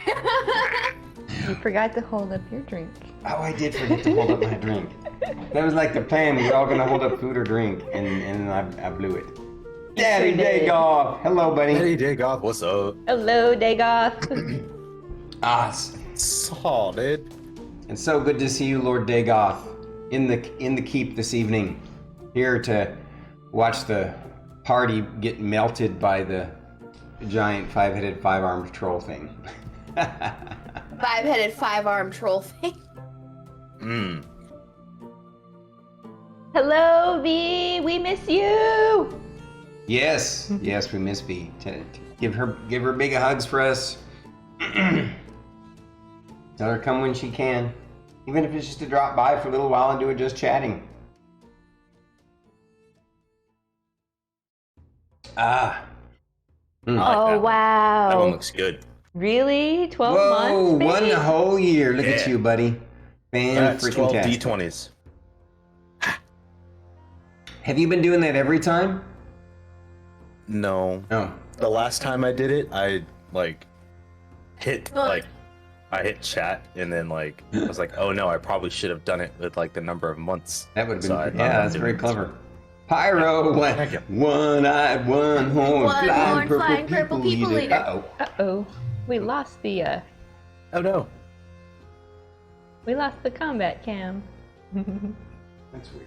You forgot to hold up your drink. Oh, I did forget to hold up my drink. That was like the plan. We were all gonna hold up food or drink, and I blew it. Daddy Dagoth! Hello, buddy. Hey, Dagoth, what's up? Hello, Dagoth. Solid. And so good to see you, Lord Dagoth, in the keep this evening, here to watch the party get melted by the giant five-headed, five-armed troll thing. Five-headed, five-armed troll thing. Hello, V. We miss you. Yes, we miss V. Give her big hugs for us. Tell her come when she can, even if it's just to drop by for a little while and do it just chatting. I like Oh, that wow. That one looks good. Really? 12 Whoa, months, baby? 1 whole year. Look at you, buddy. That's 12 Fan-freaking-tastic. D20s. Have you been doing that every time? No. Oh. The last time I did it, I hit I hit chat and then I was like, oh no, I probably should have done it with the number of months. That would have So I been, thought yeah, I'd that's do very it. clever. Pyro, Thank you. one-eyed, one-horned, One-horned, flying purple people eater. Uh-oh. Uh-oh. We lost the, Oh no. we lost the combat cam. That's weird.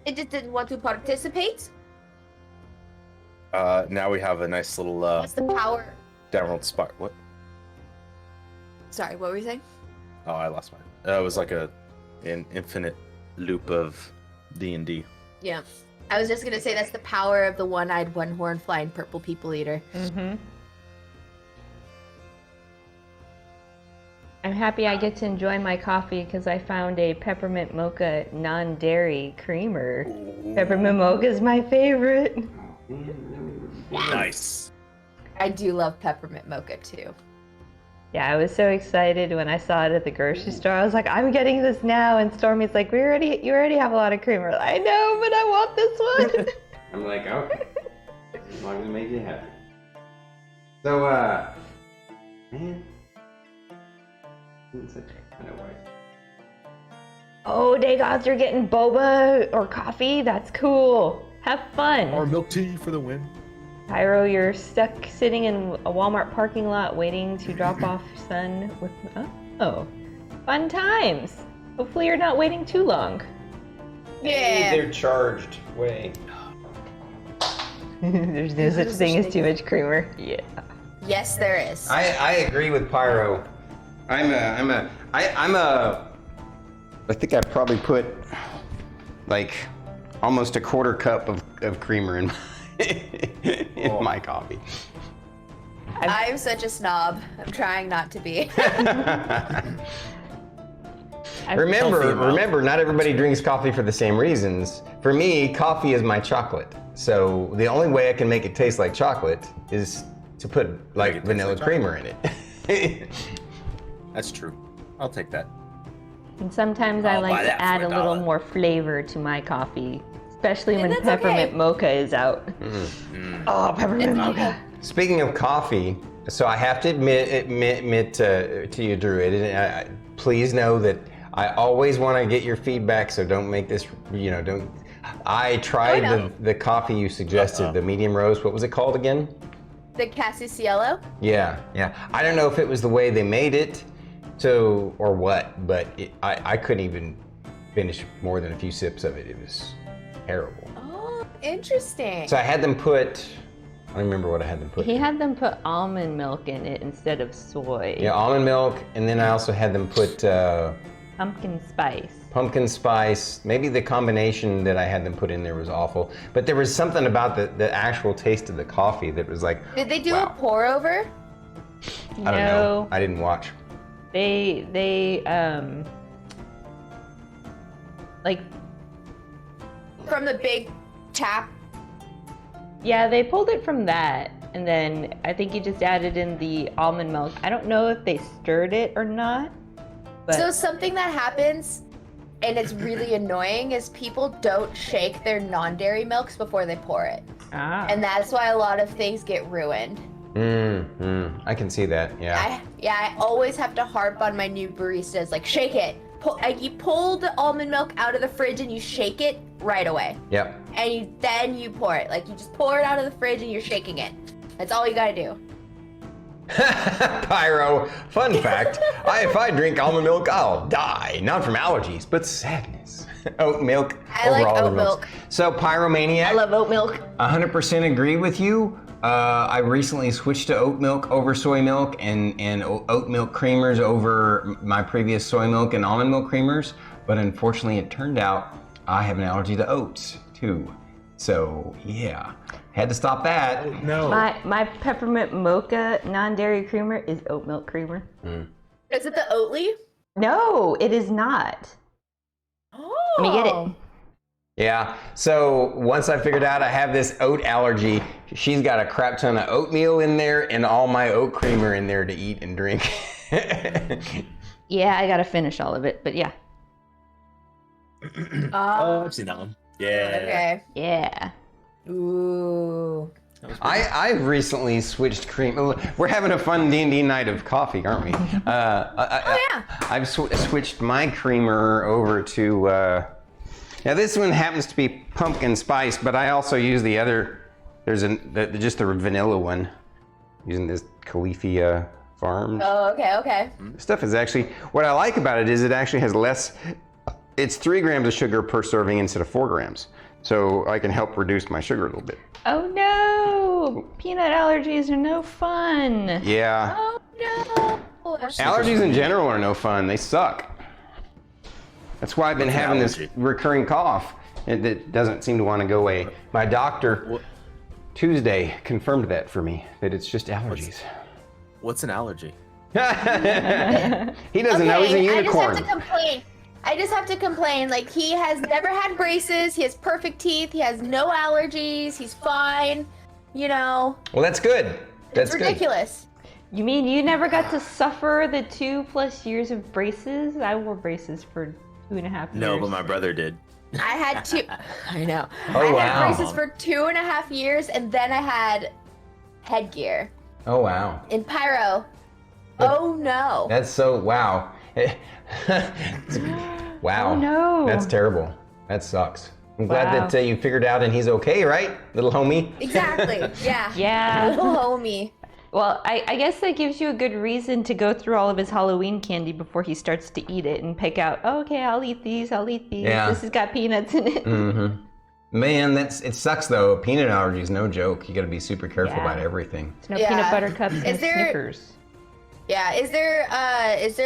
It just didn't want to participate. Now we have a nice little What's the power? downward spot. What? Sorry, what were you saying? Oh, I lost mine. It was like an infinite loop of D&D. Yeah. I was just gonna say that's the power of the one-eyed, one-horned, flying purple people eater. Mm-hmm. I'm happy I get to enjoy my coffee because I found a peppermint mocha non-dairy creamer. Peppermint mocha is my favorite. Nice. I do love peppermint mocha too. Yeah, I was so excited when I saw it at the grocery store. I was like, I'm getting this now. And Stormy's like, you already have a lot of creamer. I know, but I want this one. I'm like, okay. As long as it makes you happy. So, man. It's such a kind of way. Oh, Dagoth, you're getting boba or coffee? That's cool. Have fun. Or milk tea for the win. Pyro, you're stuck sitting in a Walmart parking lot waiting to drop off son with... Oh, fun times. Hopefully you're not waiting too long. Yeah. They're charged. Way. There's no such thing as too much creamer. Yeah. Yes, there is. I agree with Pyro. I think I probably put almost a quarter cup of creamer in my coffee. I'm such a snob. I'm trying not to be. Remember, not everybody drinks coffee for the same reasons. For me, coffee is my chocolate. So the only way I can make it taste like chocolate is to put vanilla creamer in it. That's true. I'll take that. And sometimes I I'll buy like that to add for a little $1. more flavor to my coffee, especially when that's peppermint okay. mocha is out. Oh, peppermint mocha. Speaking of coffee, so I have to admit to you, Druid, and please know that I always want to get your feedback, so don't make this, don't. I tried the coffee you suggested, the medium roast. What was it called again? The Casiciello? Yeah. I don't know if it was the way they made it, or what, but I couldn't even finish more than a few sips of it. It was terrible. Oh, interesting. So I had them put, I don't remember what I had them put. He had them put almond milk in it instead of soy. Yeah, almond milk, and then I also had them put Pumpkin spice. pumpkin spice. Maybe the combination that I had them put in there was awful, but there was something about the actual taste of the coffee that was like, Did they do wow. a pour over? I don't know. I didn't watch. They like, From the big tap? yeah, they pulled it from that, and then I think you just added in the almond milk. I don't know if they stirred it or not, but So something that happens, and it's really annoying, is people don't shake their non-dairy milks before they pour it. ah. And that's why a lot of things get ruined. I can see that. Yeah. I always have to harp on my new baristas, like shake it. You pull the almond milk out of the fridge and you shake it right away. Yep. And then you pour it. Like you just pour it out of the fridge and you're shaking it. That's all you gotta do. Pyro, fun fact, if I drink almond milk, I'll die. Not from allergies, but sadness. Oat milk. I like oat milk. So, Pyromaniac. I love oat milk. 100% agree with you. I recently switched to oat milk over soy milk and oat milk creamers over my previous soy milk and almond milk creamers. But unfortunately, it turned out I have an allergy to oats too. So, yeah. Had to stop that. Oh, no. My peppermint mocha non-dairy creamer is oat milk creamer. Is it the Oatly? No, it is not. Oh. Let me get it. Yeah, so once I figured out I have this oat allergy, she's got a crap ton of oatmeal in there and all my oat creamer in there to eat and drink. Yeah, I gotta finish all of it, but yeah. Oh, I've seen that one. Yeah. Okay. Yeah. Ooh. I've recently switched cream. We're having a fun D&D night of coffee, aren't we? I've switched my creamer over to, now this one happens to be pumpkin spice, but I also use the other, just the vanilla one, using this Califia Farms. Oh, okay. Stuff is actually, what I like about it is it actually has less, it's 3 grams of sugar per serving instead of 4 grams. So I can help reduce my sugar a little bit. Oh no! Peanut allergies are no fun. Yeah. Oh no. Allergies in general are no fun. They suck. That's why I've been having this recurring cough. It doesn't seem to want to go away. My doctor Tuesday confirmed that for me, that it's just allergies. What's an allergy? He doesn't know, he's a unicorn. I just have to complain. Like, he has never had braces. He has perfect teeth. He has no allergies. He's fine. You know. Well, that's good. That's it's ridiculous. You mean you never got to suffer the 2+ years of braces? I wore braces for 2.5 years. No, but my brother did. I had two. I know. Oh, I wow. had braces for 2.5 years, and then I had headgear. Oh, wow. In Pyro. Oh no. That's so, wow. Wow. Oh no. That's terrible. That sucks. I'm glad that you figured out and he's okay, right? Little homie? Exactly. Yeah. Yeah. Little homie. Well, I guess that gives you a good reason to go through all of his Halloween candy before he starts to eat it and pick out, oh, okay, I'll eat these. Yeah. This has got peanuts in it. Mm-hmm. Man, it sucks though. Peanut allergy is no joke. You gotta be super careful about everything. There's no peanut butter cups and Snickers. Yeah, is there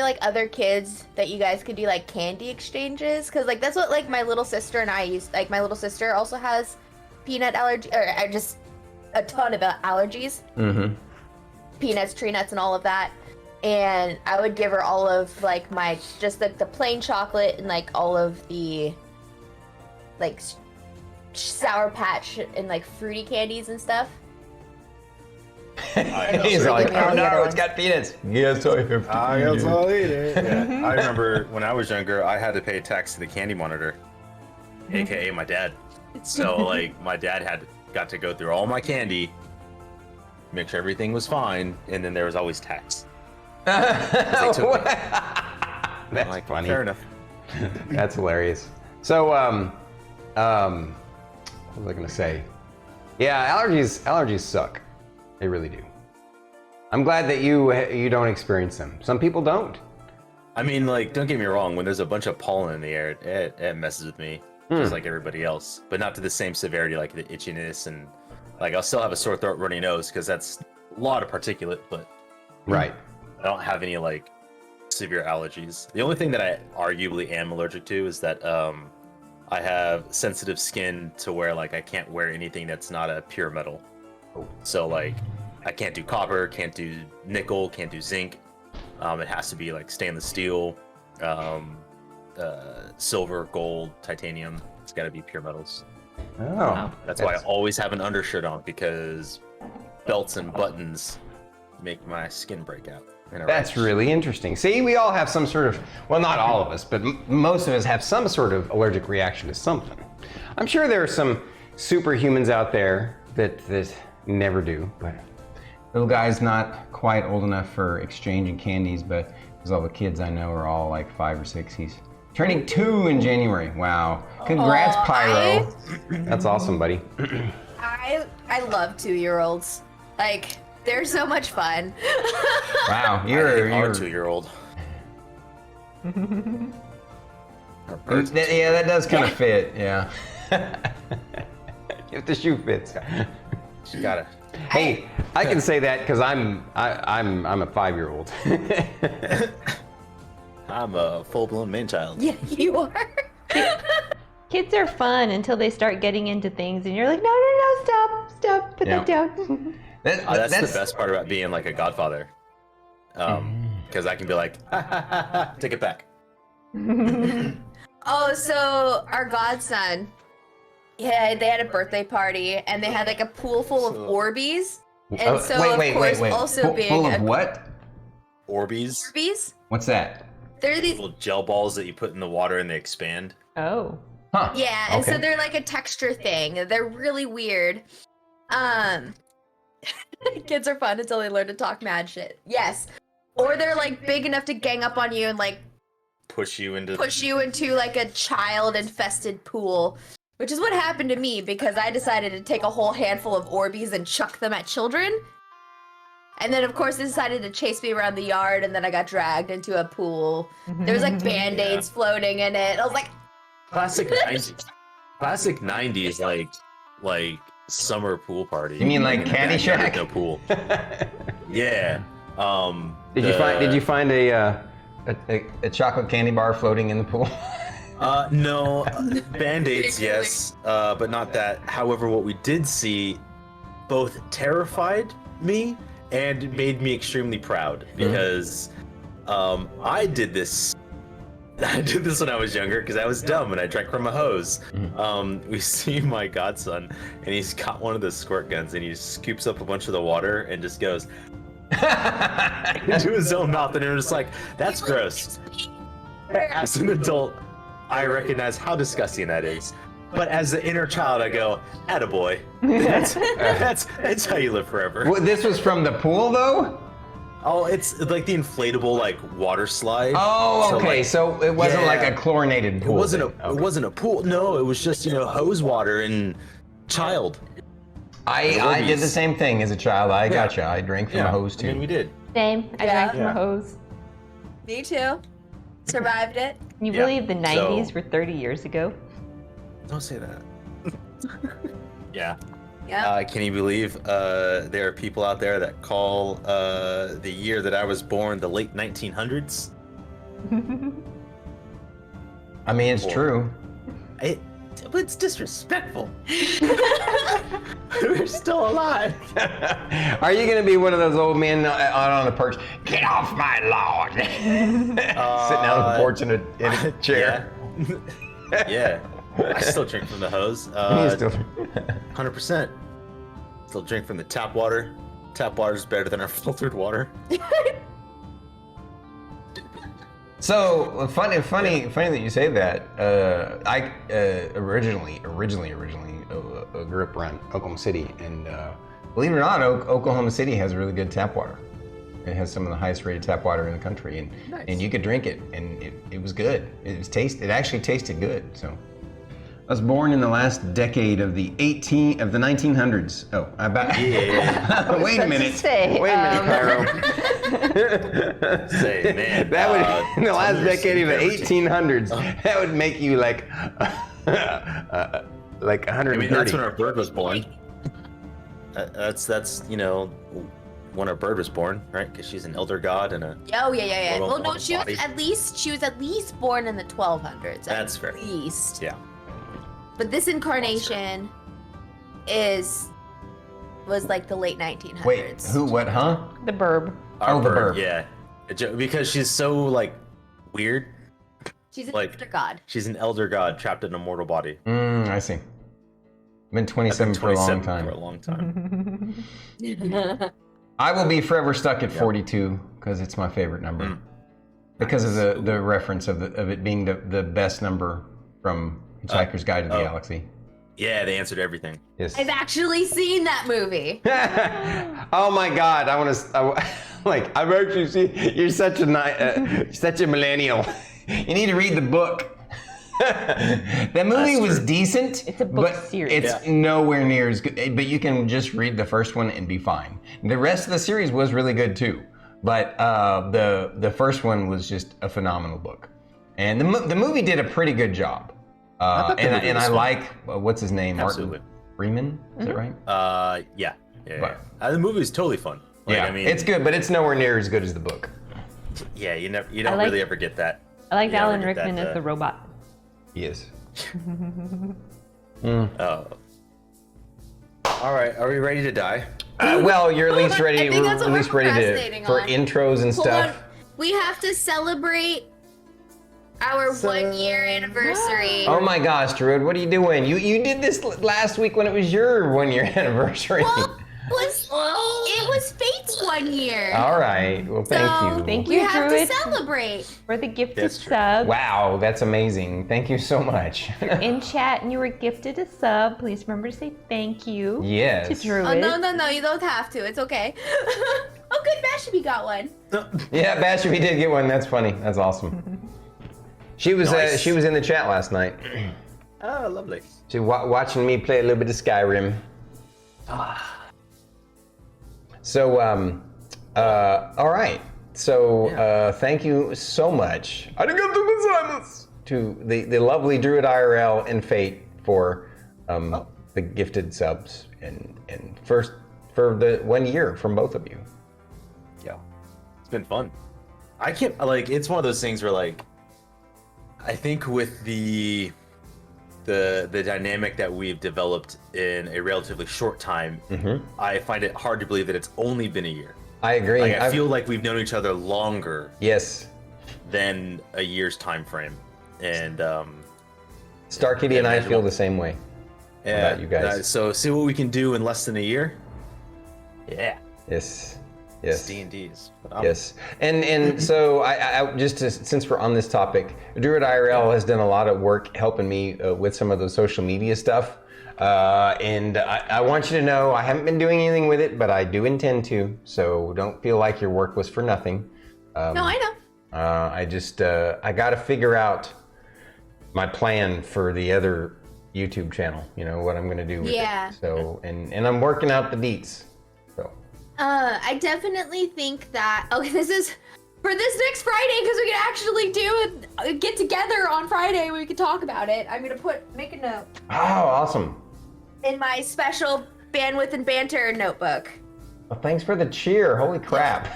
like other kids that you guys could do like candy exchanges? Because like that's what like my little sister and I used. Like my little sister also has peanut allergy, or just a ton of allergies. Mm-hmm. Peanuts, tree nuts, and all of that. And I would give her all of like my just the plain chocolate and like all of the like Sour Patch and like fruity candies and stuff. He's like, oh no, it's got peanuts. Yes, I have to I guess I'll eat it. Yeah. I remember when I was younger, I had to pay tax to the candy monitor, aka my dad. So like, my dad got to go through all my candy, make sure everything was fine, and then there was always tax. That's like, funny. Fair enough. That's hilarious. So, what was I gonna say? Yeah, allergies suck. They really do. I'm glad that you don't experience them. Some people don't. I mean, like, don't get me wrong. When there's a bunch of pollen in the air, it messes with me, just like everybody else. But not to the same severity, like the itchiness and like I'll still have a sore throat, runny nose, because that's a lot of particulate. But right, I don't have any like severe allergies. The only thing that I arguably am allergic to is that I have sensitive skin to where like I can't wear anything that's not a pure metal. So like, I can't do copper, can't do nickel, can't do zinc. It has to be like stainless steel, silver, gold, titanium. It's got to be pure metals. Oh, that's why I always have an undershirt on, because belts and buttons make my skin break out. That's really interesting. See, we all have some sort of, well, not all of us, but most of us have some sort of allergic reaction to something. I'm sure there are some superhumans out there that never do, but Little guy's not quite old enough for exchanging candies, but because all the kids I know are all like 5 or 6. He's turning 2 in January. Wow. Congrats, Pyro. That's awesome, buddy. I love 2-year-olds. Like, they're so much fun. Wow, You're you're 2-year-old. yeah, that does kind of fit. Yeah. If the shoe fits. You got it. Hey, I can say that because I'm a 5-year-old. I'm a full-blown man child. Yeah, you are. Kids are fun until they start getting into things, and you're like, no, stop, put that down. That's the best part about being like a godfather. Because I can be like, take it back. Oh, so our godson, yeah, they had a birthday party, and they had like a pool full of Orbeez. And so, wait. also being full of what? Orbeez. Orbeez? What's that? They're these Little gel balls that you put in the water and they expand. Oh. Huh. Yeah, and so they're like a texture thing. They're really weird. Kids are fun until they learn to talk mad shit. Yes. Or they're like big enough to gang up on you and like Push you into like a child-infested pool. Which is what happened to me because I decided to take a whole handful of Orbeez and chuck them at children. And then, of course, they decided to chase me around the yard, and then I got dragged into a pool. There was like Band-Aids floating in it. I was like, classic 90s. Classic 90s, like summer pool party. You mean like Caddyshack? No pool. Yeah. Did you find a chocolate candy bar floating in the pool? No, Band-Aids, yes, but not that. However, what we did see both terrified me and made me extremely proud because I did this when I was younger because I was dumb and I drank from a hose. We see my godson and he's got one of the squirt guns and he scoops up a bunch of the water and just goes into his own mouth, and it was like, that's gross. As an adult, I recognize how disgusting that is. But as the inner child, I go, attaboy. That's how you live forever. Well, this was from the pool, though? Oh, it's like the inflatable like water slide. Oh, okay. So it wasn't like a yeah. chlorinated pool. It wasn't a pool. No, it was just, hose water and child. I did the same thing as a child. I gotcha. I drank from a hose too. I mean, we did. Same. I drank from a hose. me too. Survived it. Can you believe the 90s were 30 years ago? Don't say that. Yeah. Yeah. Can you believe there are people out there that call the year that I was born the late 1900s? I mean, it's true. It's disrespectful. We're still alive. Are you gonna be one of those old men out on the perch? Get off my lawn! Sitting out on the porch in a chair. Yeah. I still drink from the hose. 100%. Still drink from the tap water. Tap water is better than our filtered water. So funny that you say that. I originally grew up around Oklahoma City, and believe it or not, Oklahoma City has really good tap water. It has some of the highest rated tap water in the country, and and you could drink it, and it was good. It actually tasted good. So I was born in the last decade of the 1900s. Oh, about. Yeah. Wait a minute. Wait a minute, Pyro. Say, man. That would in the last decade of the 1800s. That would make you like 130. I mean, that's when our bird was born. That's when our bird was born, right? Because she's an elder god and a. Oh yeah. Well, no, she body. was at least born in the 1200s. That's fair. At least. Yeah. But this incarnation was like the late 1900s. Wait, who? What? Huh? The burb. Our the bird, bird. yeah. Because she's so like weird. She's an like, elder god. She's an elder god trapped in a mortal body. I see. Been 27 for a long time. For a long time. I will be forever stuck at 42 because it's my favorite number. Because of the reference of it being the best number from Hitchhiker's Guide to the Galaxy. Yeah, they answered everything. Yes. I've actually seen that movie. Oh my God! I've actually seen. You're such a millennial. You need to read the book. That movie That's was true. decent. It's a book but series. It's nowhere near as good. But you can just read the first one and be fine. The rest of the series was really good too. But the first one was just a phenomenal book, and the movie did a pretty good job. And I like what's his name, Absolutely. Martin Freeman. Is that right? Yeah. But- The movie is totally fun. Like, Yeah, I mean, it's good, but it's nowhere near as good as the book. Yeah, you don't like- really ever get that. I liked You never Alan get that, Rickman as the robot. Yes. Oh. All right, are we ready to die? Well, you're at Hold least on, ready. I think We're that's what at we're least ready procrastinating for on. intros and Hold stuff. on. We have to celebrate our 1 year anniversary. Oh my gosh, Druid, what are you doing? You did this last week when it was your 1 year anniversary. Well, it was Fate's 1 year. All right. Well, thank So, you. Thank We you, have Druid, to celebrate. for the gifted That's true. sub. Wow, that's amazing. Thank you so much. In chat, and you were gifted a sub. Please remember to say thank you Yes. to Druid. Oh, no, you don't have to. It's okay. Oh, good, Bashabi got one. Yeah, Bashabi did get one. That's funny. That's awesome. She was Nice. she was in the chat last night. Oh, lovely. She watching me play a little bit of Skyrim. So, all right. So, thank you so much. Arigato gozaimasu to the lovely Druid IRL and Fate for the gifted subs and first for the 1 year from both of you. Yeah, it's been fun. I can't it's one of those things where I think with the dynamic that we've developed in a relatively short time, I find it hard to believe that it's only been a year. I agree. I feel like we've known each other longer Yes. than a year's time frame, and Starkitty and I feel the same way. yeah, about you guys. So see what we can do in less than a year. Yeah, Yes. Yes. D&Ds. Yes, and so I just since we're on this topic, Druid IRL has done a lot of work helping me with some of the social media stuff, and I want you to know I haven't been doing anything with it, but I do intend to. So don't feel like your work was for nothing. No, I know. I just I got to figure out my plan for the other YouTube channel. You know what I'm going to do with Yeah. it. So and I'm working out the deets. So. I definitely think that. Okay, this is for this next Friday because we can actually do a get together on Friday where we can talk about it. I'm gonna make a note Oh, awesome. in my special bandwidth and banter notebook. Well, thanks for the cheer. Holy crap.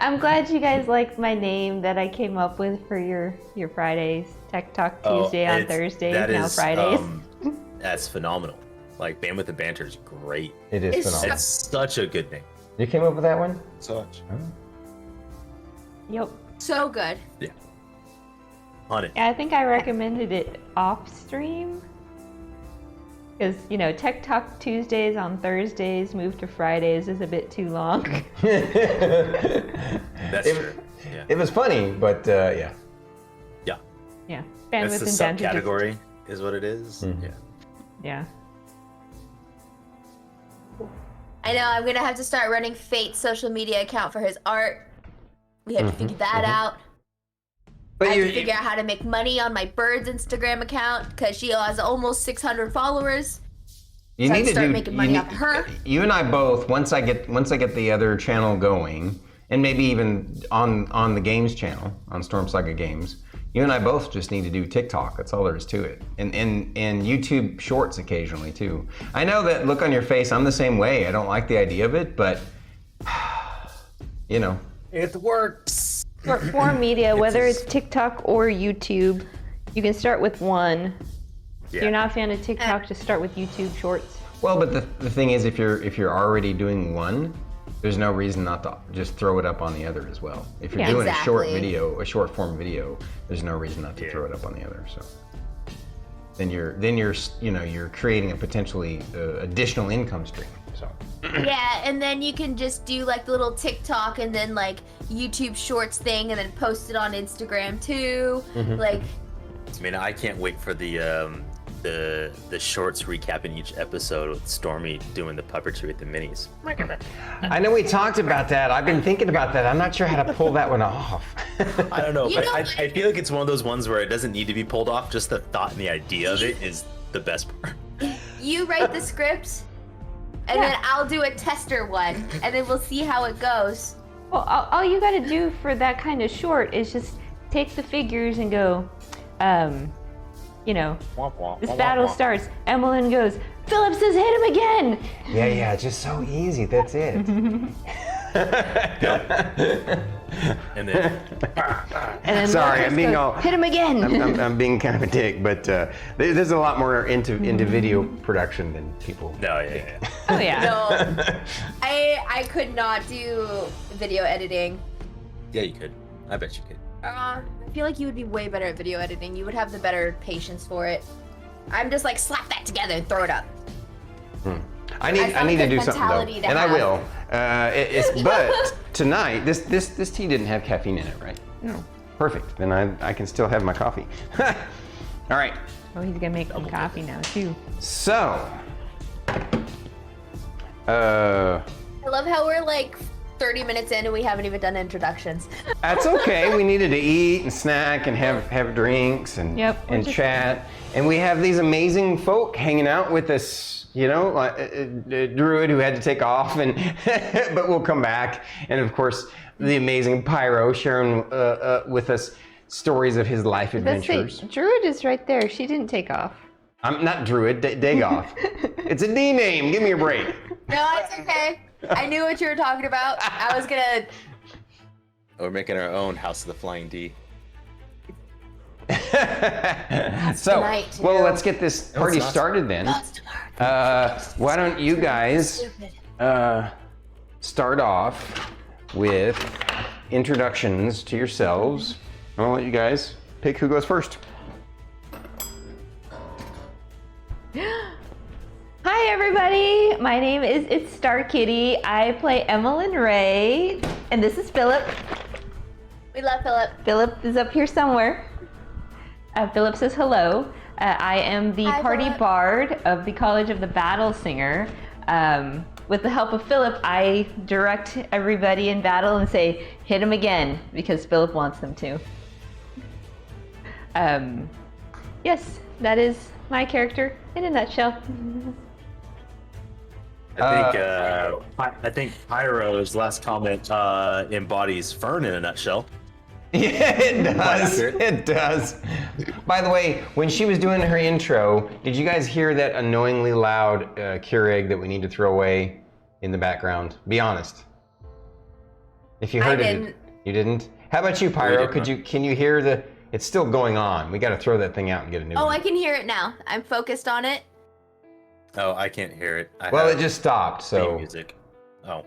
I'm glad you guys liked my name that I came up with for your Fridays. Tech Talk Tuesday on Thursdays, that now is, Fridays. That's phenomenal. Like Bandwidth and Banter is great. It is It's phenomenal. It's such a good name. You came up with that one? Such. Yep. So good. Yeah. On it. Yeah, I think I recommended it off stream. Because, Tech Talk Tuesdays on Thursdays, moved to Fridays is a bit too long. That's true. Yeah. It was funny, but yeah. Yeah. Yeah. That's Bandwidth the and banter. subcategory, is what it is. Yeah. Yeah. I know I'm gonna have to start running Fate's social media account for his art. We have to figure that out. But I have to figure out how to make money on my bird's Instagram account because she has almost 600 followers. you So I need to start do making money off of her. You and I both, once I get the other channel going, and maybe even on the games channel, on Storm Saga Games, you and I both just need to do TikTok. That's all there is to it. And YouTube shorts occasionally too. I know that look on your face, I'm the same way. I don't like the idea of it, but It works. For media, whether it's TikTok or YouTube, you can start with one. Yeah. If you're not a fan of TikTok, just start with YouTube Shorts. well, but the thing is, if you're already doing one, there's no reason not to just throw it up on the other as well. If you're Yeah. doing Exactly. a short form video, there's no reason not to throw it up on the other. So then you're creating a potentially additional income stream. So Yeah, and then you can just do like the little TikTok and then like YouTube Shorts thing and then post it on Instagram too. Like, I mean, I can't wait for the the shorts recapping each episode with Stormy doing the puppetry with the minis. I know we talked about that. I've been thinking about that. I'm not sure how to pull that one off. I don't know, You but know- I feel like it's one of those ones where it doesn't need to be pulled off. Just the thought and the idea of it is the best part. You write the script, and Yeah. then I'll do a tester one, and then we'll see how it goes. Well, all you got to do for that kind of short is just take the figures and go, you know, this battle starts. Emillynn goes, Philip says hit him again! Yeah, just so easy. That's it. And then And then Sorry, Lorkris I'm being goes, all- hit him again! I'm being kind of a dick, but there's a lot more into video production than people. no, yeah. Oh yeah. No, I could not do video editing. Yeah, you could. I bet you could. I feel like you would be way better at video editing. You would have the better patience for it. I'm just like, slap that together and throw it up. I need found to good do something though, mentality to and I have. will. But tonight, this tea didn't have caffeine in it, right? No. Perfect. Then I can still have my coffee. All right. Oh, he's gonna make some coffee now too. So, I love how we're like 30 minutes in and we haven't even done introductions. that's okay. We needed to eat and snack and have drinks and Yep, we're and just- chat, and we have these amazing folk hanging out with us. You know, like Druid who had to take off, and but we'll come back, and of course the amazing Pyro sharing with us stories of his life Let's say, adventures. Druid is right there. She didn't take off. I'm not Druid, Dagoff. It's a D name. Give me a break. No, it's okay. I knew what you were talking about. I was gonna. We're making our own House of the Flying D. So, tonight, too. well, let's get this No, it's party not. started then. That's tomorrow. Why don't you guys Stupid. start off with introductions to yourselves. I'll let you guys pick who goes first. Hi everybody, my name is itsStarkitty. I play Emillynn Ray, and this is Philip. We love Philip. Philip is up here somewhere. Philip says hello. I am the Hi, party Philip. bard of the College of the Battle Singer. With the help of Philip, I direct everybody in battle and say, hit him again, because Philip wants them to. Yes, that is my character in a nutshell. I think Pyro's last comment embodies Fern in a nutshell. Yeah, it does. accurate. It does. By the way, when she was doing her intro, did you guys hear that annoyingly loud Keurig that we need to throw away in the background? Be honest. If you heard I it, didn't. you didn't. How about you, Pyro? didn't. Can you hear the? It's still going on. We got to throw that thing out and get a new Oh, one. I can hear it now. I'm focused on it. Oh, I can't hear it. Well, it just stopped. theme So music. Oh,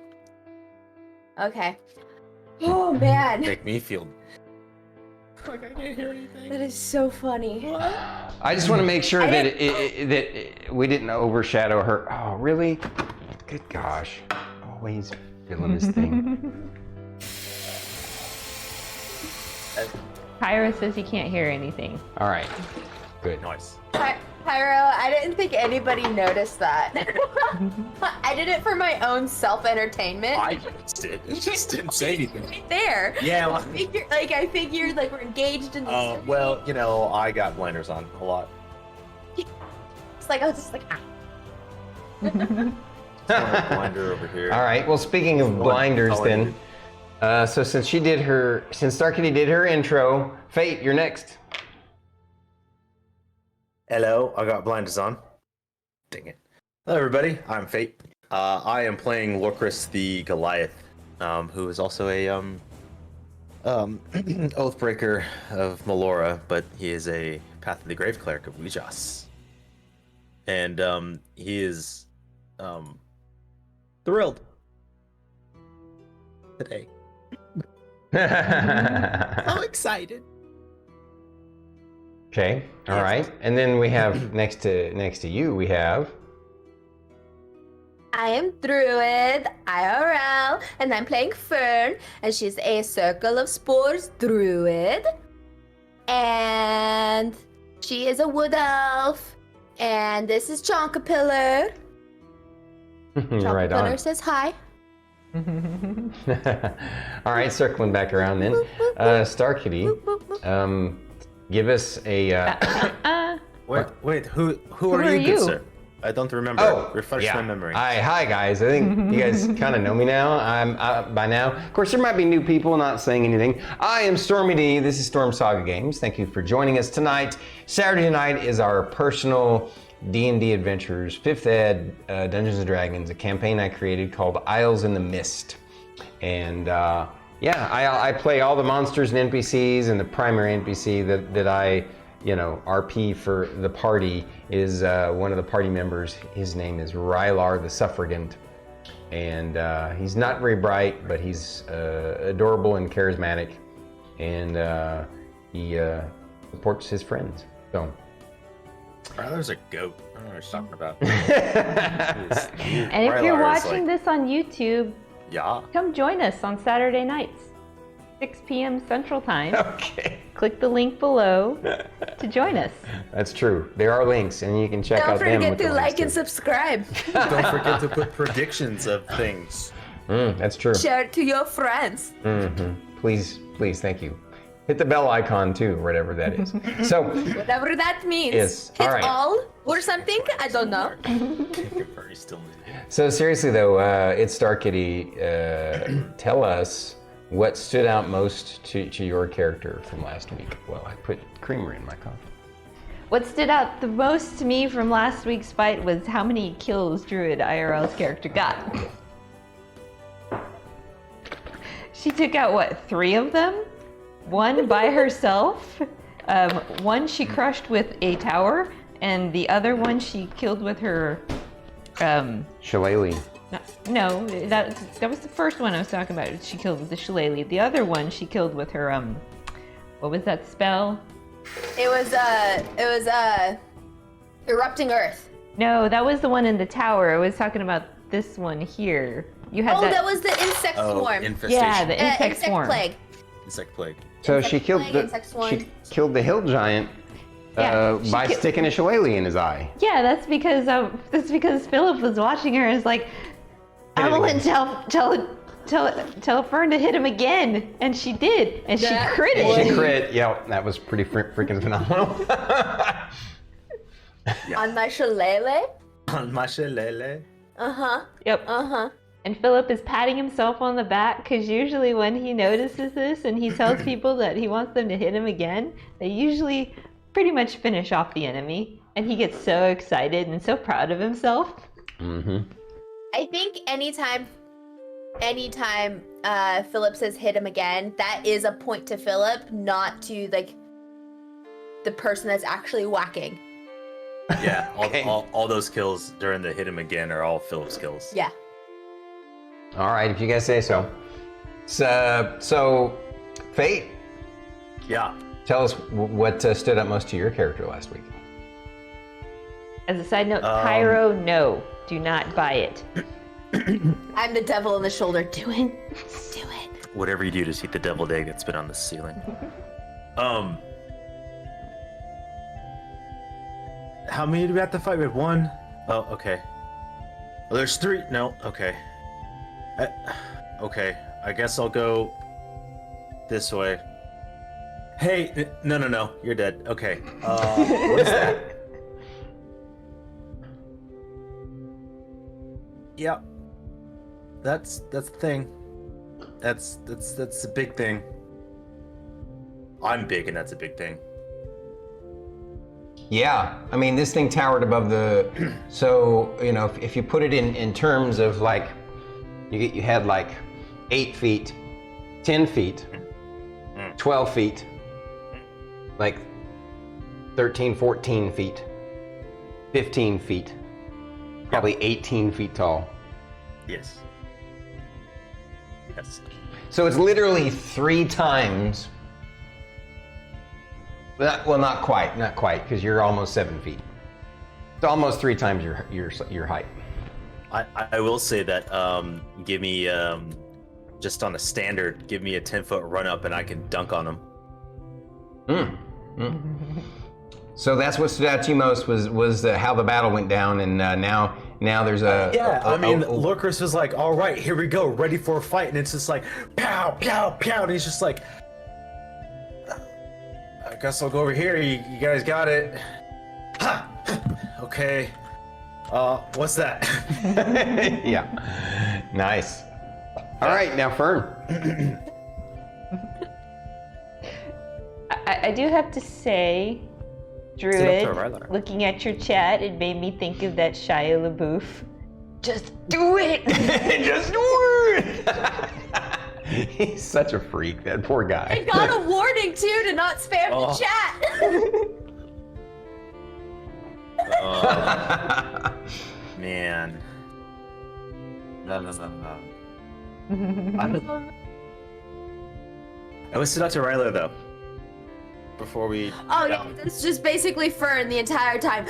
Okay. Oh man, make me feel like I can't hear anything. that is so funny. I just want to make sure I that we didn't overshadow her. Oh, really? Good gosh. Always feeling this thing. Pyro says he can't hear anything. All right. Good. Nice. Pyro, I didn't think anybody noticed that. I did it for my own self-entertainment. I just didn't say anything. Right there. Yeah, well, I figured like we're engaged in this. well, you know, I got blinders on a lot. It's like I was just like, Blinder over here. All right. Well, speaking of blinders, then. So since Starkitty did her intro, Fate, you're next. Hello, I got blinders on. Dang it. Hello, everybody. I'm Fate. I am playing Lorkris the Goliath, who is also a Oathbreaker of Melora, but he is a Path of the Grave Cleric of Weejas. And he is thrilled today. So excited. Okay. All right. And then we have next to you, we have. I am Druid, IRL, and I'm playing Fern, and she's a Circle of Spores Druid. And she is a wood elf, And this is Chonkapillar. Right Chonkapillar on. says hi. All right, circling back around then. Starkitty, give us a. Wait, who are are you, good you? sir? I don't remember. Oh, Refresh yeah. my memory. Hi guys. I think you guys kind of know me now. By now. Of course, there might be new people not saying anything. I am StormyD. This is Storm Saga Games. Thank you for joining us tonight. Saturday night is our personal D&D Adventures 5th Ed Dungeons & Dragons, a campaign I created called Isles in the Mist. And I play all the monsters and NPCs, and the primary NPC that I RP for the party is one of the party members. His name is Rylar the Suffrigant, and he's not very bright, but he's adorable and charismatic, and he supports his friends. So. Rylar's a goat. I don't know what you're talking about. And if you're Rylar is watching like- this on YouTube, Yeah. come join us on Saturday nights, 6 p.m. Central Time. Okay. Click the link below to join us. That's true. There are links, and you can check Don't out them. forget with the to links like and too. subscribe. Don't forget to put predictions of things. That's true. Share it to your friends. Please, thank you. Hit the bell icon too, whatever that is. So, Whatever that means. Yes, Hit all right. all or something. I don't know. Very still need it. so seriously though, itsStarkitty, tell us what stood out most to your character from last week. Well, I put creamer in my coffee. What stood out the most to me from last week's fight was how many kills Druid IRL's character got. She took out, 3 of them? 1 by herself, 1 she crushed with a tower, and the other one she killed with her, Shillelagh. no, that was the first one I was talking about. She killed with the shillelagh. The other one she killed with her, what was that spell? It was erupting earth. No, that was the one in the tower. I was talking about this one here. You had That was the insect swarm. Infestation. yeah, the insect insect swarm. plague. Insect plague. So Insect she killed plague, the insect swarm. she killed the hill giant Yeah, she by ki- sticking a shillelagh in his eye. Yeah, that's because Philip was watching her and is like, Emillynn, tell Fern to hit him again, and she did, and she That critted. was- She crit. Yeah, that was pretty freaking phenomenal. On my shillelagh. On my shillelagh. Uh-huh. Yep. Uh-huh. And Philip is patting himself on the back because usually when he notices this and he tells people that he wants them to hit him again, they usually pretty much finish off the enemy, and he gets so excited and so proud of himself. I think anytime Philip says hit him again, that is a point to Philip, not to the person that's actually whacking. Yeah, Okay. all those kills during the hit him again are all Philip's kills. Yeah. All right, if you guys say so. So, Fate, Yeah. tell us what stood out most to your character last week. As a side note, Pyro, no, do not buy it. I'm the devil in the shoulder. Do it. Do it. Whatever you do, just eat the deviled egg that's been on the ceiling. How many do we have to fight? We have 1. Oh, okay. Well, there's 3. No, okay. Okay, I guess I'll go this way. Hey, no, you're dead. Okay. What is that? Yep. That's the thing. That's a big thing. I'm big, and that's a big thing. Yeah, I mean, this thing towered above the. So, if you put it in terms of you had 8 feet, 10 feet, 12 feet, 13, 14 feet, 15 feet, probably 18 feet tall. Yes. Yes. So it's literally 3 times. Well, not quite, because you're almost 7 feet. It's almost 3 times your height. I will say that give me just on a standard, give me a 10-foot run up and I can dunk on him. So that's what stood out to you most was how the battle went down, and now there's a Lorkris was like, all right, here we go, ready for a fight, and it's just like pow pow pow, and he's just like, I guess I'll go over here. You guys got it. Ha! Okay. What's that? Yeah. Nice. All right, now Fern. I do have to say, Druid, looking at your chat, it made me think of that Shia LaBeouf. Just do it! Just do it! He's such a freak, that poor guy. I got a warning too to not spam the chat. Man. No. I was stood out to Rylar though. Before we. Oh yeah, it's just basically Fern the entire time.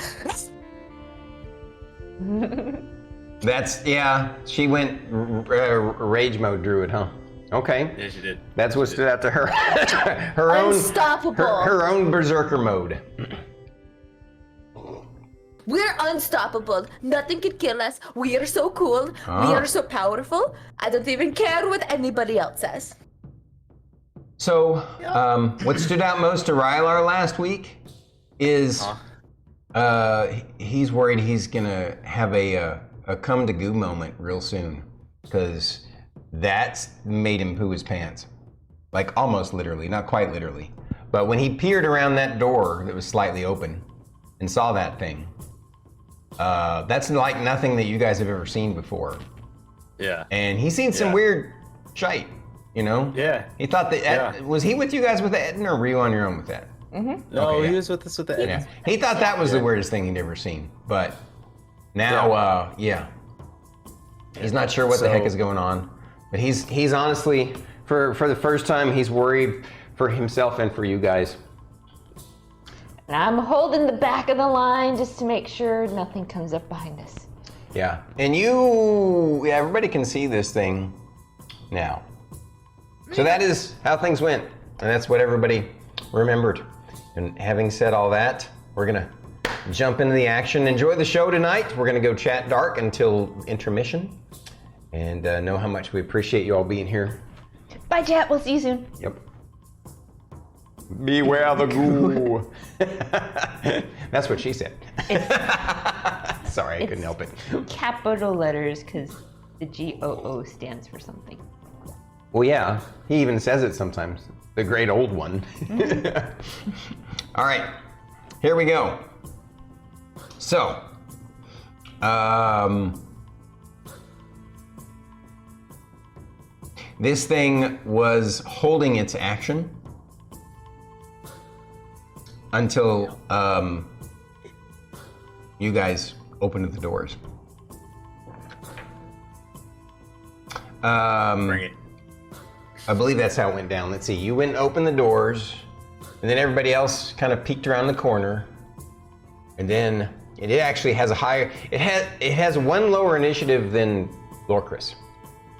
She went rage mode Druid, huh? Okay. Yeah, she did. That's what stood out to her. Her Unstoppable. Her own berserker mode. We're unstoppable. Nothing can kill us. We are so cool. We are so powerful. I don't even care what anybody else says. So, what stood out most to Rylar last week is he's worried he's gonna have a come to goo moment real soon, because that's made him poo his pants. Like almost literally, not quite literally. But when he peered around that door that was slightly open and saw that thing, that's like nothing that you guys have ever seen before. Yeah. And he's seen some weird shite, you know? Yeah. He thought that, was he with you guys with Eden, or were you on your own with that? Mm-hmm. No, Okay, he was with us with the Eden. Yeah. He thought that was the weirdest thing he'd ever seen, but now, he's not sure what the heck is going on. But he's honestly, for the first time, he's worried for himself and for you guys. And I'm holding the back of the line just to make sure nothing comes up behind us. Yeah, and everybody can see this thing now. So that is how things went, and that's what everybody remembered. And having said all that, we're gonna jump into the action. Enjoy the show tonight. We're gonna go chat dark until intermission, and know how much we appreciate you all being here. Bye, chat. We'll see you soon. Yep. Beware the goo. That's what she said. Sorry, I couldn't help it. Capital letters, because the GOO stands for something. Well, yeah, he even says it sometimes. The great old one. All right, here we go. So, this thing was holding its action until you guys opened the doors. Bring it. I believe that's how it went down. Let's see. You went and opened the doors, and then everybody else kind of peeked around the corner, and then it actually has a higher. It has one lower initiative than Lorkris,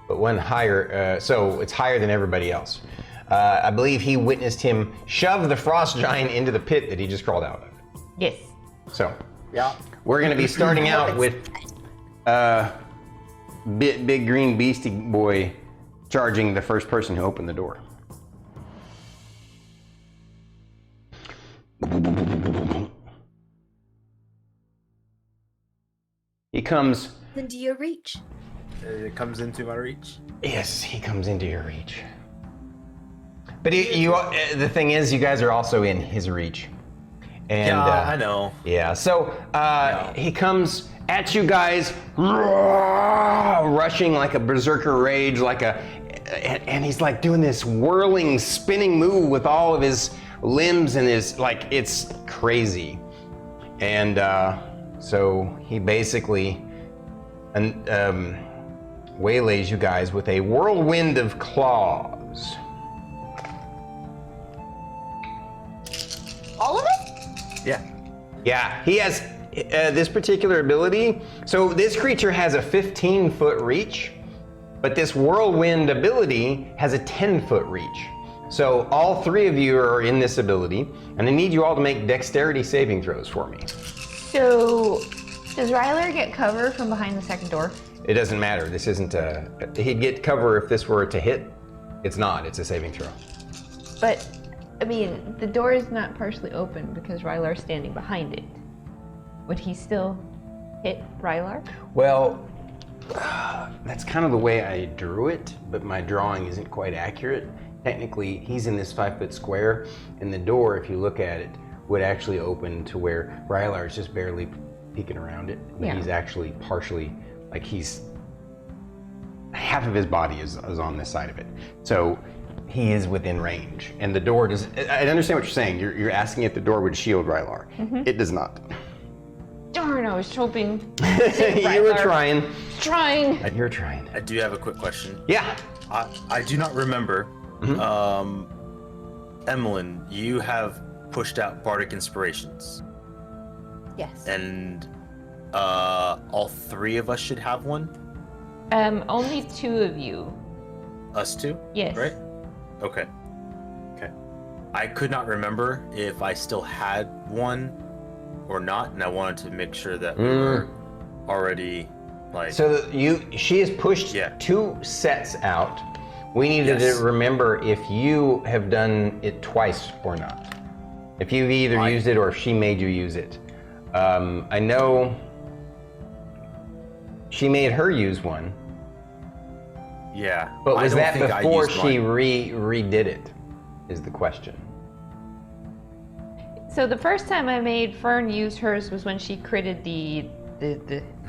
but one higher. So it's higher than everybody else. I believe he witnessed him shove the frost giant into the pit that he just crawled out of. Yes. So we're going to be starting out with big green beastie boy charging the first person who opened the door. He comes. Into your reach. It comes into my reach. Yes, he comes into your reach. But the thing is, you guys are also in his reach. And, yeah, I know. Yeah, so he comes at you guys, rushing like a berserker rage, and he's like doing this whirling, spinning move with all of his limbs, and it's crazy. And so he basically waylays you guys with a whirlwind of claws. All of it? Yeah, he has this particular ability. So this creature has a 15-foot reach, but this whirlwind ability has a 10-foot reach. So all 3 of you are in this ability, and I need you all to make dexterity saving throws for me. So, does Rylar get cover from behind the second door? It doesn't matter. This isn't a. He'd get cover if this were to hit. It's not. It's a saving throw. But, I mean, the door is not partially open because Rylar's standing behind it. Would he still hit Rylar? Well, that's kind of the way I drew it, but my drawing isn't quite accurate. Technically, he's in this 5-foot square, and the door, if you look at it, would actually open to where Rylar is just barely peeking around it. But Yeah. he's actually partially, like he's, half of his body is on this side of it. So he is within range. And the door does, I understand what you're saying. You're asking if the door would shield Rylar. It does not. Darn, I was hoping. You were trying. Trying. You're trying. I do have a quick question. Yeah. I do not remember. Emillynn, you have pushed out Bardic Inspirations. Yes. And all 3 of us should have one? Only 2 of you. Us 2? Yes. Right? Okay. I could not remember if I still had one or not, and I wanted to make sure that we were already like. So she has pushed Yeah. 2 sets out. We needed Yes. to remember if you have done it twice or not. If you've either used it or if she made you use it. I know she made her use one, Yeah. but was I don't that think I before used she mine. redid it? Is the question. So the first time I made Fern use hers was when she critted the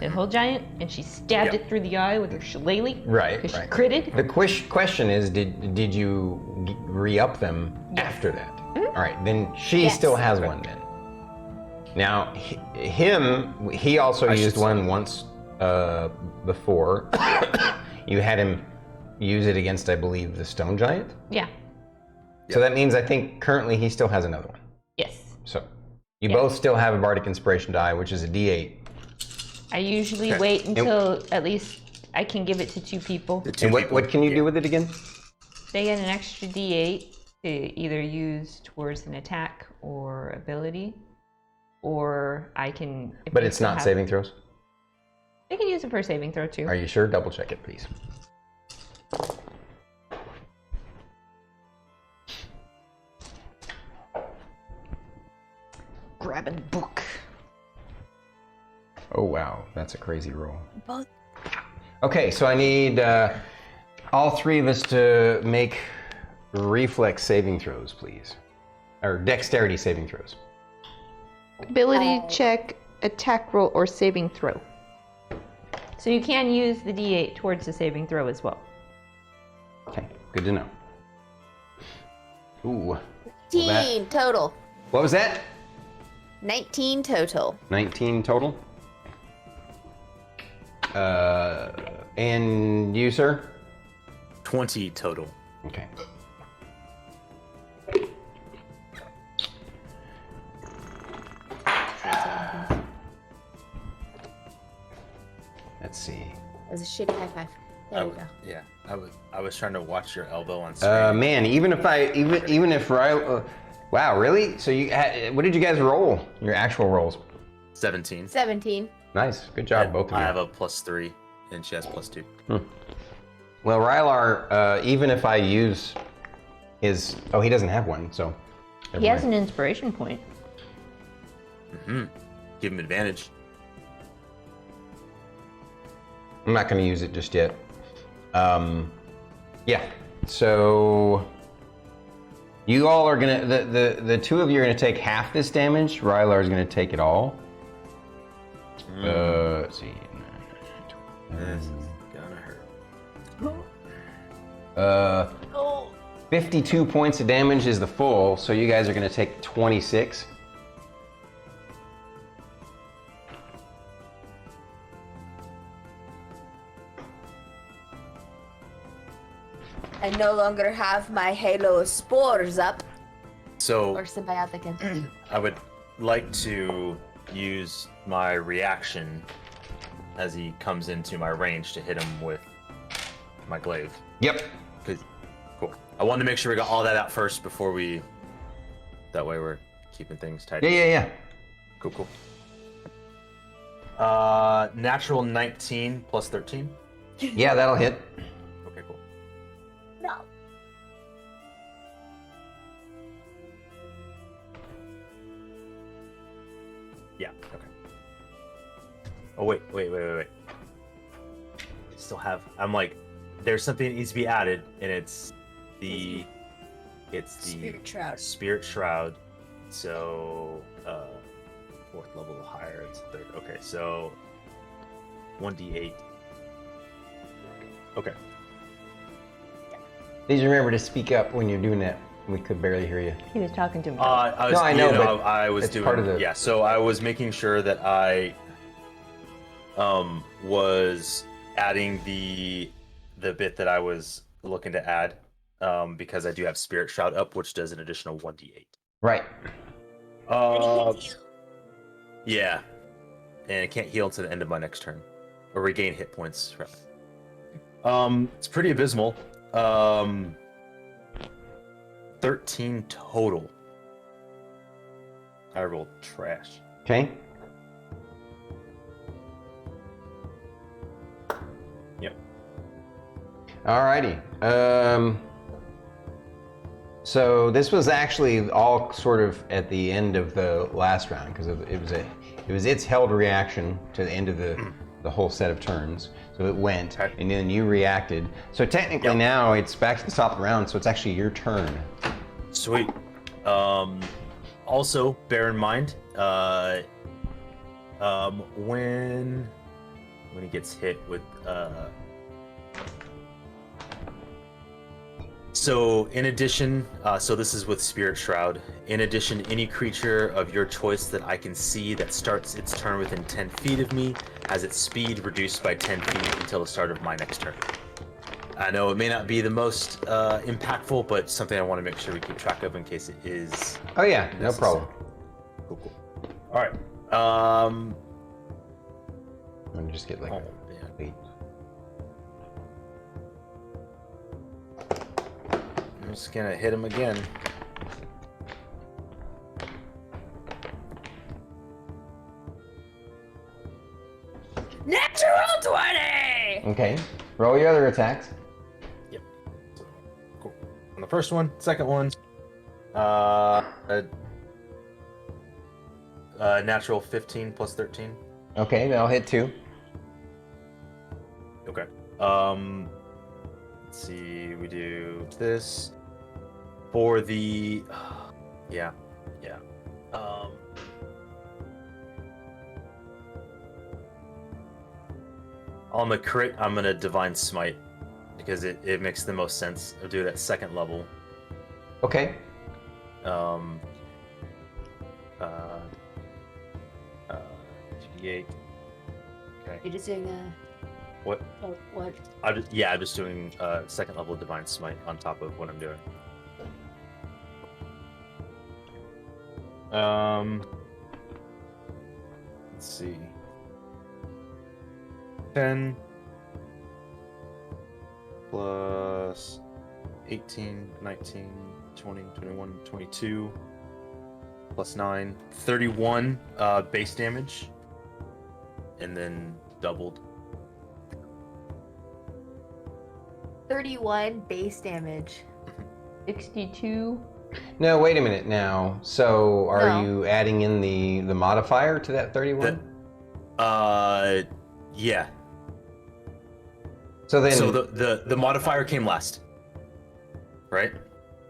hill giant, and she stabbed Yep. it through the eye with her shillelagh. Right, Because right. she critted. The question is, did you re-up them after that? All right, then she Yes. still has one then. Now, he also I used should one once before. You had him use it against, I believe, the stone giant. Yeah. So that means I think currently he still has another one. Yes. So you Yeah. both still have a Bardic Inspiration die, which is a D8. I usually Okay. wait until at least I can give it to 2 people. The 2 And people. what can you do with it again? They get an extra D8 to either use towards an attack or ability, or I can. if But they it's still not have- saving throws. They can use it for a saving throw too. Are you sure? Double check it, please. Grabbing book. Oh wow, that's a crazy roll. Both. Okay, so I need all 3 of us to make reflex saving throws, please. Or dexterity saving throws. Ability check, attack roll, or saving throw. So you can use the D8 towards the saving throw as well. Okay, good to know. Ooh. 19 total. What was that? 19 total. 19 total? And you, sir? 20 total. Okay. Let's see. It was a shitty high five. There you go. Yeah. I was trying to watch your elbow on screen. Man, even if Rylar, wow, really? So what did you guys roll? Your actual rolls? 17. 17. Nice, good job, both of you. I have a +3, and she has +2. Well, Rylar, even if I use his, he doesn't have one, so. never He has mind. an inspiration point. Give him advantage. I'm not going to use it just yet. Yeah. So you all are gonna the 2 of you are gonna take half this damage. Rylar is gonna take it all. Let's see. This is gonna hurt. 52 points of damage is the full, so you guys are gonna take 26. I no longer have my halo spores up. So Or symbiotic. I would like to use my reaction as he comes into my range to hit him with my glaive. Yep. Cool. I wanted to make sure we got all that out first before we. That way we're keeping things tight. Yeah. Cool. Natural 19 plus 13. Yeah, that'll hit. Okay, cool. No. Yeah. Okay. Oh wait. Still have. I'm like, there's something that needs to be added, and it's the Spirit Shroud. So, 4th level higher. It's 3rd. Okay, so 1d8. Okay. Please remember to speak up when you're doing that. We could barely hear you. He was talking to me. I know, but I was it's doing part of the- yeah. So I was making sure that I was adding the bit that I was looking to add because I do have Spirit Shroud up, which does an additional 1d8. Right. Yeah, and it can't heal until the end of my next turn, or regain hit points. It's pretty abysmal. 13 total. I rolled trash. Okay. Yep. Alrighty. So this was actually all sort of at the end of the last round because it was its held reaction to the end of the whole set of turns. So it went, and then you reacted. So technically now it's back to the top of the round. So it's actually your turn. Sweet. Also, bear in mind, when he gets hit with so in addition, so this is with Spirit Shroud. In addition, any creature of your choice that I can see that starts its turn within 10 feet of me has its speed reduced by 10 feet until the start of my next turn. I know it may not be the most impactful, but something I want to make sure we keep track of in case it is. Oh yeah, no problem. Cool. All right. I'm gonna just get like Oh, a man. 8. I'm just gonna hit him again. Natural 20! Okay. Roll your other attacks. Yep. Cool. On the first one, second one, natural 15 plus 13. Okay, that'll hit 2. Okay. Let's see. We do this for the. Yeah. On the crit, I'm gonna Divine Smite because it makes the most sense. I'll do it at 2nd level. Okay. GD8. Okay. You're just doing What? what? I'm just doing 2nd level Divine Smite on top of what I'm doing. Let's see. 10 plus 18, 19, 20, 21, 22 plus 9, 31 base damage, and then doubled. 31 base damage. 62. No, wait a minute now. So are No. you adding in the modifier to that 31? Yeah. So then, So the modifier came last, right?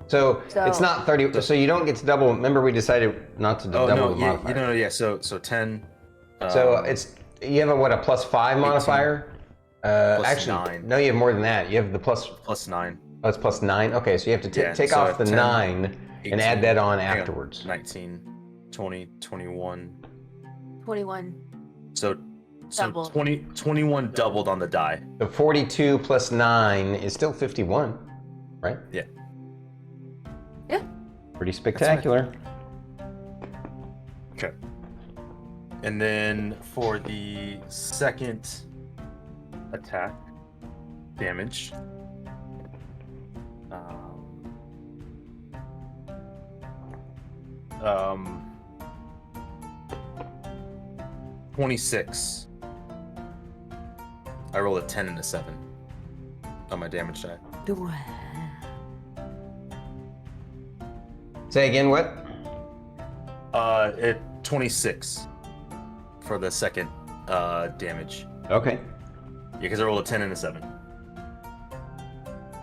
so So- it's not 30. So you don't get to double. Remember, we decided not to Oh double no, the yeah, modifier. yeah. So 10. So it's you have a what, a +5 modifier? Actually, 9. no, you have more than that. You have the plus. plus 9. Oh, it's +9. Okay, so you have to Yeah, take so off the 10, 9 and add 18, that on hang afterwards. 19, 20, 21. 21. So Doubled. 21 doubled on the die. So 42 plus 9 is still 51, right? Yeah. Yeah. Pretty spectacular. Okay. And then for the second attack damage, 26. I rolled a 10 and a 7 on my damage die. Say again, what? 26 for the second damage. Okay. Yeah, because I rolled a 10 and a 7.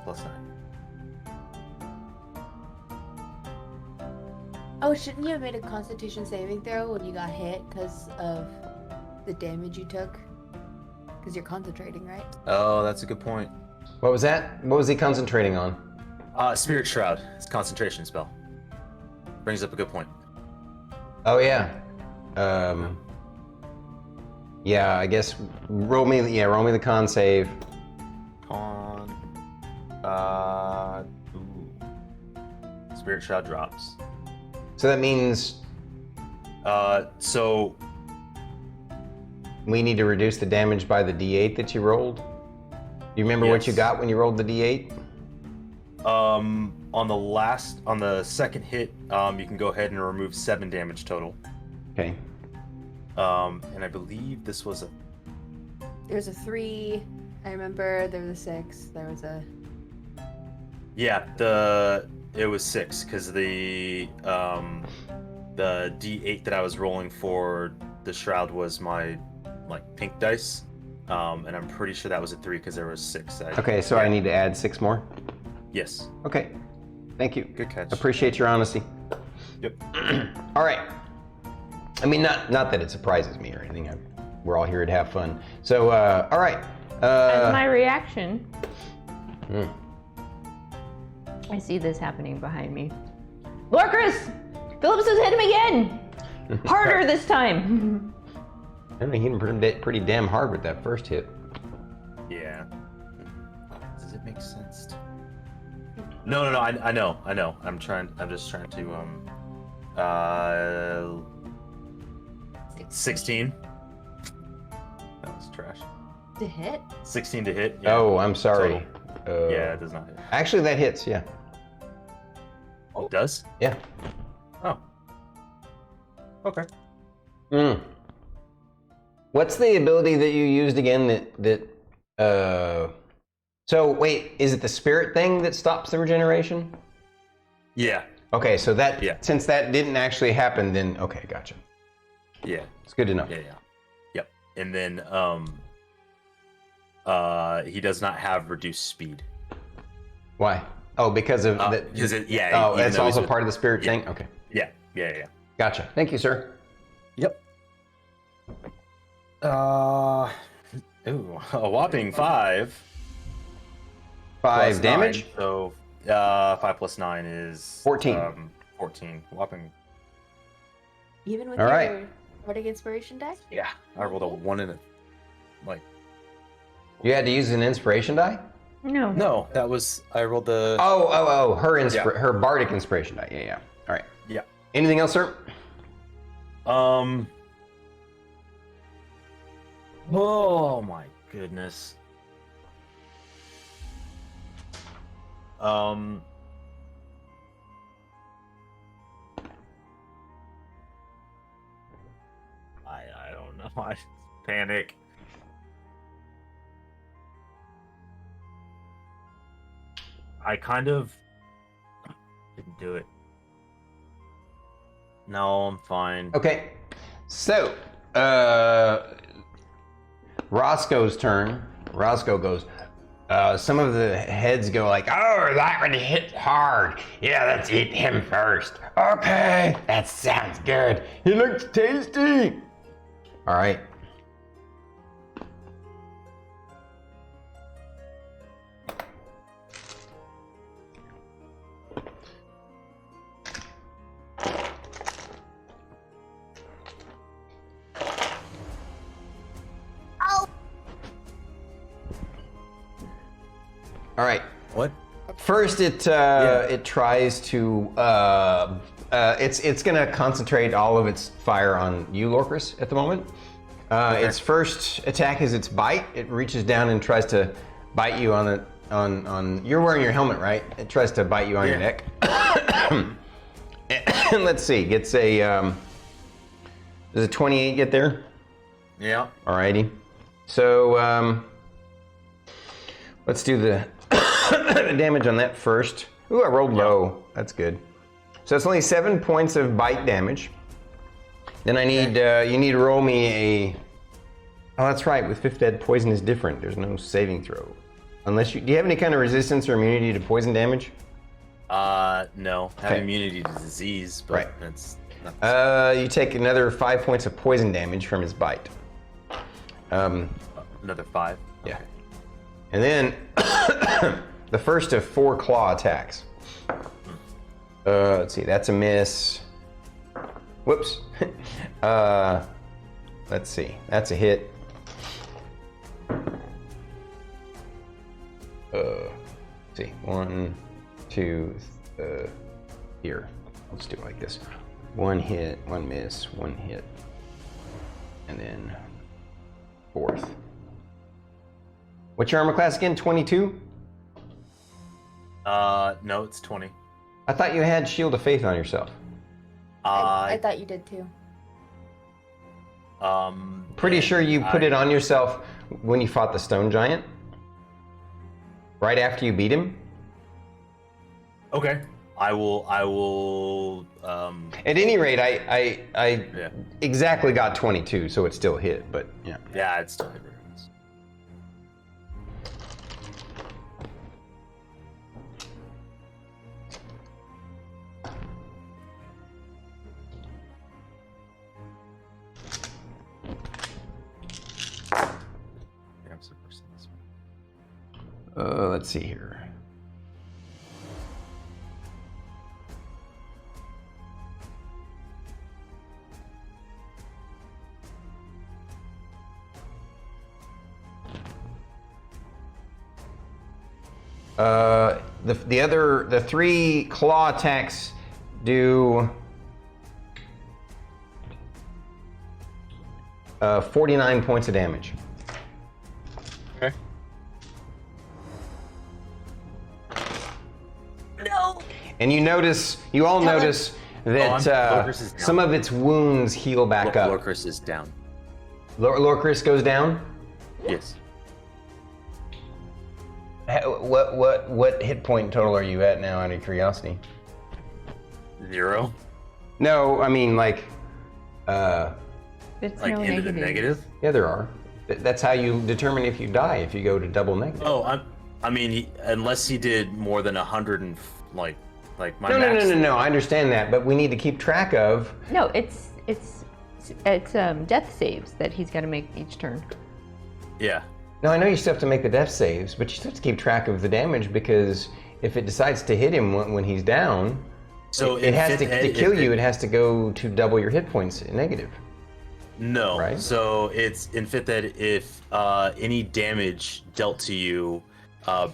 Plus 9. Oh, shouldn't you have made a Constitution saving throw when you got hit because of the damage you took? Because you're concentrating, right? Oh, that's a good point. What was that? What was he concentrating on? Spirit Shroud. It's a concentration spell. Brings up a good point. Oh yeah. Yeah, I guess roll me the con save. Con. Spirit Shroud drops. So that means So we need to reduce the damage by the D8 that you rolled. Do you remember what you Yes. got when you rolled the D8? on the second hit, you can go ahead and remove 7 damage total. Okay. And I believe this was a. There was a 3. I remember there was a 6. There was a. Yeah, it was 6 because the D8 that I was rolling for the shroud was my pink dice, and I'm pretty sure that was a 3 because there was 6. Okay, so I need to add 6 more? Yes. Okay. Thank you. Good catch. Appreciate your honesty. Yep. All right. I mean, not that it surprises me or anything. We're all here to have fun. So, all right. As my reaction, Hmm. I see this happening behind me. Lorkris! Phillips has hit him again! Harder this time! I mean, he hit pretty damn hard with that first hit. Yeah. Does it make sense? No. I know. I'm just trying to 16. That was trash. To hit? 16 to hit. Yeah. Oh, I'm sorry. Yeah, it does not hit. Actually, that hits, yeah. Oh, it does? Yeah. Oh. Okay. Mm. What's the ability that you used again So, wait, is it the spirit thing that stops the regeneration? Yeah. Okay, so that, Yeah. since that didn't actually happen, then, okay, gotcha. Yeah. It's good to know. Yeah. Yep. And then he does not have reduced speed. Why? Oh, because of the... Because Oh, even that's though also he's part of the spirit yeah. thing? Okay. Yeah. Gotcha. Thank you, sir. Yep. A whopping 5. 5 plus damage? 9, so 5 plus 9 is 14. 14. Whopping. Even with All your right. Bardic Inspiration die? Yeah. I rolled a 1 and a You had to use an inspiration die? No. No, that was I rolled the. Her bardic inspiration die. Yeah. All right. Yeah. Anything else, sir? Oh my goodness. I don't know. I panic. I kind of didn't do it. No, I'm fine. Okay. So, Roscoe's turn. Roscoe goes, some of the heads go like, oh, that one hit hard. Yeah, let's eat him first. Okay, that sounds good. He looks tasty. All right. All right. What? First, it tries to it's gonna concentrate all of its fire on you, Lorkris, at the moment. Its first attack is its bite. It reaches down and tries to bite you on the on. You're wearing your helmet, right? It tries to bite you on your neck. let's see, gets a, does a 28 get there? Yeah. Alrighty. So, let's do the damage on that first. Ooh, I rolled low. That's good. So it's only 7 points of bite damage. Then I need, you need to roll me a, oh, that's right, with 5th Ed, poison is different. There's no saving throw. Unless you, do you have any kind of resistance or immunity to poison damage? No. I have immunity to disease, but Right. that's not You take another 5 points of poison damage from his bite. another 5. Yeah. And then the first of 4 claw attacks. Let's see, that's a miss. Whoops. Let's see, that's a hit. Let's see, 1, 2, here. Let's do it like this. 1 hit, 1 miss, 1 hit. And then 4th. What's your armor class again? 22? No, it's 20. I thought you had Shield of Faith on yourself. I thought you did too. Pretty sure you put it on yourself when you fought the Stone Giant. Right after you beat him. Okay. I will. At any rate, I exactly got 22, so it still hit. But yeah. Yeah, it's still hit. Let's see here. The 3 claw attacks do 49 points of damage. Okay. No. And you all notice that some of its wounds heal back up. Lorkris is down. Lorkris goes down? Yes. What hit point total are you at now, out of curiosity? 0. No, I mean like, It's Like no into the negative. yeah, there are. That's how you determine if you die, if you go to double negative. Oh, I mean, unless he did more than 100 and like my No, max. no, I understand that, but we need to keep track of. No, it's death saves that he's got to make each turn. Yeah. No, I know you still have to make the death saves, but you still have to keep track of the damage because if it decides to hit him when he's down, So it has to kill you. It has to go to double your hit points negative. No. Right? So it's in Fifth Ed if any damage dealt to you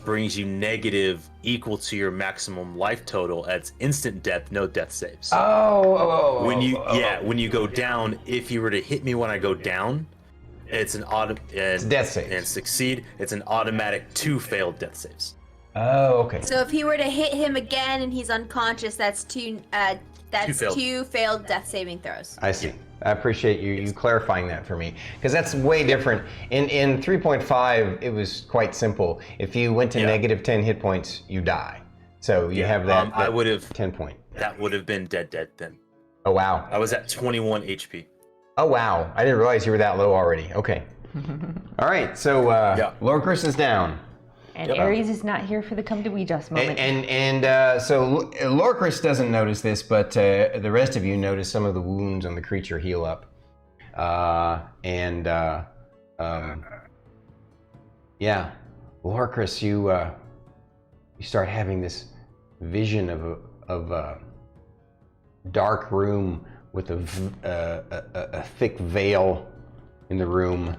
brings you negative equal to your maximum life total. That's instant death, no death saves. When you go down, if you were to hit me when I go down, it's an It's death saves. and succeed. It's an automatic 2 failed death saves. Oh, okay. So if he were to hit him again and he's unconscious, that's two failed death saving throws. I see. I appreciate you clarifying that for me, because that's way different. In 3.5, it was quite simple. If you went to negative 10 hit points, you die. So you have that. I would have 10 point. That would have been dead then. Oh wow. I was at 21 HP. Oh wow. I didn't realize you were that low already. Okay. All right. So Lorkris is down. And Ares is not here for the come to Weejas moment. So Lorkris doesn't notice this, but the rest of you notice some of the wounds on the creature heal up. Lorkris, you start having this vision of a dark room with a thick veil in the room,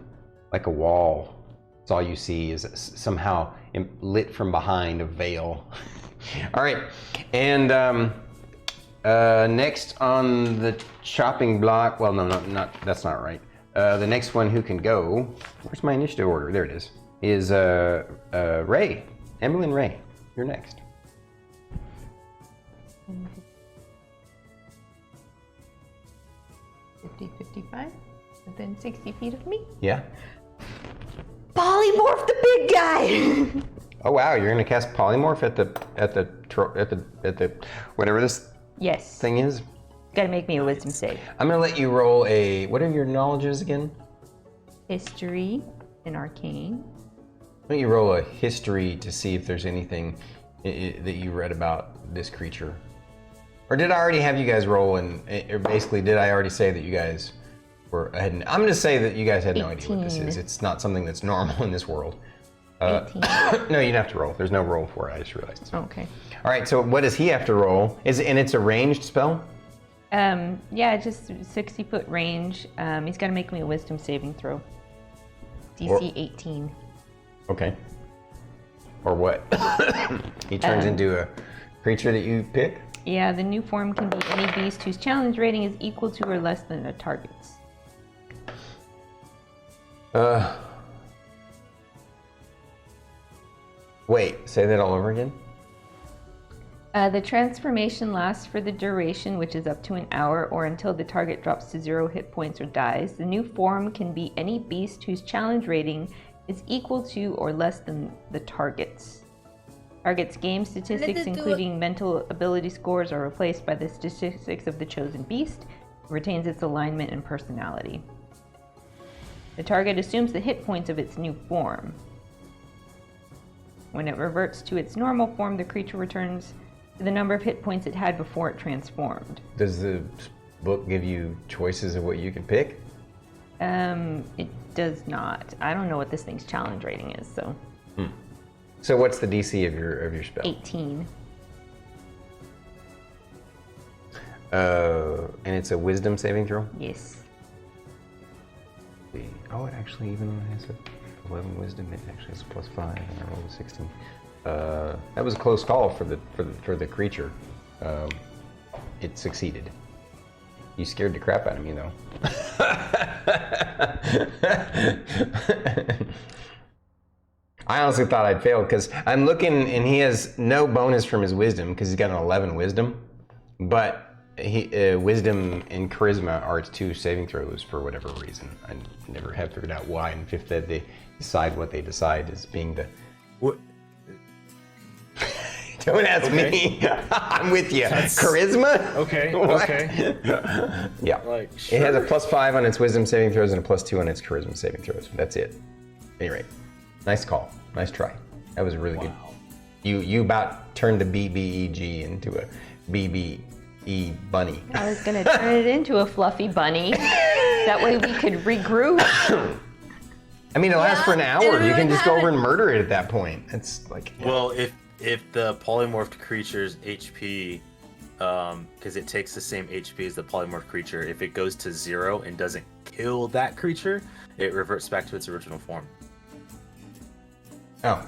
like a wall. That's all you see is somehow lit from behind a veil. All right, and next on the chopping block. Well, no, that's not right. The next one who can go? Where's my initiative order? There it is. Is Ray, Emillynn Ray. You're next. 50, 55, within 60 feet of me. Yeah. Polymorph the big guy! Oh wow, you're gonna cast polymorph at the whatever this Yes. thing is. Gotta make me a wisdom save. I'm gonna let you roll a. What are your knowledges again? History and arcane. Why don't you roll a history to see if there's anything that you read about this creature? Or did I already have you guys roll or basically did I already say that you guys were ahead? I'm gonna say that you guys had no idea what this 18. is. It's not something that's normal in this world. 18. No, you'd have to roll. There's no roll for it, I just realized. Okay. All right, so what does he have to roll? And it's a ranged spell? Yeah, just 60-foot range. He's gotta make me a wisdom saving throw. DC 18. Okay. Or what? He turns into a creature that you pick? Yeah, the new form can be any beast whose challenge rating is equal to or less than a target's. Wait, say that all over again? The transformation lasts for the duration, which is up to an hour, or until the target drops to 0 hit points or dies. The new form can be any beast whose challenge rating is equal to or less than the target's. Target's game statistics, including mental ability scores, are replaced by the statistics of the chosen beast. It retains its alignment and personality. The target assumes the hit points of its new form. When it reverts to its normal form, the creature returns to the number of hit points it had before it transformed. Does the book give you choices of what you can pick? It does not. I don't know what this thing's challenge rating is, so. So what's the DC of your spell? 18. And it's a wisdom saving throw? Yes. Oh, it actually even has a 11 wisdom. It actually has a +5, and I rolled a 16. That was a close call for the creature. It succeeded. You scared the crap out of me, though. I honestly thought I'd failed because I'm looking, and he has no bonus from his wisdom because he's got an 11 wisdom, but wisdom and charisma are its two saving throws for whatever reason. I never have figured out why. And if they decide what they decide as being the. What? Don't ask me. I'm with you. Charisma? Okay. What? Okay. Yeah. Like, It has a sure. +5 on its wisdom saving throws and a +2 on its charisma saving throws. That's it. At any rate, nice call. Nice try. That was really good. You about turned the BBEG into a BBE bunny. I was gonna turn it into a fluffy bunny. That way we could regroup. I mean, it lasts for an hour. You can just go have over and murder it at that point. It's like. Well, if the polymorphed creature's HP, because it takes the same HP as the polymorphed creature, if it goes to 0 and doesn't kill that creature, it reverts back to its original form. Oh.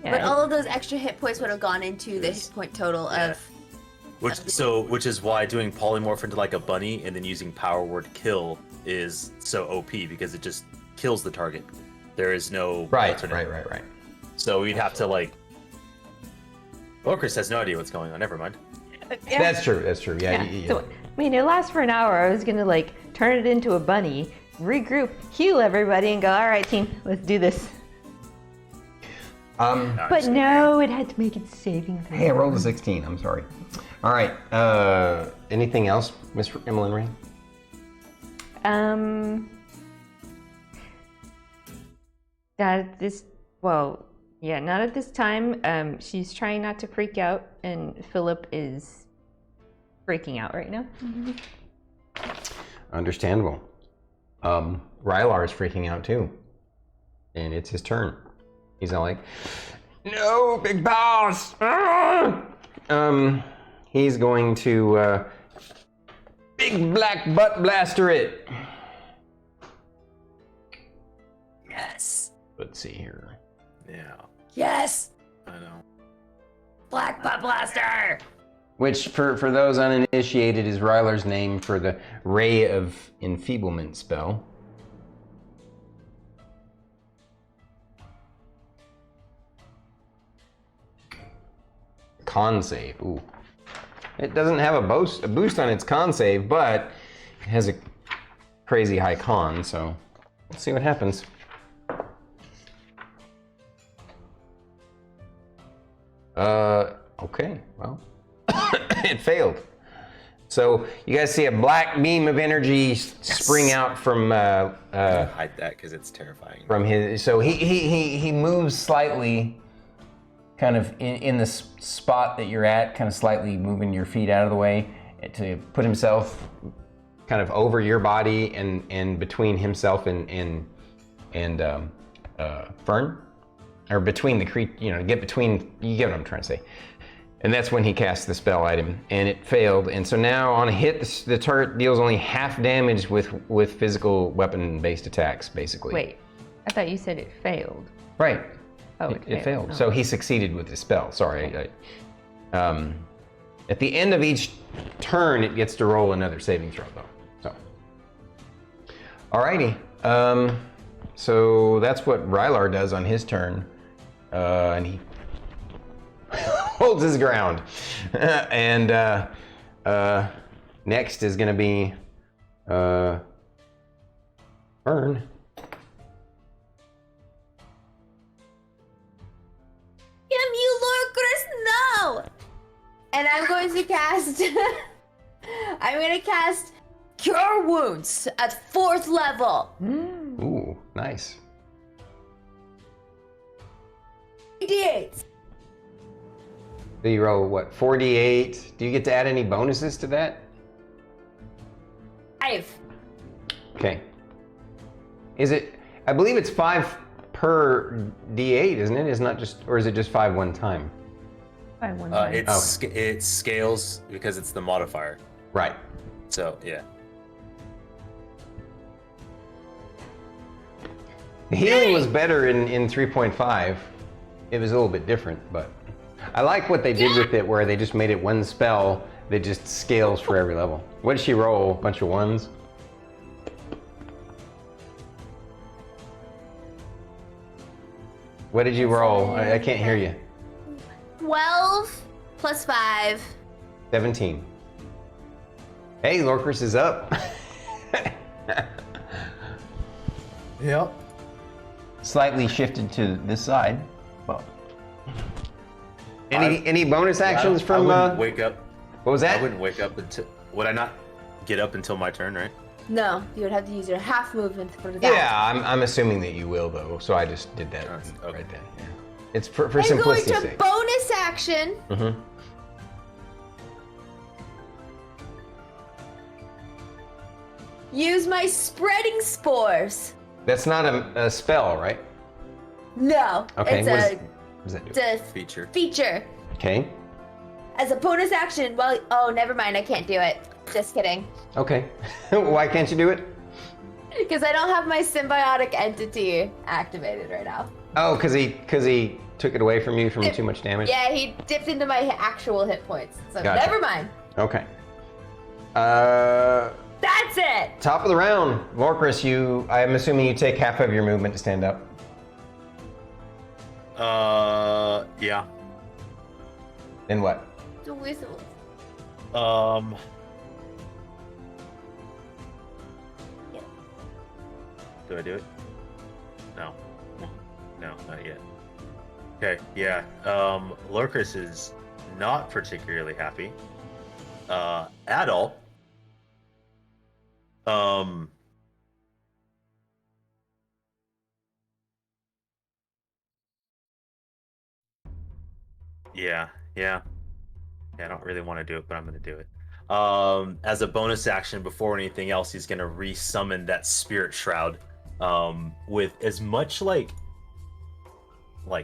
Yeah, But all of those extra hit points would have gone into the hit point total of. Which is why doing polymorph into like a bunny and then using power word kill is so OP, because it just kills the target. There is no alternate. Right. So we'd have to like. Lorkris has no idea what's going on. Never mind. yeah. That's true. Yeah. So, I mean, it lasts for an hour. I was gonna like turn it into a bunny, regroup, heal everybody, and go, all right, team, let's do this. But no, it had to make its saving throw. Hey, I rolled a 16. I'm sorry. All right. Anything else, Miss Emillynn Rain? Not at this. Well, yeah, not at this time. She's trying not to freak out, and Philip is freaking out right now. Understandable. Rylar is freaking out too, and it's his turn. He's all like, "No, big boss!" He's going to big black butt blaster it. Yes. Let's see here. Yeah, Yes. I know. Black Butt Blaster. Which, for those uninitiated, is Rylar's name for the Ray of Enfeeblement spell. Con save. Ooh. It doesn't have a boost on its con save, but it has a crazy high con, so let's see what happens. Okay, well, it failed. So you guys see a black beam of energy spring out from hide that because it's terrifying. from his. So he moves slightly, kind of in the spot that you're at, kind of slightly moving your feet out of the way to put himself kind of over your body and between himself and Fern, or between the creature. Get between. You get what I'm trying to say. And that's when he cast the spell item, and it failed. And so now on a hit, the target deals only half damage with physical weapon-based attacks, basically. Wait, I thought you said it failed. Right. Oh, it failed. Oh. So he succeeded with the spell. Sorry. At the end of each turn, it gets to roll another saving throw, though. So. Alrighty. So that's what Rylar does on his turn, and he holds his ground. And next is going to be Fern. You Lorkris, no! And I'm going to cast. I'm going to cast Cure Wounds at 4th level. Ooh, nice. 88. So you roll what, 4d8? Do you get to add any bonuses to that? 5. Okay. Is it? I believe it's 5 per d8, isn't it? It's not just, or is it just 5 one time? By one time. It scales because it's the modifier. Right. So yeah. The healing was better in 3.5. It was a little bit different, but I like what they did with it, where they just made it one spell that just scales for every level. What did she roll? A bunch of ones? What did you roll? I can't hear you. 12 plus 5. 17. Hey, Lorkris is up. Yep. Slightly shifted to this side. Well. Any bonus actions from? I wouldn't wake up. What was that? I wouldn't wake up until. Would I not get up until my turn, right? No, you would have to use your half movement for that. Yeah, I'm assuming that you will though, so I just did that Okay. right then. Yeah. It's for I'm going simplicity's to sake. bonus action. Mm-hmm. Use my spreading spores. That's not a spell, right? No, Okay. it's What does that do? a Feature. feature. Okay. As a bonus action, well, oh, never mind, I can't do it. Just kidding. Okay. Why can't you do it? Because I don't have my symbiotic entity activated right now. Oh, because he took it away from you from too much damage. Yeah, he dipped into my actual hit points. So Gotcha. never mind. Okay. That's it. Top of the round, Lorkris. I'm assuming you take half of your movement to stand up. Yeah. Then what? The whistle. Do I do it? No. No, not yet. Okay, yeah. Lorkris is not particularly happy. At all. Yeah. I don't really want to do it, but I'm going to do it. As a bonus action, before anything else, he's going to resummon that Spirit Shroud with as much like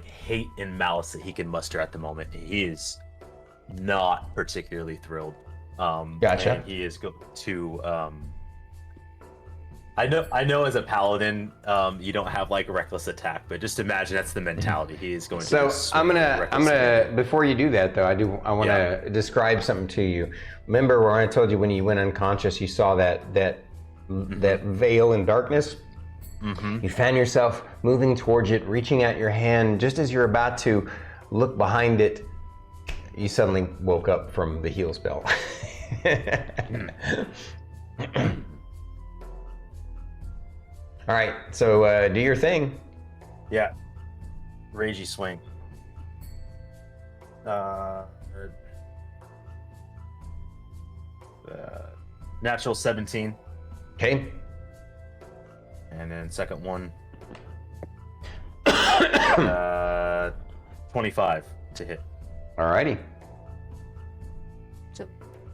hate and malice that he can muster at the moment. He is not particularly thrilled. Gotcha. And he is going to. I know. As a paladin, you don't have like reckless attack, but just imagine that's the mentality. He is going to. So I'm gonna. Before you do that, though, I want to describe something to you. Remember where I told you when you went unconscious, you saw that veil in darkness. Mm-hmm. You found yourself moving towards it, reaching out your hand. Just as you're about to look behind it, you suddenly woke up from the heal spell. All right, so do your thing. Yeah. Ragey swing. Natural 17. Okay. And then second one. 25 to hit. Alrighty.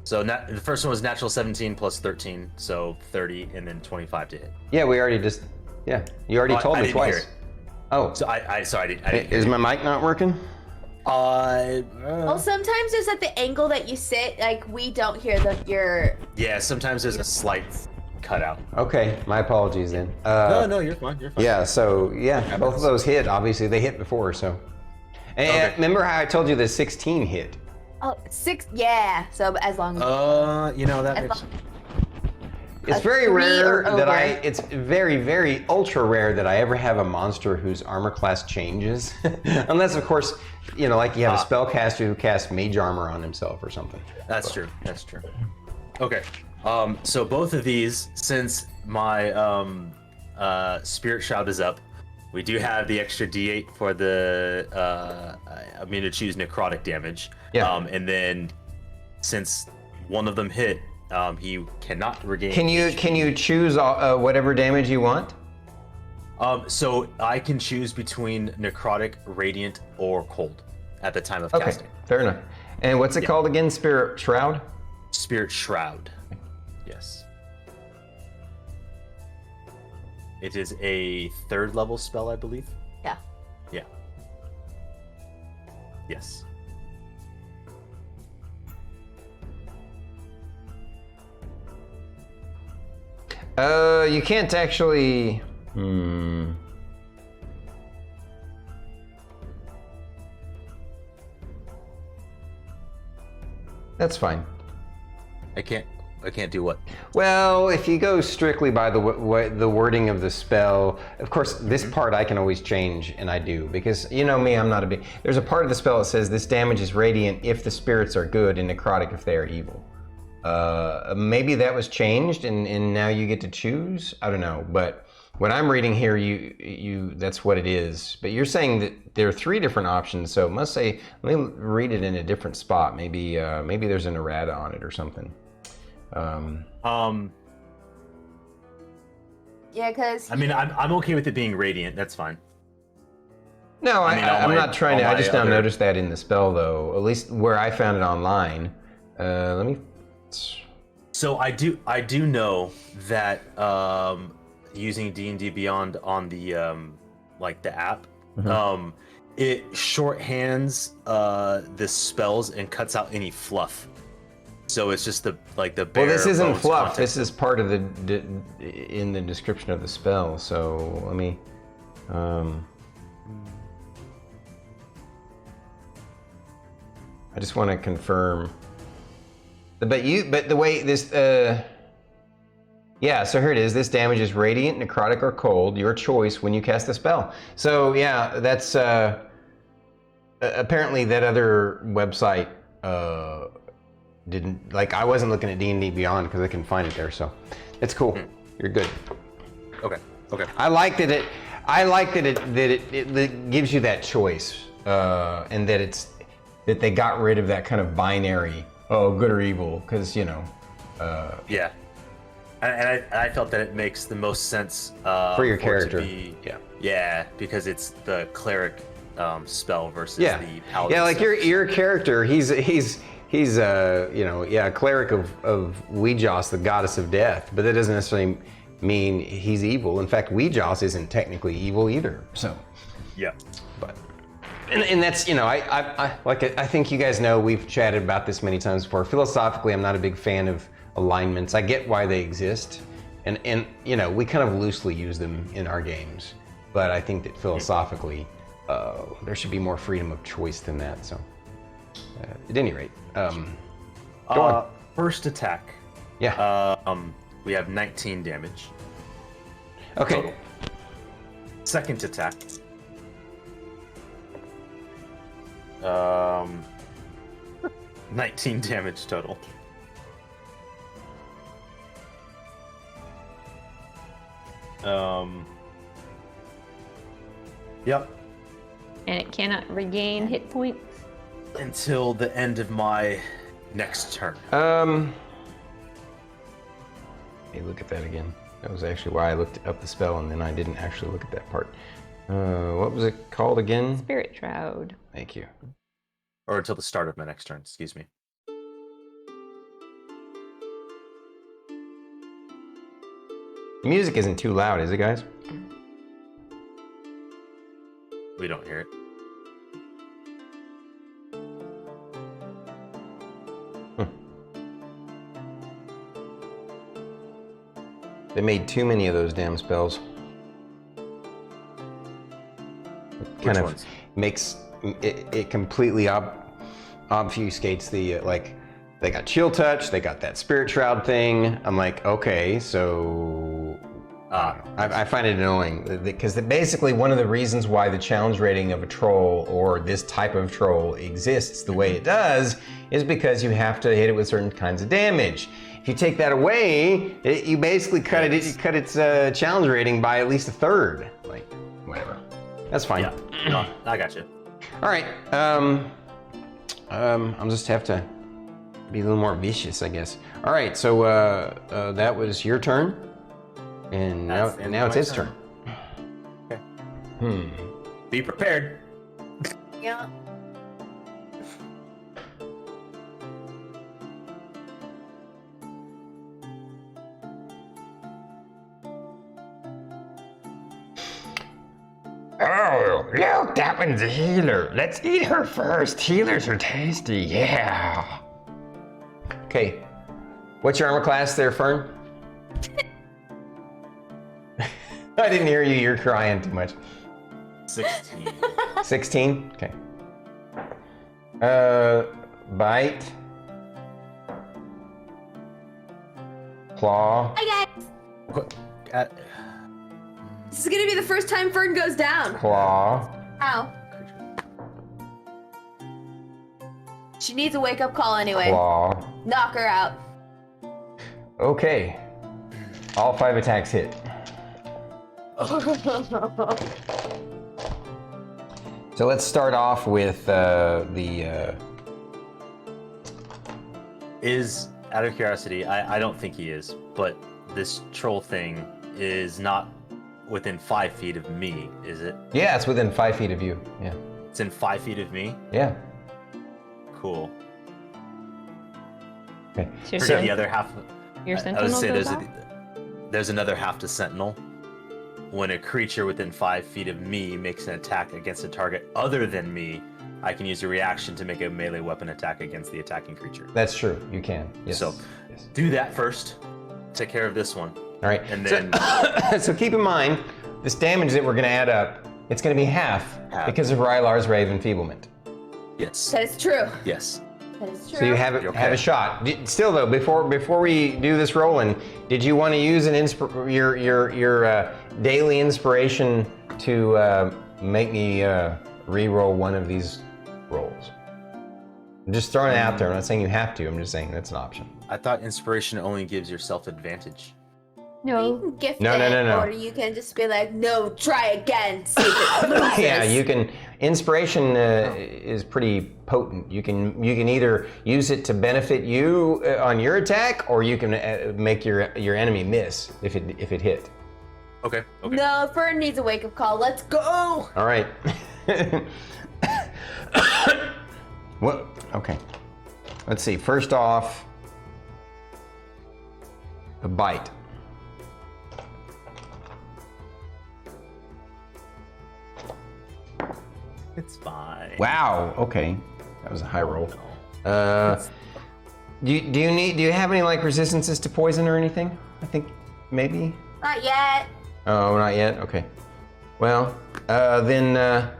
So the first one was natural 17 plus 13, so 30, and then 25 to hit. Yeah, we already just. Yeah, you already told I me didn't hear twice. it. Oh. So I didn't Is hear my mic not working? Well, sometimes it's at the angle that you sit, like we don't hear your. Yeah, sometimes there's a slight cutout. Okay, my apologies then. No, you're fine. You're fine. Yeah, so yeah, both of those hit. Obviously, they hit before, so. And Okay. remember how I told you the 16 hit? Oh, 6. Yeah. So as long as. That as makes. long- It's A very 3 rare or that over. it's very, very ultra rare that I ever have a monster whose armor class changes. Unless, of course, like you have a spellcaster who casts mage armor on himself or something. That's true. That's true. Okay. So both of these, since my spirit shroud is up, we do have the extra D8 for the. I'm going to choose necrotic damage. Yeah. And then, since one of them hit, he cannot regain. Can you choose whatever damage you want? So I can choose between necrotic, radiant, or cold at the time of Okay, casting. fair enough. And what's it called again? Spirit Shroud? Spirit Shroud. Yes. It is a 3rd level spell, I believe. Yeah. Yeah. Yes. You can't actually. That's fine. I can't do what? Well, if you go strictly by the wording of the spell, of course, this part I can always change, and I do, because you know me, I'm not a big. There's a part of the spell that says this damage is radiant if the spirits are good, and necrotic if they are evil. Maybe that was changed, and now you get to choose. I don't know, but when I'm reading here, you that's what it is. But you're saying that there are 3 different options, so it must say. Let me read it in a different spot. Maybe there's an errata on it or something. Yeah, because. I mean, I'm okay with it being radiant. That's fine. No, I'm not trying to. I just now other- noticed that in the spell, though. At least where I found it online. Let me. So I do know that using D&D Beyond on the the app, it shorthands the spells and cuts out any fluff. So it's just the bare. Well, this isn't bones fluff. content. This is part of in the description of the spell. So let me. I just want to confirm. But the way this. Yeah, so here it is. This damage is radiant, necrotic, or cold. Your choice when you cast the spell. So yeah, that's apparently that other website didn't I wasn't looking at D&D Beyond because I can find it there. So it's cool. You're good. Okay. I like that it gives you that choice, and that they got rid of that kind of binary, good or evil, because Yeah. And I felt that it makes the most sense for your it to character. be- Yeah. Yeah, because it's the cleric spell versus the paladin. Yeah, like spell. your character, he's a cleric of Weejoss, the goddess of death, but that doesn't necessarily mean he's evil. In fact, Weejoss isn't technically evil either. So. Yeah. But. And that's I think you guys know, we've chatted about this many times before. Philosophically, I'm not a big fan of alignments. I get why they exist, and we kind of loosely use them in our games. But I think that philosophically, there should be more freedom of choice than that. So, at any rate, go on. First attack. Yeah. We have 19 damage. Okay. Total. Second attack. 19 damage total. Yep. And it cannot regain hit points. Until the end of my next turn. Hey, look at that again. That was actually why I looked up the spell and then I didn't actually look at that part. What was it called again? Spirit Shroud. Thank you. Or until the start of my next turn, excuse me. The music isn't too loud, is it, guys? We don't hear it. They made too many of those damn spells. Which ones? Makes it completely obfuscates the like. They got chill touch. They got that spirit shroud thing. I'm like, okay, so I find it annoying because basically one of the reasons why the challenge rating of a troll or this type of troll exists the way it does is because you have to hit it with certain kinds of damage. If you take that away, you basically cut its challenge rating by at least a third. Like, whatever. That's fine. Yeah, no, I got you. All right. I'll just have to be a little more vicious, I guess. All right. So that was your turn, and now it's his turn. Okay. Be prepared. Yeah. Oh, look, that one's a healer. Let's eat her first. Healers are tasty, yeah. Okay, what's your armor class there, Fern? I didn't hear you, you're crying too much. 16. 16? Okay. Bite. Claw. Hi guys. What? This is gonna be the first time Fern goes down. Claw. Ow. She needs a wake-up call anyway. Claw. Knock her out. Okay. All 5 attacks hit. So let's start off with Is, out of curiosity, I don't think he is, but this troll thing is not within 5 feet of me, is it? Yeah, it's within 5 feet of you. Yeah. It's in 5 feet of me? Yeah. Cool. Okay. Your Forget the other half. Your I sentinel would say goes off? there's another half to sentinel. When a creature within 5 feet of me makes an attack against a target other than me, I can use a reaction to make a melee weapon attack against the attacking creature. That's true. You can. Yes. So Yes. do that first. Take care of this one. All right. And then So keep in mind, this damage that we're going to add up, it's going to be half because of Rylar's Rave Enfeeblement. yes. That is true. Yes. That is true. So you have Okay. have a shot. Still though, before we do this rolling, did you want to use your daily inspiration to make me re-roll one of these rolls? I'm just throwing it out there. I'm not saying you have to. I'm just saying that's an option. I thought inspiration only gives yourself advantage. You No. can gift No, it, no, no, no. or you can just be like, no, try again. See if it loses. Yeah, you can. Inspiration is pretty potent. You can either use it to benefit you on your attack, or you can make your enemy miss if it hit. Okay. Okay. No, Fern needs a wake-up call. Let's go. All right. What? Okay. Let's see. First off, a bite. It's fine. Wow. Okay. That was a high roll. No. Do you have any like resistances to poison or anything? I think maybe. Not yet. Oh, not yet. Okay. Well, then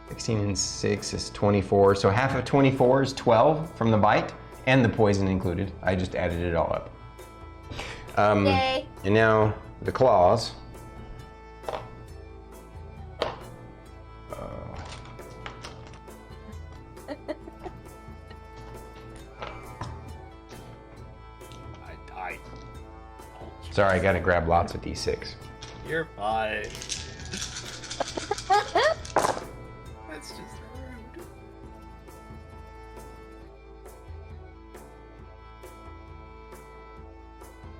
16 and 6 is 24. So half of 24 is 12 from the bite and the poison included. I just added it all up. Yay. And now the claws. Sorry, I gotta grab lots of D6. You're fine. That's just rude.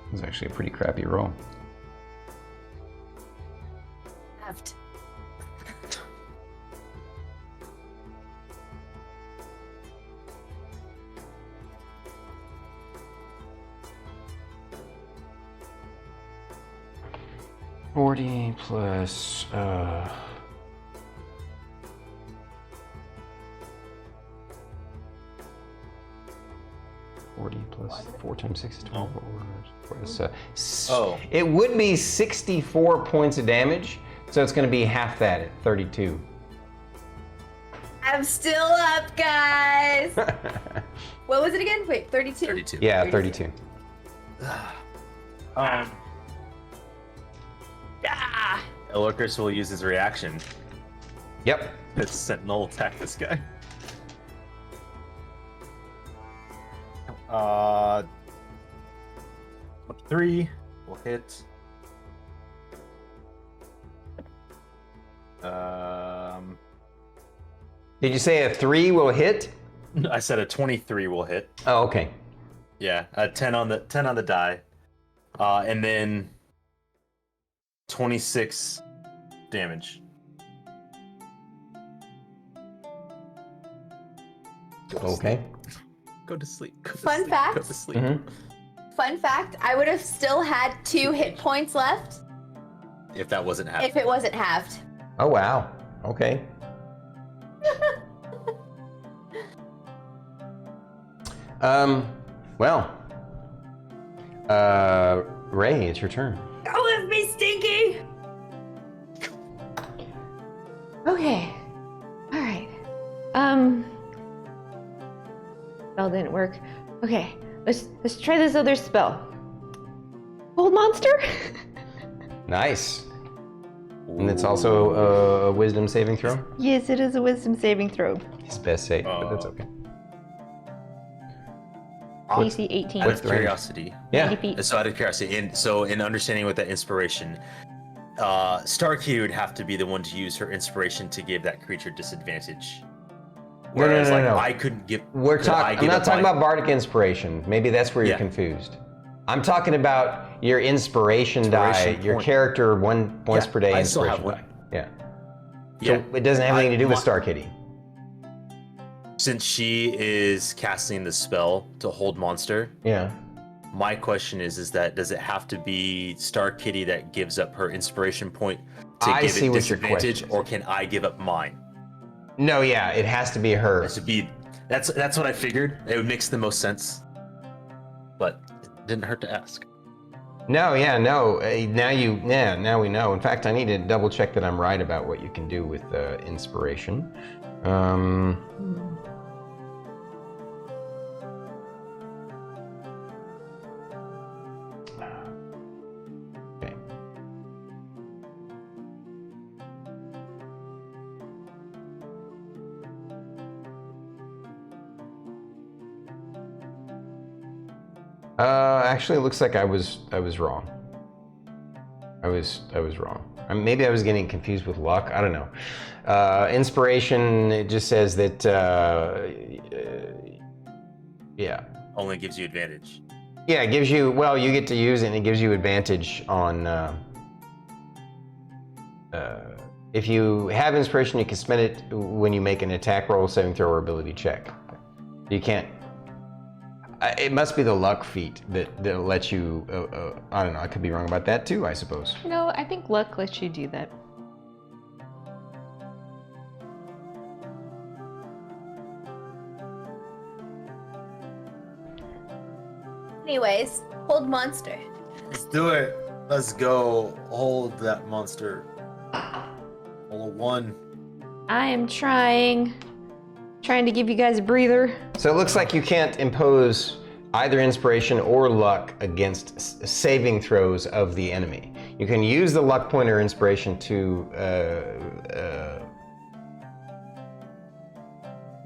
It was actually a pretty crappy roll. Left. 40 plus 40 plus 4 times 6 is 24. It would be 64 points of damage, so it's going to be half that at 32. I'm still up, guys. What was it again? Wait, 32. 32. Yeah, 32. Lorkris will use his reaction. Yep. Let's Sentinel attack this guy. 3 will hit. Did you say a 3 will hit? I said a 23 will hit. Oh, okay. Yeah, a 10 on the die, and then 26 damage. Okay. Go to sleep. Fun fact. Go to sleep. Mm-hmm. Fun fact, I would have still had 2 hit points left If that wasn't happening. if it wasn't halved. Oh, wow. Okay. Well. Ray, it's your turn. Go with me, Stinky! Okay. All right. Spell didn't work. Okay. Let's try this other spell. Hold monster. Nice. And it's also a wisdom saving throw? Yes, it is a wisdom saving throw. His best save, but that's okay. AC 18. Out of curiosity. Yeah. 90 feet. So out of curiosity, in understanding with that inspiration, Starkitty would have to be the one to use her inspiration to give that creature disadvantage. Whereas, no. I couldn't give. I'm not talking about bardic inspiration. Maybe that's where you're Yeah. confused. I'm talking about your inspiration die, your point. character once per day I still have inspiration one. die. Yeah. So it doesn't have anything to do with Starkitty. Since she is casting the spell to hold monster, Yeah. my question is that does it have to be Starkitty that gives up her inspiration point to I give see it what your disadvantage, question is. or can I give up mine? No, yeah, it has to be her. That's what I figured. It would make the most sense, but it didn't hurt to ask. No, yeah, no. Now we know. In fact, I need to double check that I'm right about what you can do with inspiration. Okay. Actually, it looks like I was wrong. I was wrong. Maybe I was getting confused with luck. I don't know. Inspiration, it just says that. Yeah. Only gives you advantage. Yeah, it gives you. Well, you get to use it, and it gives you advantage on. If you have inspiration, you can spend it when you make an attack roll, saving throw, or ability check. You can't. It must be the luck feat that lets you. I don't know. I could be wrong about that too. I suppose. No, I think luck lets you do that. Anyways, hold monster. Let's do it. Let's go. Hold that monster. Hold a 1. I am trying to give you guys a breather. So it looks like you can't impose either inspiration or luck against saving throws of the enemy. You can use the luck point or inspiration to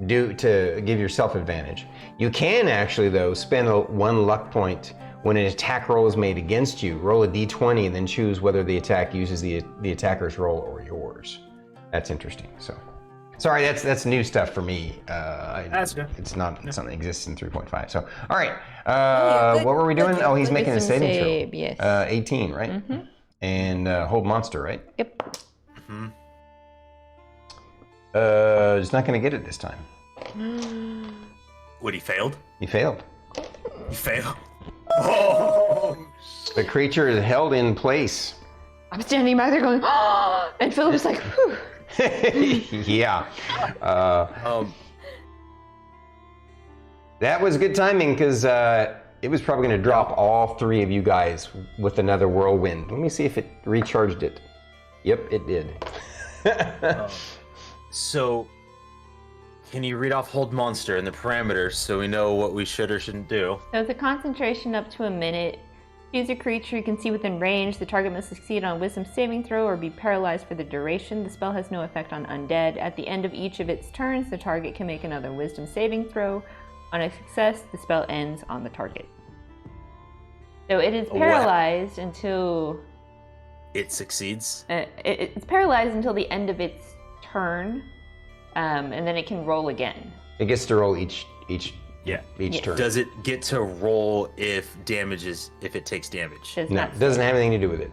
give yourself advantage. You can actually, though, spend 1 luck point When an attack roll is made against you, roll a d20 and then choose whether the attack uses the attacker's roll or yours. That's interesting. So, sorry, that's new stuff for me. That's good. It's not something that exists in 3.5. So, all right. good- What were we doing? Oh, he's making a Wisdom saving save, throw. yes. 18, right? Mm-hmm. And hold monster, right? Yep. He's not going to get it this time. What, he failed? He failed. He failed. Oh! The creature is held in place. I'm standing back there going, oh! And Philip's like, whew. Yeah. That was good timing because it was probably going to drop all three of you guys with another whirlwind. Let me see if it recharged it. Yep, it did. So, can you read off hold monster and the parameters so we know what we should or shouldn't do? So it's a concentration up to a minute. Choose a creature you can see within range. The target must succeed on a wisdom saving throw or be paralyzed for the duration. The spell has no effect on undead. At the end of each of its turns, the target can make another wisdom saving throw. On a success, the spell ends on the target. So it is paralyzed until... It succeeds? It's paralyzed until the end of its turn, and then it can roll again. It gets to roll each turn. Does it get to roll if it takes damage? Does No, not it doesn't have anything to do with it.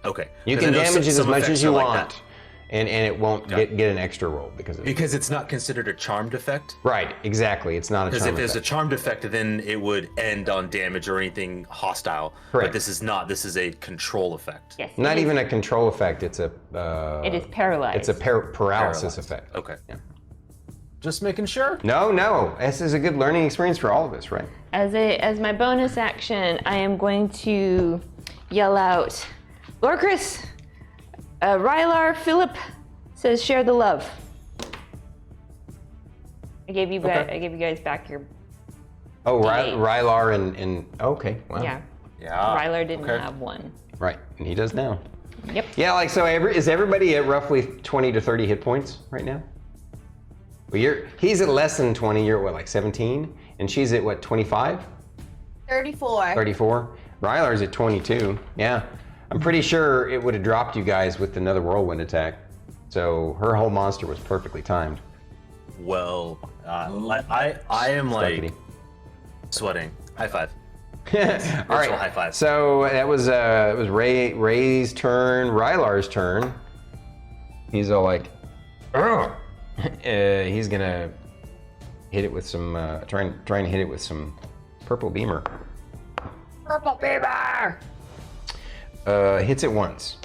Okay. You 'Cause can I know damage it as some much effects as you are like want, that. and it won't Yeah. get an extra roll because of it. Because it's not considered a charmed effect? Right, exactly. It's not a Because charm if there's a effect. charmed effect, then it would end on damage or anything hostile. Correct. But this is not. This is a control effect. Yes. Not it even is, a control effect. It's a. It is paralyzed. It's a paralysis Paralyzed. effect. Okay. Yeah. Just making sure. No. This is a good learning experience for all of us, right? As my bonus action, I am going to yell out, Lorkris, Rylar, Philip says share the love. I gave you guys back your Oh, D8. Rylar and okay, wow. yeah. Yeah. Rylar didn't okay. have one. Right, and he does now. Yep. Yeah, like so. Is everybody at roughly 20 to 30 hit points right now? Well, he's at less than 20. You're at what, like 17, and she's at what, 25? 34. 34. Rylar's at 22. Yeah, I'm pretty sure it would have dropped you guys with another whirlwind attack. So her whole monster was perfectly timed. Well, I am like Starkitty. sweating. High five. All right. high five. So that was it was Ray's turn, Rylar's turn. He's all like, ugh. He's gonna hit it with some trying to hit it with some purple beamer. Purple beamer. Hits it once.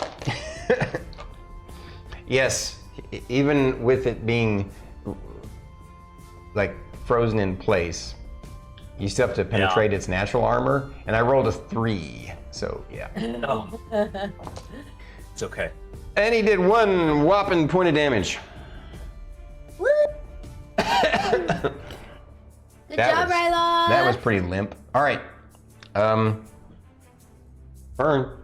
Yes, even with it being like frozen in place, you still have to penetrate its natural armor, and I rolled a 3, so yeah. It's okay. And he did 1 whopping point of damage. Woo! Good job, Rylar. That was pretty limp. All right, Fern.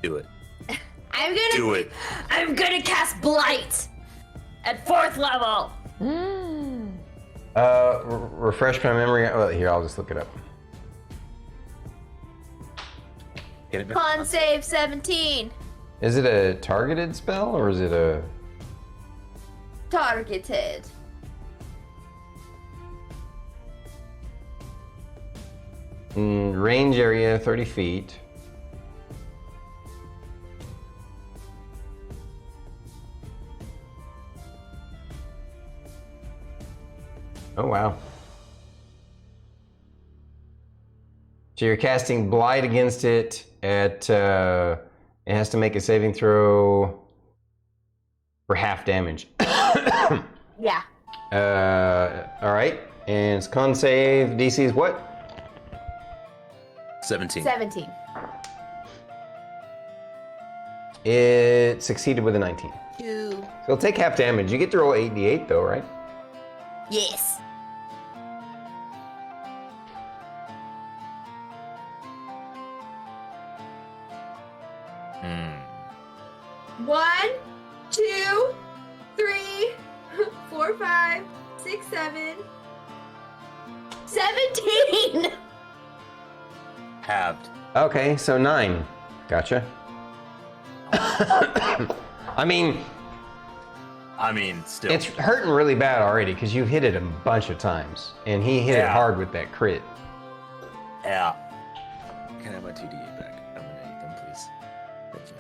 Do it. Do it. I'm gonna cast Blight at 4th level. Refresh my memory. Well, here, I'll just look it up. Get it? Con save 17. Is it a targeted spell or is it a? Targeted. Range area 30 feet. Oh, wow. So you're casting Blight against it at, it has to make a saving throw for half damage. Yeah. All right. And it's con save, DC is what? 17. 17. It succeeded with a 19. 2. So it'll take half damage. You get to roll 8d8 though, right? Yes. One, 2, 3, 4, 5, 6, 7, 17. Halved. Okay, so 9. Gotcha. I mean, still. it's hurting really bad already because you've hit it a bunch of times, and he hit it Yeah. hard with that crit. Yeah. Can I have my 2d8 back? I'm gonna eat them, please. Thank you.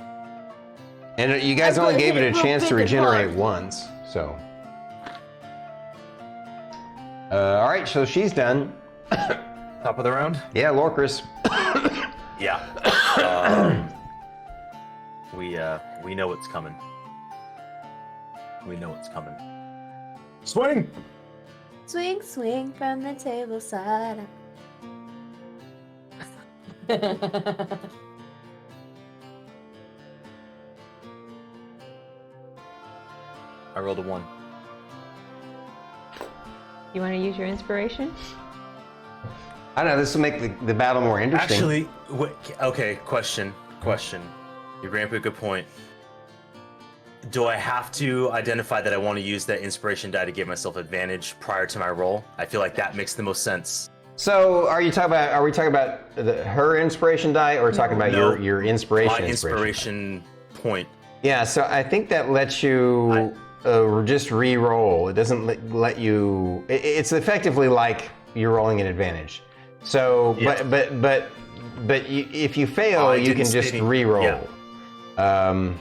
And you guys I'm only gonna gave hit it it a real chance to big and regenerate hard. once, so. All right, so she's done. Top of the round? Yeah, Lorkris. Yeah. We know what's coming. We know what's coming. Swing! Swing, swing from the table side. I rolled a 1. You want to use your inspiration? I don't know, this will make the battle more interesting. Actually, okay, question. You bring up a good point. Do I have to identify that I want to use that inspiration die to give myself advantage prior to my roll? I feel like that makes the most sense. So, are we talking about her inspiration die, or talking about No. your inspiration? My inspiration point. Yeah, so I think that lets you just re-roll. It doesn't let you. It's effectively like you're rolling an advantage. So, Yeah. but if you fail, I you didn't can just state- re-roll. yeah.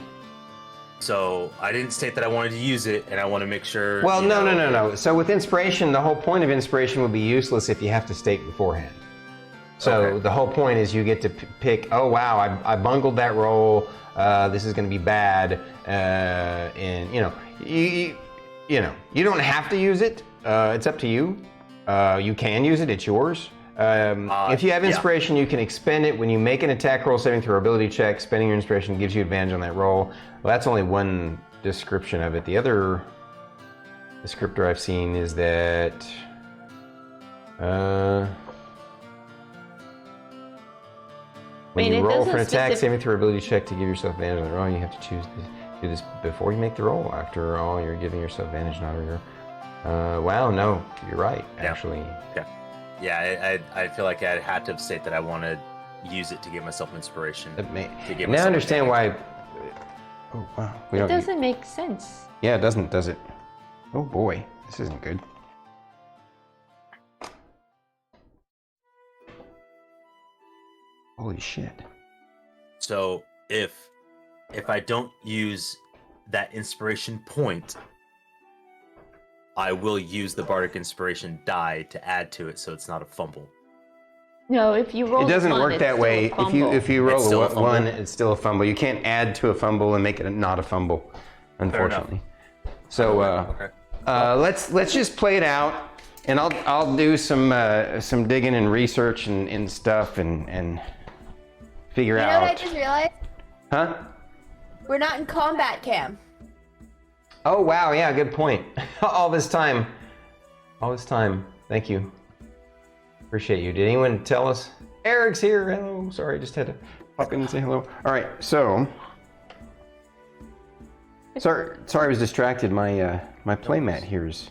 So I didn't state that I wanted to use it, and I want to make sure. Well, you no. know, So with inspiration, the whole point of inspiration would be useless if you have to state beforehand. So Okay. the whole point is you get to pick. Oh wow, I bungled that roll. This is going to be bad, and you don't have to use it. It's up to you. You can use it. It's yours. If you have yeah. inspiration, you can expend it when you make an attack roll saving throw ability check. Spending your inspiration gives you advantage on that roll. Well, that's only one description of it. The other descriptor I've seen is that when I mean, you it roll doesn't for an attack specific- saving throw ability check to give yourself advantage on the roll, you have to do this before you make the roll. After all, you're giving yourself advantage, not your. Wow, no, you're right. Actually, Yeah, I feel like I had to state that I want to use it to give myself inspiration. that may, To give now I myself understand advantage. why. Oh wow, we It don't. doesn't make sense. Yeah, it doesn't, does it? Oh boy, this isn't good. Holy shit. So if I don't use that inspiration point, I will use the bardic inspiration die to add to it, so it's not a fumble. No, if you roll It doesn't one, work it's that still way. a fumble. If you roll still a a fumble? one, it's still a fumble. You can't add to a fumble and make it not a fumble, unfortunately. So Okay. let's just play it out, and I'll do some digging and research and stuff and figure You know out. what I just realized? Huh? We're not in combat cam. Oh wow, yeah, good point. All this time. Thank you. Appreciate you. Did anyone tell us? Eric's here. Hello. Sorry, just had to pop in and say hello. All right, so. Sorry, I was distracted. My playmat here is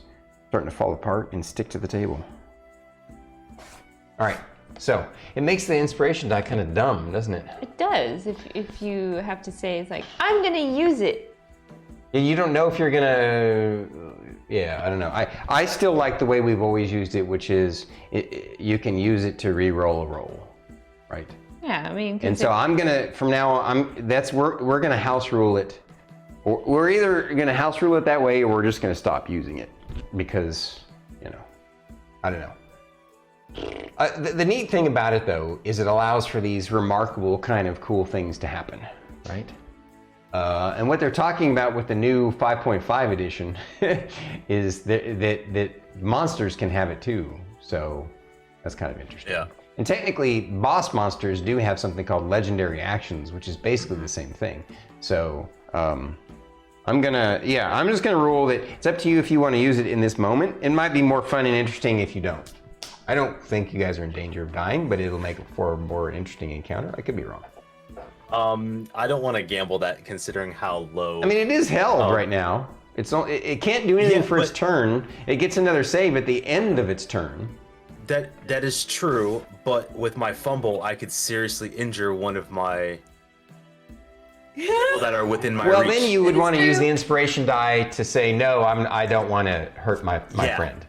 starting to fall apart and stick to the table. All right, so it makes the inspiration die kind of dumb, doesn't it? It does. If you have to say, it's like, I'm gonna use it. You don't know if you're gonna. Yeah, I don't know. I still like the way we've always used it, which is you can use it to re-roll a roll, right? Yeah, I mean, 'cause And so I'm gonna from now on. We're gonna house rule it. We're either gonna house rule it that way, or we're just gonna stop using it because I don't know. The neat thing about it though is it allows for these remarkable kind of cool things to happen, right? And what they're talking about with the new 5.5 edition is that monsters can have it too. So that's kind of interesting. Yeah. And technically, boss monsters do have something called legendary actions, which is basically the same thing. So I'm just gonna rule that it's up to you if you want to use it in this moment. It might be more fun and interesting if you don't. I don't think you guys are in danger of dying, but it'll make it for a more interesting encounter. I could be wrong. I don't want to gamble that considering how low. I mean, it is held right now. It can't do anything for its turn. It gets another save at the end of its turn. That is true, but with my fumble, I could seriously injure one of my people that are within my reach. Well, then you would want to use the inspiration die to say, no, I don't want to hurt my friend.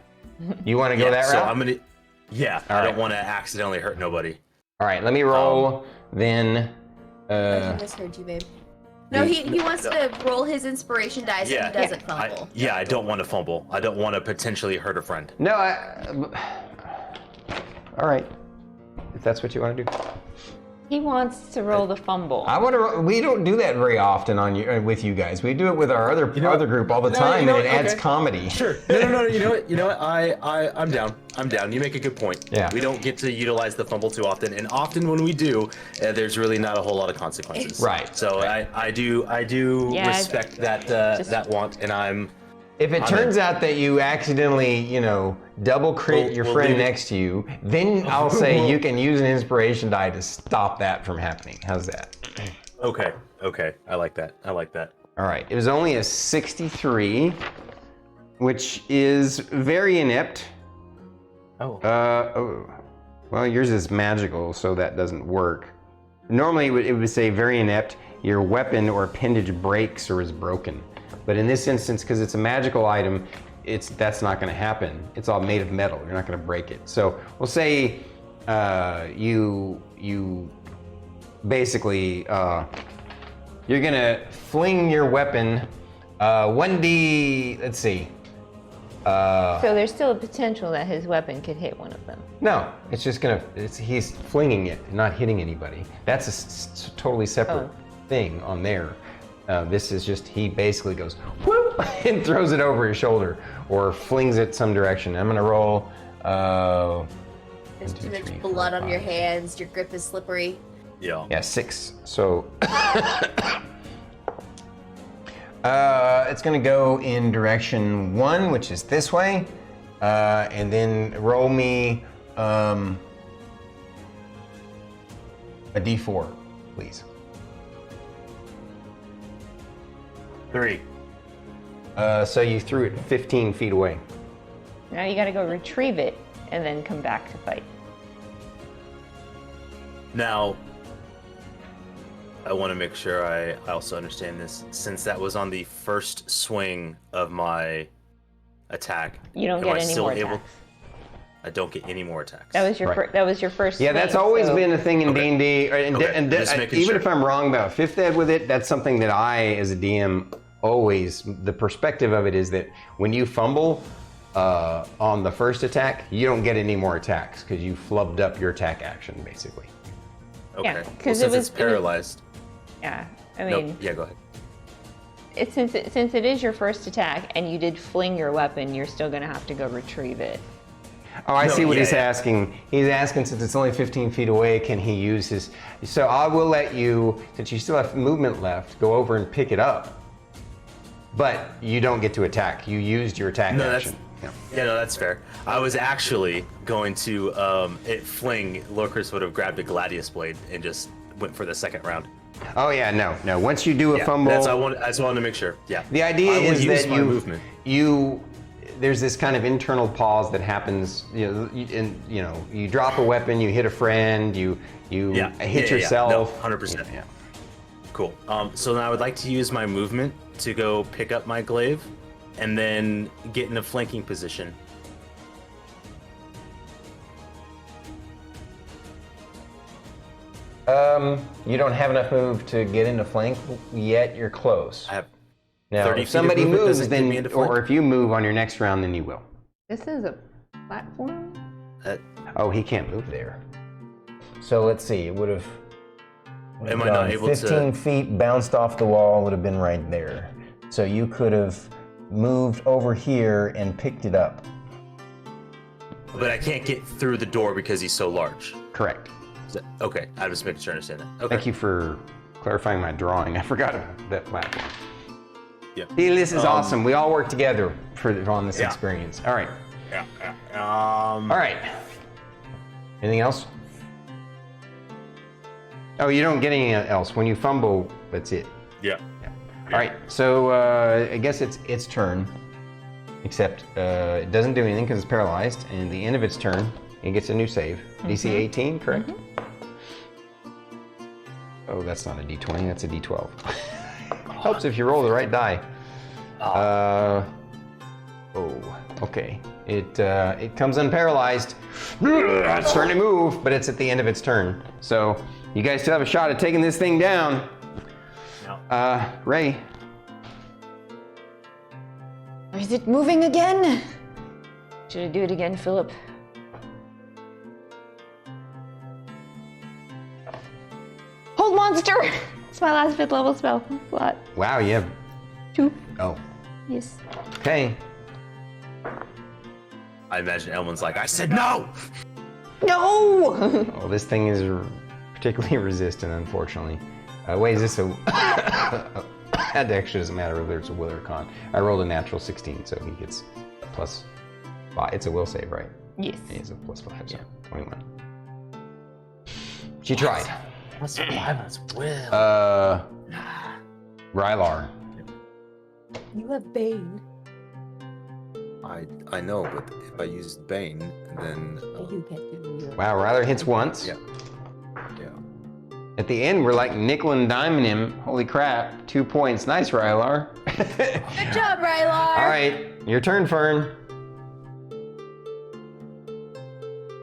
You want to go that route? So I'm gonna. Yeah, All I right. don't want to accidentally hurt nobody. All right, let me roll then. I misheard you, babe. No, he wants to roll his inspiration die so he doesn't fumble. I don't want to fumble. I don't want to potentially hurt a friend. No, all right, if that's what you want to do. He wants to roll the fumble. I want to. We don't do that very often with you guys. We do it with our other group all the time, and it adds comedy. Sure. No. You know what? I'm down. You make a good point. Yeah. We don't get to utilize the fumble too often, and often when we do, there's really not a whole lot of consequences. Right. So I do respect that want, and I'm. If it turns out that you accidentally, double crit your friend next to you, then I'll say you can use an inspiration die to stop that from happening. How's that? Okay. I like that. All right. It was only a 63, which is very inept. Well, yours is magical, so that doesn't work. Normally, it would say very inept. Your weapon or appendage breaks or is broken. But in this instance, because it's a magical item, that's not going to happen. It's all made of metal. You're not going to break it. So we'll say you basically you're going to fling your weapon 1d. Let's see. So there's still a potential that his weapon could hit one of them. No, it's just he's flinging it, not hitting anybody. That's a totally separate thing on there. This is just, he basically goes, whoop, and throws it over his shoulder, or flings it some direction. I'm gonna roll, There's too much blood on your hands, your grip is slippery. Yeah, 6. So, it's gonna go in direction 1, which is this way, and then roll me, a d4, please. 3. So you threw it 15 feet away. Now you gotta go retrieve it and then come back to fight. Now, I want to make sure I also understand this. Since that was on the first swing of my attack, You don't get any more attacks. I don't get any more attacks. That was your that was your first. Yeah, that's always been a thing in D&D. Just making Even sure. if I'm wrong about 5th ed with it, that's something that I, as a DM, always, the perspective of it is that when you fumble on the first attack, you don't get any more attacks because you flubbed up your attack action, basically. Okay. Yeah, Well, 'cause since it was- it's paralyzed. Yeah, I mean, Nope. Yeah, go ahead. since it is your first attack and you did fling your weapon, you're still gonna have to go retrieve it. Oh, I see what he's yeah. asking. He's asking, since it's only 15 feet away, can he use his... So I will let you, since you still have movement left, go over and pick it up. But you don't get to attack. You used your attack action. Yeah, no, that's fair. I was actually going to fling. Lorkris would have grabbed a gladius blade and just went for the second round. Oh yeah, no. Once you do a fumble... I just wanted to make sure. Yeah. The idea I will is use that my movement. there's this kind of internal pause that happens. You drop a weapon, you hit a friend, you hit yourself. No, 100%. Yeah. Cool. So then I would like to use my movement to go pick up my glaive, and then get in a flanking position. You don't have enough move to get into flank yet. You're close. I have Now, 30 if feet of somebody movement, moves, does it get me then, into flank? or if you move on your next round, then you will. This is a platform? Oh, he can't move there. So let's see. It would have. Am I not able 15 feet, bounced off the wall, would have been right there. So you could have moved over here and picked it up. But I can't get through the door because he's so large. Correct. Okay, I was making sure I understand that. Okay. Thank you for clarifying my drawing. I forgot about that platform. Yeah. See, this is awesome. We all work together on this Yeah. experience. All right. Yeah. All right. Anything else? Oh, you don't get anything else. When you fumble, that's it. Yeah. All right. So I guess it's its turn. Except it doesn't do anything because it's paralyzed. And at the end of its turn, it gets a new save. DC 18, correct? Oh, that's not a D20. That's a D12. Helps if you roll the right die. Okay. It comes unparalyzed. It's starting to move, but it's at the end of its turn. So you guys still have a shot at taking this thing down. No. Ray. Is it moving again? Should I do it again, Philip? Hold monster! It's my last 5th level spell slot. Wow, you have 2. Oh. Yes. Okay. I imagine Elman's like, I said no! No! Well, this thing is particularly resistant, unfortunately. Wait, is this a... That actually doesn't matter whether it's a will or a con. I rolled a natural 16, so he gets a plus 5. It's a will save, right? Yes. It's a plus 5, so 21. She tried. Plus 5, that's will. Rylar. You have Bane. I know, but if I use Bane, then You get to do your... Wow, Rylar hits once. yeah. At the end, we're like nickel and diming him. Holy crap, 2 points. Nice, Rylar. Good job, Rylar! All right, your turn, Fern.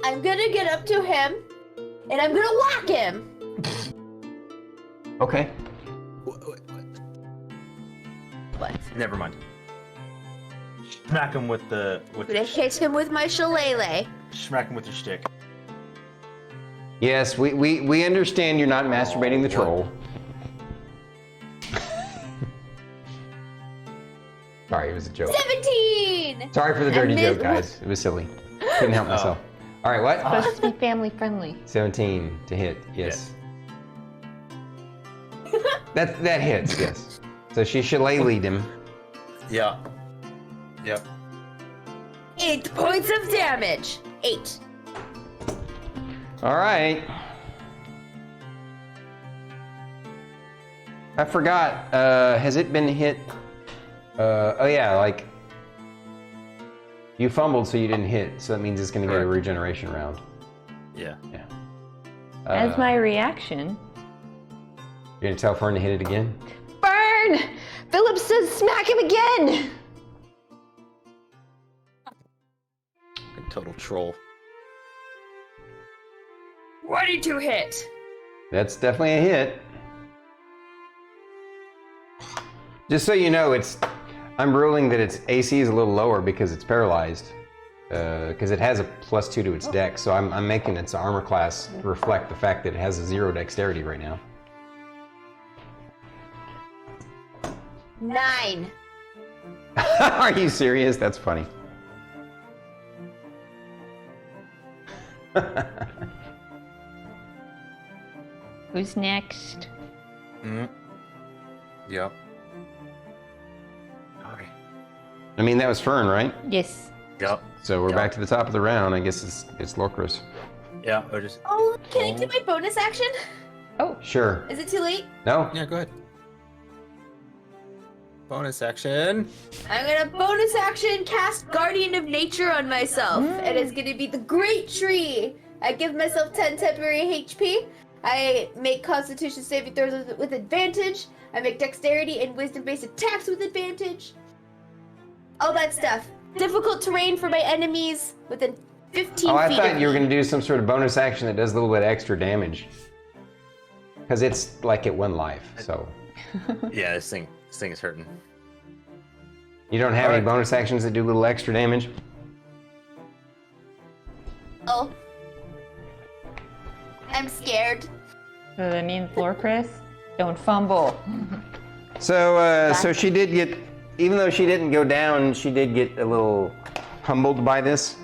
I'm gonna get up to him, and I'm gonna whack him! Okay. What? Never mind. Smack him with the I'm gonna hit him with my shillelagh. smack him with your stick. Yes, we understand you're not masturbating the troll. Sorry, it was a joke. 17! Sorry for the dirty I joke, missed- guys. It was silly. Couldn't help myself. All right, what? Supposed to be family friendly. 17 to hit, yes. That hits, yes. So she shillelagh'd him. Yeah. Yep. 8 points of damage. 8. All right. I forgot. Has it been hit? Oh yeah, like you fumbled, so you didn't hit. So that means it's going to get a Correct. regeneration round. Yeah. Yeah. As my reaction. You're going to tell Fern to hit it again? Fern! Philip says smack him again! Total troll. 22 hit. That's definitely a hit. Just so you know, I'm ruling that its AC is a little lower because it's paralyzed. Because it has a +2 to its dex, so I'm making its armor class reflect the fact that it has a 0 dexterity right now. 9. Are you serious? That's funny. Who's next? Yep. Okay. I mean, that was Fern, right? Yes. Yep. So we're Yep. back to the top of the round. I guess it's Lorkris. Yeah. Or just. Oh, can I do my bonus action? Sure. Is it too late? No? Yeah, go ahead. Bonus action. I'm gonna bonus action cast Guardian of Nature on myself. And it's gonna be the Great Tree. I give myself 10 temporary HP. I make Constitution saving throws with advantage. I make Dexterity and Wisdom-based attacks with advantage. All that stuff. Difficult terrain for my enemies within 15 Oh, I feet thought of you were me. going to do some sort of bonus action that does a little bit extra damage. Because it's like at 1 life, so. Yeah. This thing is hurting. You don't have any Alright. bonus actions that do a little extra damage? Oh. I'm scared. So that means Lorkris, don't fumble. So she did get, even though she didn't go down, she did get a little humbled by this.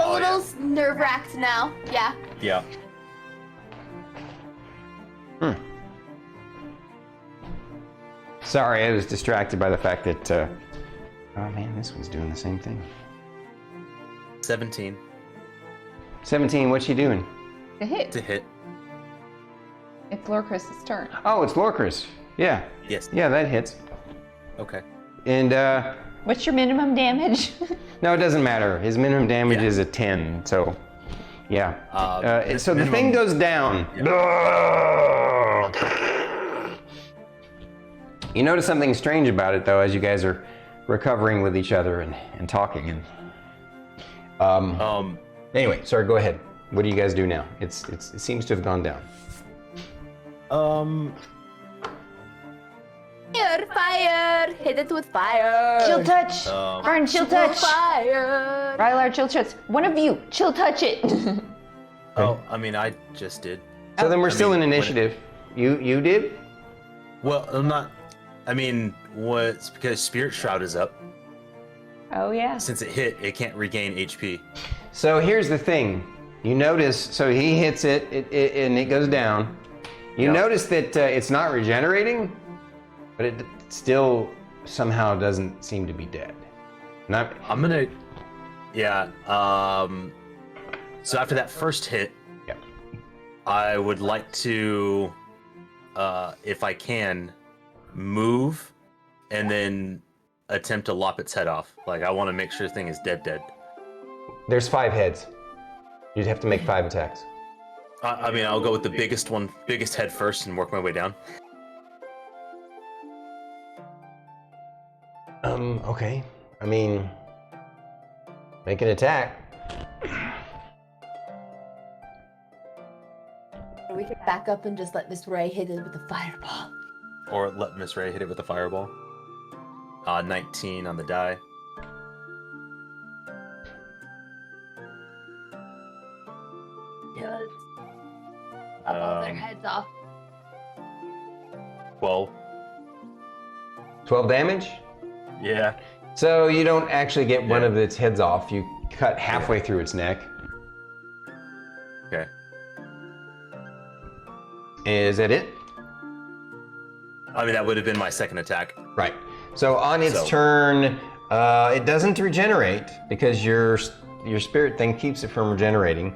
A little nerve-wracked now. Yeah. Yeah. Sorry, I was distracted by the fact that. Oh man, this one's doing the same thing. 17 17. What's she doing? To hit. to hit. It's Lorkris' turn. Oh, it's Lorkris. Yeah. Yes. Yeah, that hits. Okay. And What's your minimum damage? no, it doesn't matter. His minimum damage Yeah. is a 10. So, yeah. His So the thing minimum- goes down. You notice something strange about it, though, as you guys are recovering with each other and talking. And anyway, sorry. Go ahead. What do you guys do now? It seems to have gone down. Fire! Hit it with fire! Chill touch. Fern, chill touch. Fire! Rylar, chill touch. One of you, chill touch it. Oh, I mean, I just did. So then we're still mean, in when initiative. You did? Well, I'm not. I mean, what's because Spirit Shroud is up. Oh yeah. Since it hit, it can't regain HP. So here's the thing. You notice, so he hits it, and it goes down. You Yeah. notice that it's not regenerating, but it still somehow doesn't seem to be dead. Not. I'm gonna. Yeah. So after that first hit, Yeah. I would like to, if I can, move, and then attempt to lop its head off. Like I want to make sure the thing is dead. There's 5 heads. You'd have to make 5 attacks. I mean, I'll go with the biggest head first, and work my way down. Okay. I mean, make an attack. We could back up and just let Miss Ray hit it with a fireball. Or let Miss Ray hit it with a fireball. 19 on the die. Yes. Chop all their heads off. 12. 12 damage? Yeah. So you don't actually get one of its heads off. You cut halfway through its neck. Okay. Is that it? I mean, that would have been my second attack. Right. So on its turn, it doesn't regenerate because your spirit thing keeps it from regenerating.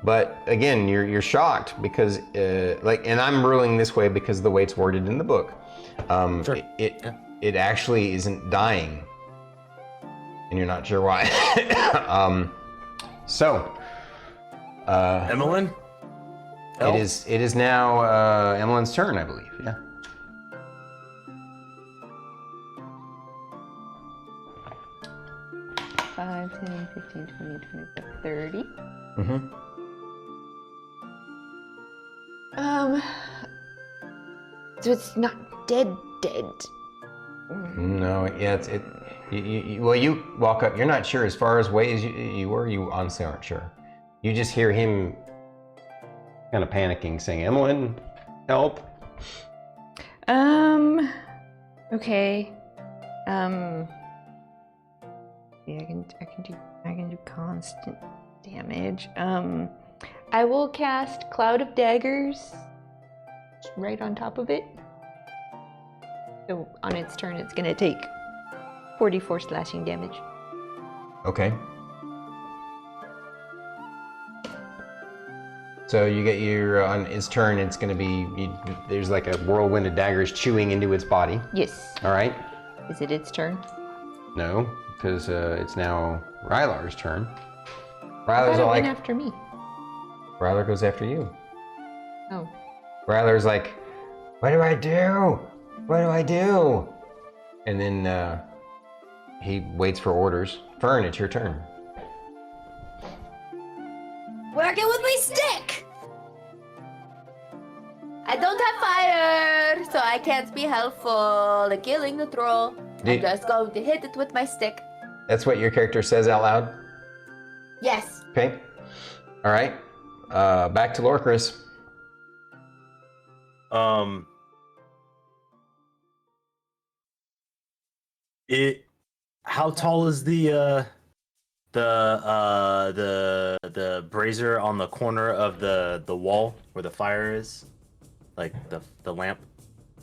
But again, you're shocked because and I'm ruling this way because of the way it's worded in the book. Sure. It actually isn't dying, and you're not sure why. Emillynn? It is now Emmelynn's turn, I believe. Yeah. Five, 10, 15, 20, 25, 30. Mm-hmm. So it's not dead. No, yeah, well, you walk up. You're not sure as far away as you were. You honestly aren't sure. You just hear him kind of panicking, saying, "Emillynn, help!" Okay. Yeah, I can do constant damage. I will cast Cloud of Daggers right on top of it. So on its turn, it's gonna take 44 slashing damage. Okay. So you get your on its turn. It's going to be there's like a whirlwind of daggers chewing into its body. Yes. All right. Is it its turn? No, because it's now Rylar's turn. I Rylar's thought it all went like, after me. Rylar goes after you. Oh. Rylar's like, what do I do? What do I do? And then he waits for orders. Fern, it's your turn. Working with my stick! I don't have fire, so I can't be helpful in killing the troll. I'm just going to hit it with my stick. That's what your character says out loud? Yes. Okay. All right. Back to Lorkris. How tall is the The brazier on the corner of the wall where the fire is, like the lamp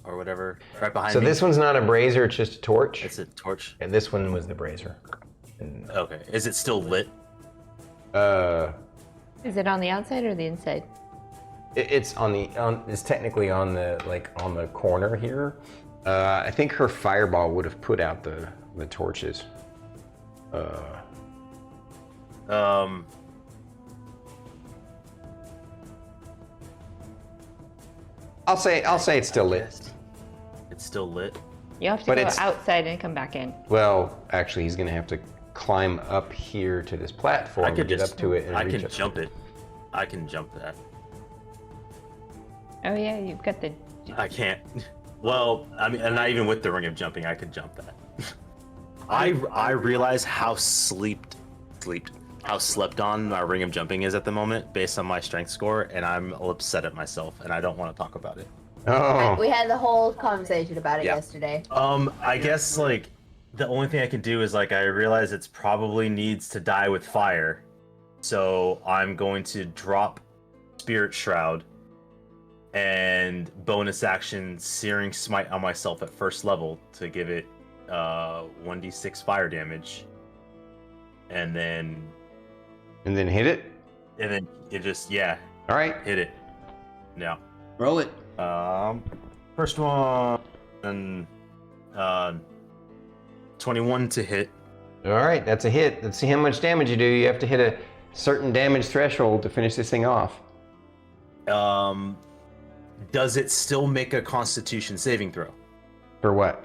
or whatever, right behind So me. this one's not a brazier, it's just a torch. It's a torch. And this one was the brazier. Okay. Is it still lit? Is it on the outside or the inside? It's it's technically on the corner here. I think her fireball would have put out the torches. I'll say it's still lit. It's still lit. You have to But go it's- outside and come back in. Well, actually, he's gonna have to climb up here to this platform to get up to it and I reach can it. jump it. I can jump that. Oh yeah, you've got the. I can't. Well, I mean, and not even with the ring of jumping, I could jump that. I realize how slept on my ring of jumping is at the moment based on my strength score, and I'm upset at myself, and I don't want to talk about it. Oh, We had the whole conversation about it Yeah. yesterday. I guess like the only thing I can do is like I realize it's probably needs to die with fire, so I'm going to drop Spirit Shroud and bonus action Searing Smite on myself at first level to give it 1d6 fire damage, and then hit it. it just All right. hit it. Yeah. Roll it. First one, 21 to hit. All right, that's a hit. Let's see how much damage you do. You have to hit a certain damage threshold to finish this thing off. Does it still make a Constitution saving throw? For what?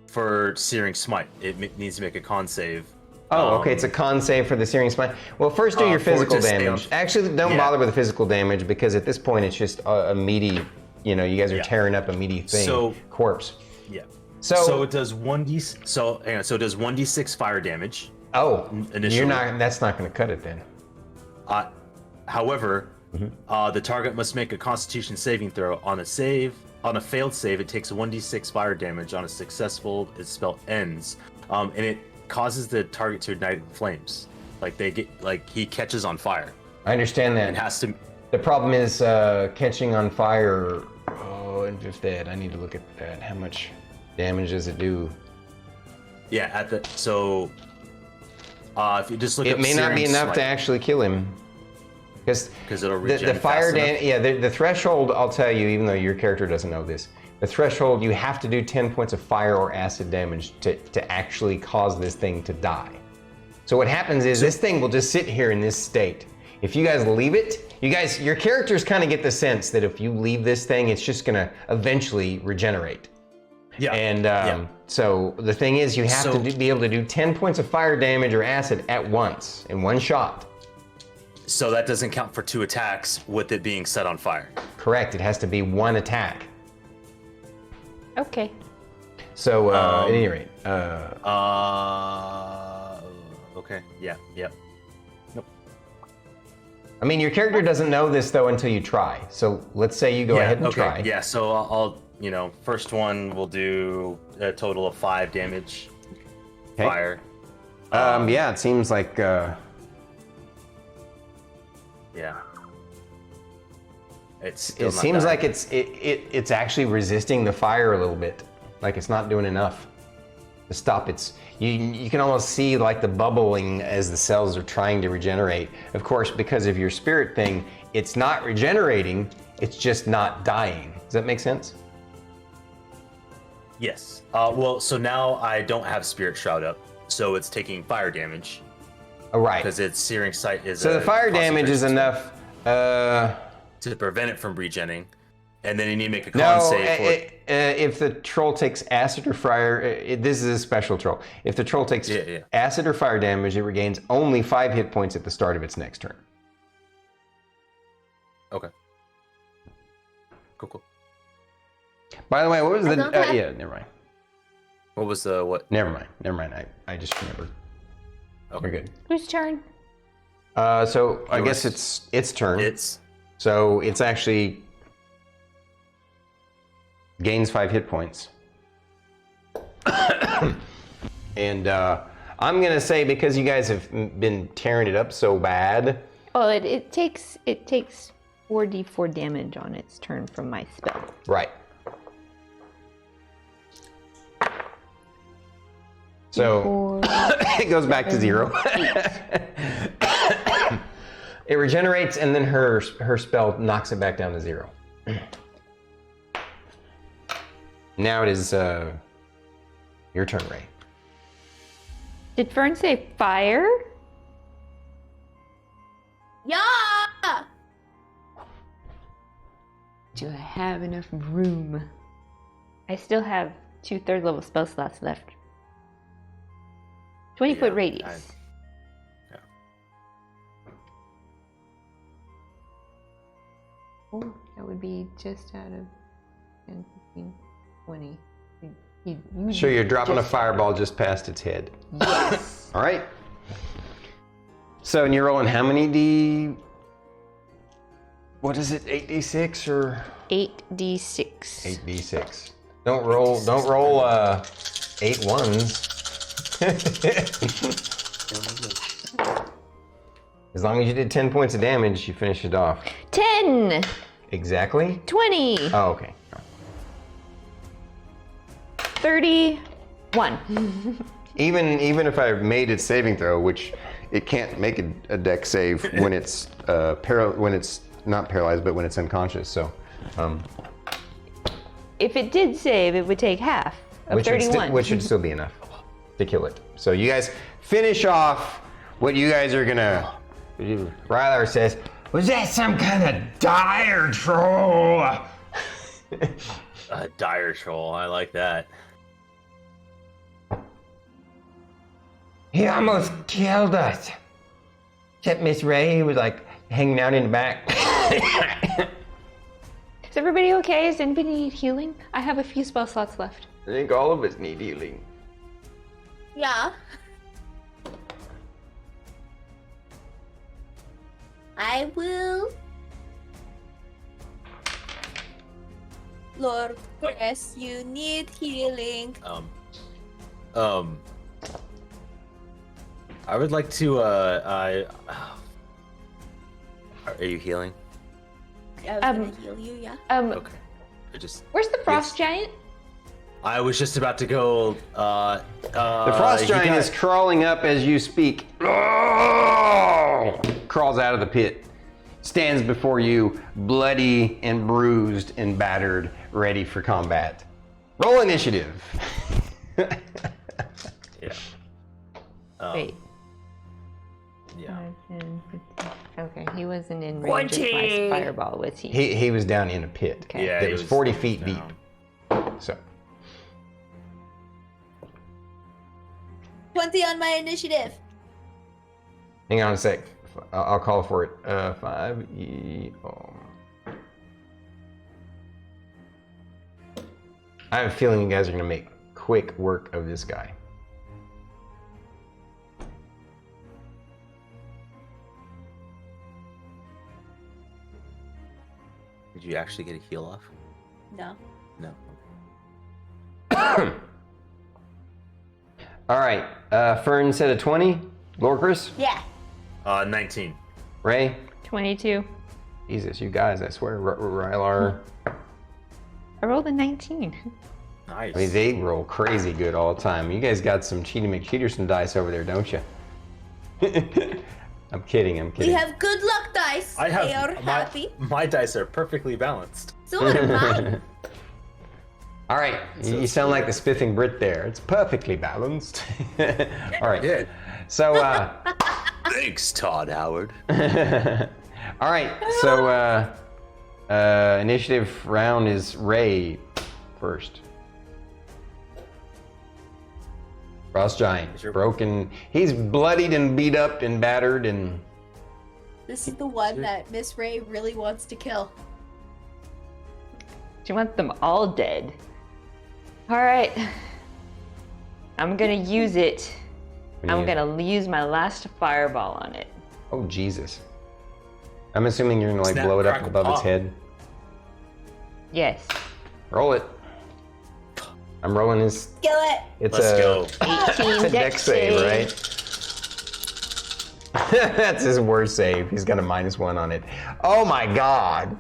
For Searing Smite, it needs to make a con save. Oh, okay. It's a con save for the Searing Smite. Well, first do your for it to physical stay damage. on- Actually, don't Yeah. bother with the physical damage because at this point it's just a meaty. You guys are Yeah. tearing up a meaty thing. So- corpse. Yeah. So, So it does 1d. So hang on. So it does 1d6 fire damage. You're initially. not. That's not going to cut it then. However, Mm-hmm. the target must make a Constitution saving throw. On a failed save, it takes 1d6 fire damage. On a successful, its spell ends, and it causes the target to ignite in flames. Like he catches on fire I understand that. and has to. The problem is catching on fire. Oh, and just that. I need to look at that. How much damage does it do? Yeah, if you just look It up may not be Searing enough to Smite, actually kill him. Because it'll the regen fire fast enough. damage, yeah, the threshold, I'll tell you, even though your character doesn't know this, the threshold, you have to do 10 points of fire or acid damage to actually cause this thing to die. So what happens is this thing will just sit here in this state. If you guys leave it, your characters kind of get the sense that if you leave this thing, it's just gonna eventually regenerate. Yeah. And so the thing is, you have to be able to do 10 points of fire damage or acid at once, in one shot. So that doesn't count for 2 attacks with it being set on fire. Correct, it has to be one attack. Okay. So, at any rate, Okay. Yeah. Yep. I mean, your character doesn't know this though until you try. So let's say you go ahead and try. Yeah. So I'll first one will do a total of 5 damage. Okay. Fire. Yeah, it seems like, Yeah. it still not seems dying. like it's actually resisting the fire a little bit. Like it's not doing enough to stop its. You can almost see like the bubbling as the cells are trying to regenerate. Of course, because of your spirit thing, it's not regenerating. It's just not dying. Does that make sense? Yes. Well, so now I don't have Spirit Shroud up, so it's taking fire damage Oh, right. because its Searing Sight is. So the fire damage is concentration enough. to prevent it from regenning, and then you need to make a con No, save for it. if the troll takes acid or fire, this is a special troll. If the troll takes Yeah. acid or fire damage, it regains only 5 hit points at the start of its next turn. Okay. Cool. By the way, what was I the? don't have- Yeah, never mind. What was the what? Never mind. I just remembered. Okay. We're good. Whose turn? So I Yours. guess it's turn. It's So it's actually gains 5 hit points. And I'm I'm gonna say because you guys have been tearing it up so bad. Well, it takes 4d4 damage on its turn from my spell. Right. So it goes back to 0. It regenerates, and then her spell knocks it back down to 0. Now it is your turn, Ray. Did Fern say fire? Yeah. Do I have enough room? I still have 2/3 level spell slots left. 20-foot radius. Yeah. Oh, that would be just out of 10, 15, 20. So you're dropping a fireball just past its head. Yes. All right. So, and you're rolling how many what is it, 8d6 or? 8d6. 8d6. Don't roll 8 ones. As long as you did 10 points of damage, you finish it off. 10! Exactly? 20! Oh, okay. 31. Even if I made its saving throw, which it can't make a dex save when it's when it's not paralyzed, but when it's unconscious. So, If it did save, it would take half of which 31. which should still be enough to kill it. So you guys finish off what you guys are gonna. Rylar says, "Was that some kind of dire troll?" A dire troll. I like that. He almost killed us. Except Miss Ray, who was like hanging out in the back. Is everybody okay? Does anybody need healing? I have a few spell slots left. I think all of us need healing. Yeah. I will. Lorkris, you need healing. I would like to. Are you healing? I was gonna heal you, yeah. Okay. I just. Where's the frost giant? I was just about to go. The frost giant is crawling up as you speak. Crawls out of the pit. Stands before you, bloody and bruised and battered, ready for combat. Roll initiative. Yeah. Wait. Yeah. 5, 10, 15. Okay, he wasn't in range of my fireball, was he? He was down in a pit. Okay. Yeah. That he was 40 feet down. deep. So 20 on my initiative. hang on a sec. I'll call for it. 5 I have a feeling you guys are gonna make quick work of this guy. Did you actually get a heal off? No. No. All right. Fern said a 20. Lorkris? Yeah. 19. Ray? 22. Jesus, you guys, I swear. Rylar. I rolled a 19. Nice. I mean, they roll crazy good all the time. You guys got some Cheaty McCheaterson dice over there, don't you? I'm kidding. We have good luck dice. I have they are happy. My dice are perfectly balanced. So are mine. All right, you sound like the spiffing Brit there. It's perfectly balanced. All right. Yeah. So, Thanks, Todd Howard. all right. So, initiative round is Ray first. Frost Giant, broken. He's bloodied and beat up and battered and. This is the one that Miss Ray really wants to kill. She wants them all dead. All right. I'm gonna use it. I'm gonna use my last fireball on it. Oh Jesus! I'm assuming you're gonna like Snap, blow it up crackle, above its pop. head. Yes. Roll it. I'm rolling his. Skillet. It's Let's go. 18 It's a dex save, right? That's his worst save. He's got a -1 on it. Oh my god.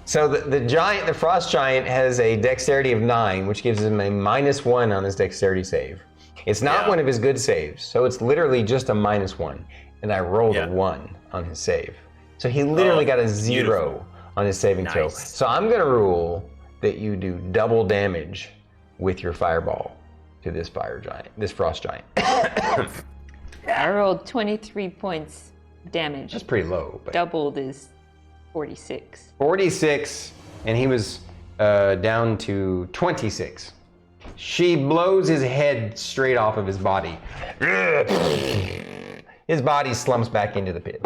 So the giant, the frost giant, has a dexterity of 9, which gives him a -1 on his dexterity save. It's not one of his good saves, so it's literally just a -1. And I rolled a 1 on his save. So he literally got a 0 beautiful. on his saving throw. So I'm gonna rule that you do double damage with your fireball to this frost giant. I rolled 23 points damage. That's pretty low. But Doubled is 46. 46, and he was down to 26. She blows his head straight off of his body. His body slumps back into the pit.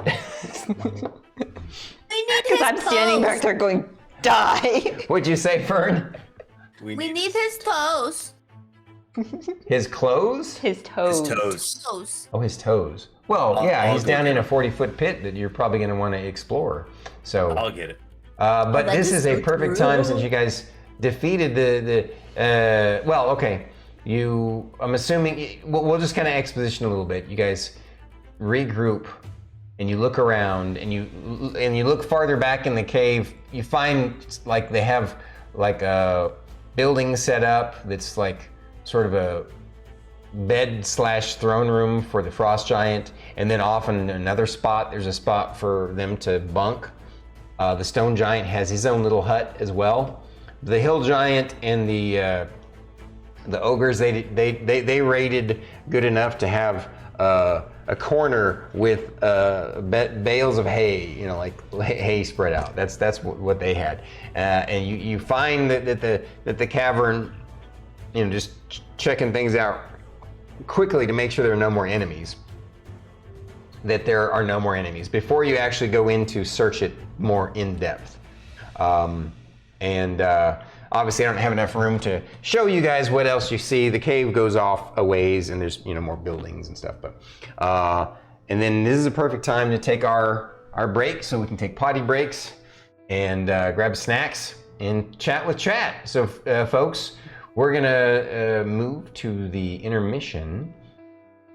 Because I'm standing back there going, die! What'd you say, Fern? We need his toes. His clothes? His toes. Toes. Oh, his toes. Well, yeah, I'll he's go down get in a it. 40-foot pit that you're probably going to want to explore. So, I'll get it. but like this this is a so perfect true. time since you guys defeated well, okay. I'm assuming, we'll just kind of exposition a little bit. You guys regroup and you look around and you look farther back in the cave. You find like they have like a building set up that's like sort of a bed/throne room for the frost giant, and then off in another spot there's a spot for them to bunk. The stone giant has his own little hut as well. The hill giant and the ogres, they raided good enough to have a corner with bales of hay, you know, like hay spread out. That's what they had. And you find that the cavern, you know, just checking things out quickly to make sure there are no more enemies. That there are no more enemies before you actually go in to search it more in depth. Obviously, I don't have enough room to show you guys what else you see. The cave goes off a ways, and there's more buildings and stuff. But and then this is a perfect time to take our break, so we can take potty breaks and grab snacks and chat with chat. So, folks, we're gonna move to the intermission.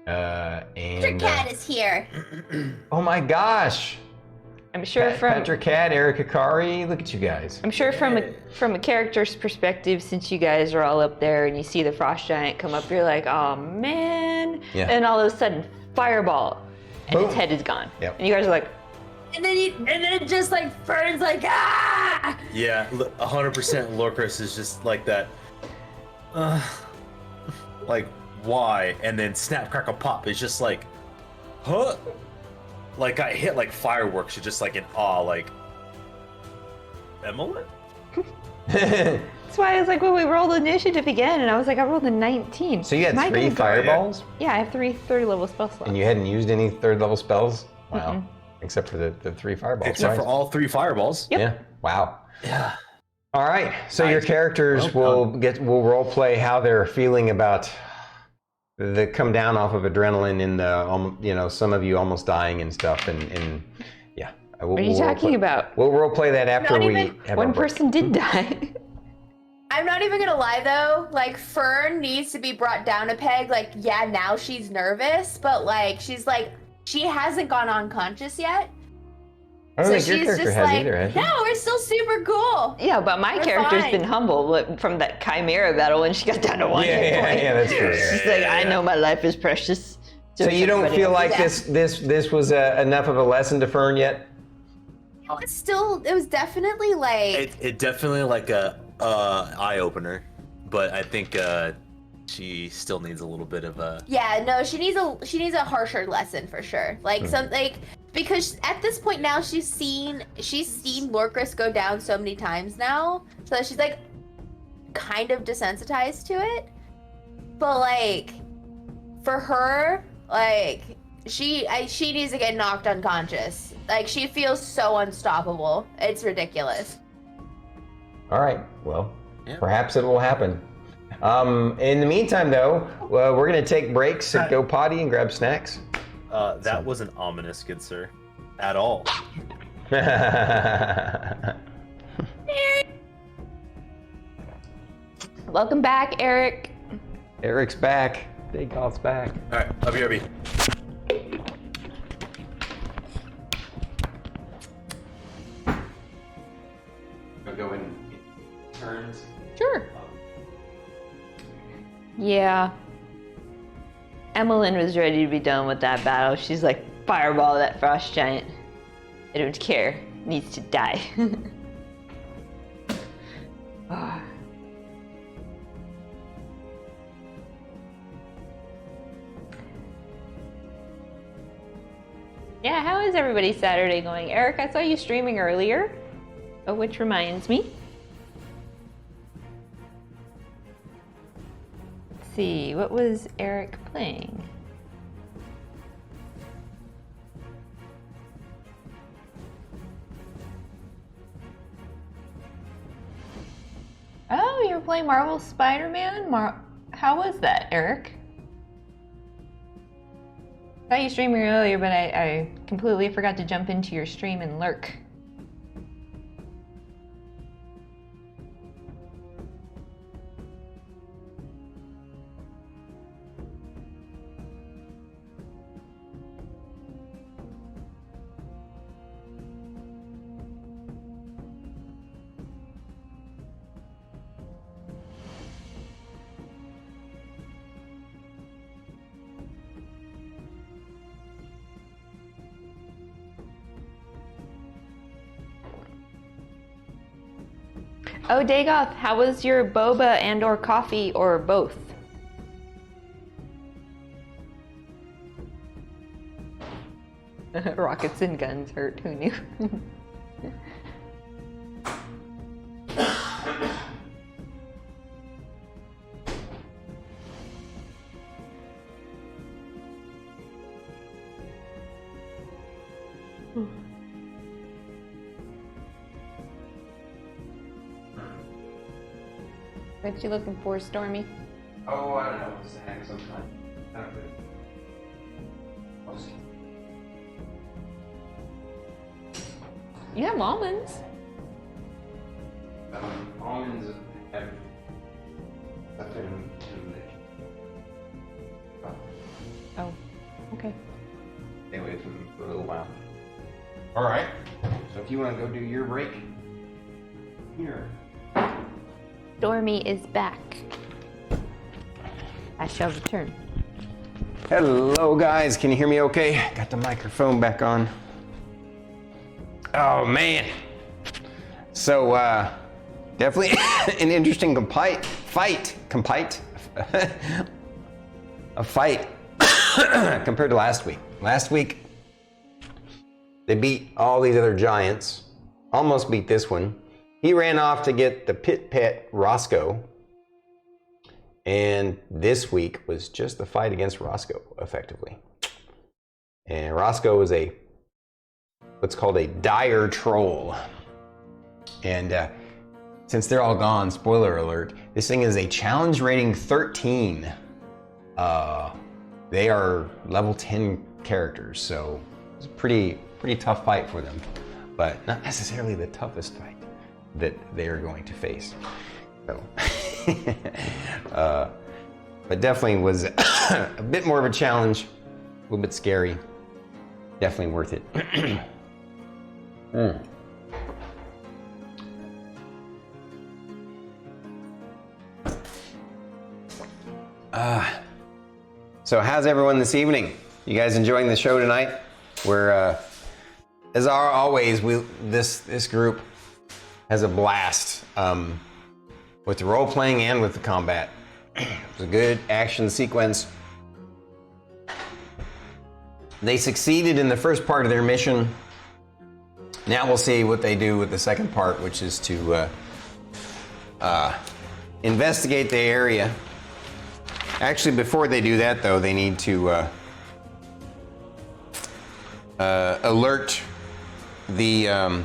Your cat is here. Oh my gosh! I'm sure Patrick Cat, Eric Akari, look at you guys. I'm sure from a character's perspective, since you guys are all up there and you see the frost giant come up, you're like, oh man. Yeah. And all of a sudden, fireball, and Boom. its head is gone. Yep. And you guys are like, And then it just like Fern's like, ah! Yeah, 100% Lorkris is just like that. Like, why? And then snap, crackle, pop is just like, huh? Like, I hit like fireworks. You're just like in awe, like, Emillynn? that's why I was like, well, we rolled initiative again, and I was like, I rolled a 19. So you had Am I 3 gonna go- fireballs? Yeah, I have 3 30-level spell slots. And you hadn't used any 3rd level spells? Wow. Except for the 3 fireballs. Except right? for all 3 fireballs. Yep. Yeah. Wow. Yeah. All right. So your Nice. characters Well will role play how they're feeling about the come down off of adrenaline and some of you almost dying and stuff and yeah. What are you talking about? We'll role play that after Not we even- have our One break. person did die. I'm not even gonna lie though, like Fern needs to be brought down a peg. Like, yeah, now she's nervous, but like she hasn't gone unconscious yet. I don't So think your she's character just has like, either, has she? no, we're still super cool. Yeah, but my We're character's fine. been humble from that chimera battle when she got down to 1 hit point. Yeah, that's true. She's like, I know my life is precious. So you don't feel like Yeah. this was enough of a lesson to Fern yet? It was definitely like, It definitely like a eye opener, but I think she still needs a little bit of a. yeah, no, she needs a harsher lesson for sure. Like because at this point now she's seen Lorkris go down so many times now, so she's like kind of desensitized to it. But like for her, like she needs to get knocked unconscious. Like she feels so unstoppable. It's ridiculous. All right. Well, Yeah. perhaps it will happen. In the meantime, though, we're going to take breaks and go potty and grab snacks. That wasn't ominous, good sir, at all. Welcome back, Eric. Eric's back. Dagoth's back. All right, I'll be RB. We'll go in turns. Sure. Yeah. Emillynn was ready to be done with that battle. She's like, fireball that frost giant. I don't care. Needs to die. Ah. Yeah, how is everybody's Saturday going? Eric, I saw you streaming earlier. Oh, which reminds me. Let's see, what was Eric playing? Oh, you were playing Marvel Spider-Man? How was that, Eric? I saw you streaming earlier, but I completely forgot to jump into your stream and lurk. Oh, Dagoth, how was your boba and or coffee or both? Rockets and guns hurt, who knew? What you looking for, Stormy? Oh, I don't know. Snack sometime. I don't know. I'll see. You have almonds. Almonds have stuff in them. Oh, okay. Stay away from them for a little while. All right. So if you want to go do your break, here. Stormy is back. I shall return. Hello, guys. Can you hear me okay? Got the microphone back on. Oh, man. So, definitely an interesting fight compared to last week. Last week, they beat all these other giants, almost beat this one. He ran off to get the pit pet Roscoe, and this week was just the fight against Roscoe, effectively. And Roscoe is what's called a dire troll. And since they're all gone, spoiler alert, this thing is a challenge rating 13. They are level 10 characters, so it's a pretty tough fight for them, but not necessarily the toughest fight that they are going to face. So, but definitely was a bit more of a challenge, a little bit scary. Definitely worth it. So how's everyone this evening? You guys enjoying the show tonight? We're, as always, this group has a blast with the role playing and with the combat. It was a good action sequence. They succeeded in the first part of their mission. Now we'll see what they do with the second part, which is to investigate the area. Actually, before they do that, though, they need to alert the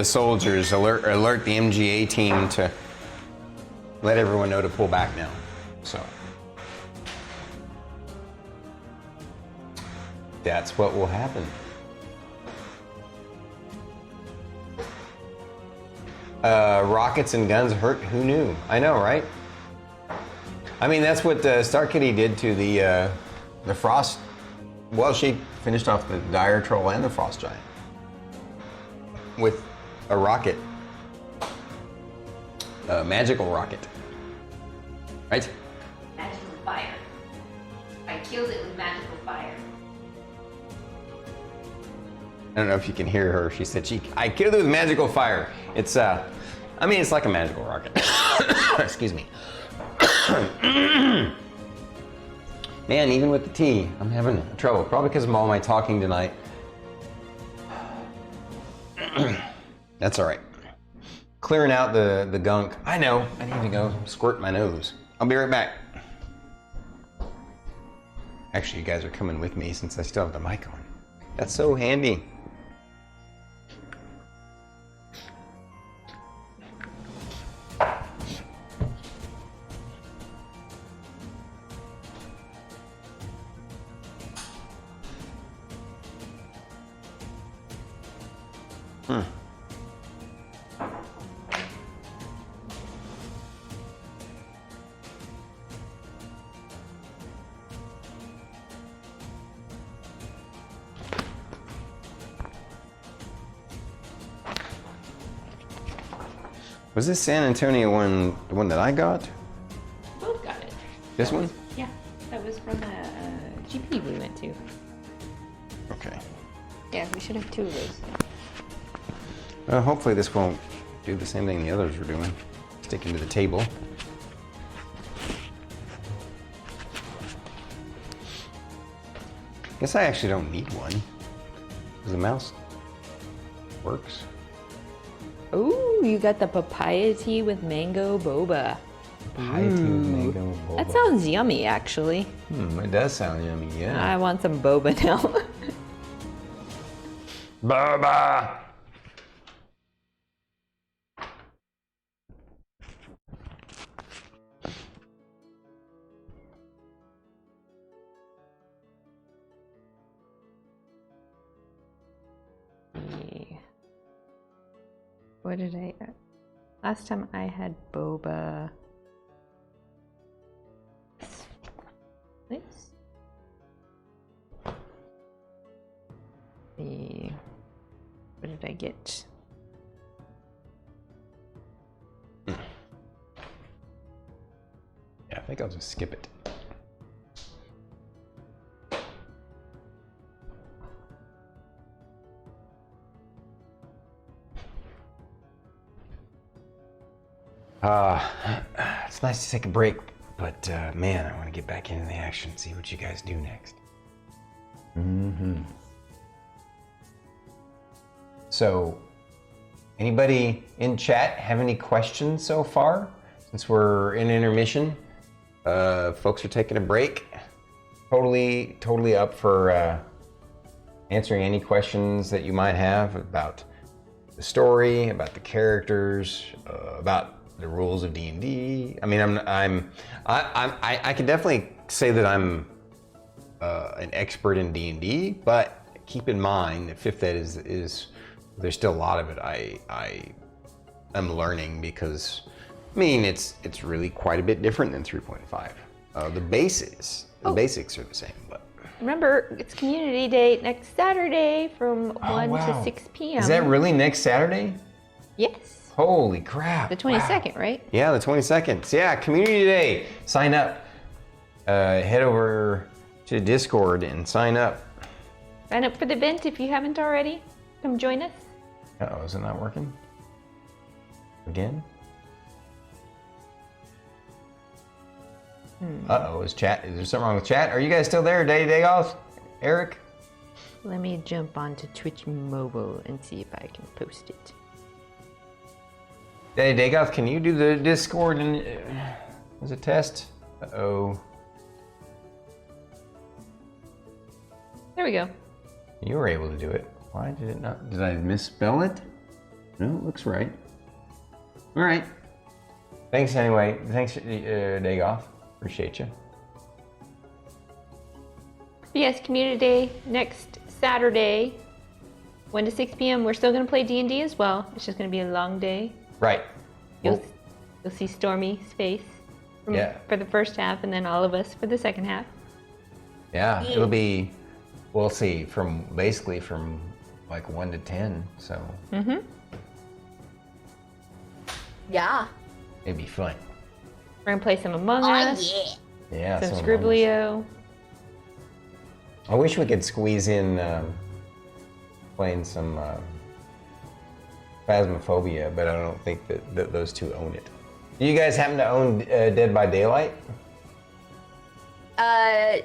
soldiers, alert the MGA team to let everyone know to pull back now. So that's what will happen. rockets and guns hurt. Who knew? I know, right? I mean, that's what StarkItty did to the Frost. Well, she finished off the Dire Troll and the Frost Giant with a rocket, a magical rocket, right? Magical fire. I killed it with magical fire. I don't know if you can hear her. She said I killed it with magical fire. It's I mean, it's like a magical rocket. Excuse me. Man, even with the tea, I'm having trouble. Probably because of all my talking tonight. That's all right. Clearing out the gunk. I know. I need to go squirt my nose. I'll be right back. Actually, you guys are coming with me since I still have the mic on. That's so handy. Was this San Antonio one the one that I got? Both got it. This one? Yeah, that was from the GP we went to. Okay. Yeah, we should have 2 of those. Hopefully this won't do the same thing the others were doing. Sticking to the table. Guess I actually don't need one. Because the mouse works. Ooh, you got the papaya tea with mango boba. Papaya tea with mango boba. That sounds yummy, actually. It does sound yummy, yeah. I want some boba now. Boba! What did I... Last time I had boba... Nice. What did I get? Yeah, I think I'll just skip it. It's nice to take a break, but man, I want to get back into the action, see what you guys do next. So, anybody in chat have any questions so far? Since we're in intermission, folks are taking a break. Totally up for answering any questions that you might have about the story, about the characters, about the rules of D&D. I mean, I can definitely say that I'm an expert in D&D, but keep in mind that 5th Ed is there's still a lot of it I am learning, because I mean it's really quite a bit different than 3.5. The basics are the same, but Remember, it's Community Day next Saturday from 1 to 6 p.m. Is that really next Saturday? Yes. Holy crap. The 22nd, right? Yeah, the 22nd. So yeah, Community Day. Sign up. Head over to Discord and sign up. Sign up for the event if you haven't already. Come join us. Uh-oh, is it not working? Again? Uh-oh, is there something wrong with chat? Are you guys still there? Day off? Eric? Let me jump onto Twitch Mobile and see if I can post it. Hey, Dagoth, can you do the Discord and as a test? Uh-oh. There we go. You were able to do it. Why did it not? Did I misspell it? No, it looks right. All right. Thanks anyway. Thanks, Dagoth. Appreciate you. Yes, Community Day next Saturday, 1 to 6 p.m. We're still going to play D&D as well. It's just going to be a long day. Right. You'll see Stormy's face for the first half, and then all of us for the second half. Yeah, it'll be. We'll see basically from like 1 to 10. So. Mm-hmm. Yeah. It'd be fun. We're gonna play some Among Us. Yeah. Yeah. Some Among Us. Scribblio. I wish we could squeeze in playing some Phasmophobia, but I don't think that those two own it. Do you guys happen to own Dead by Daylight?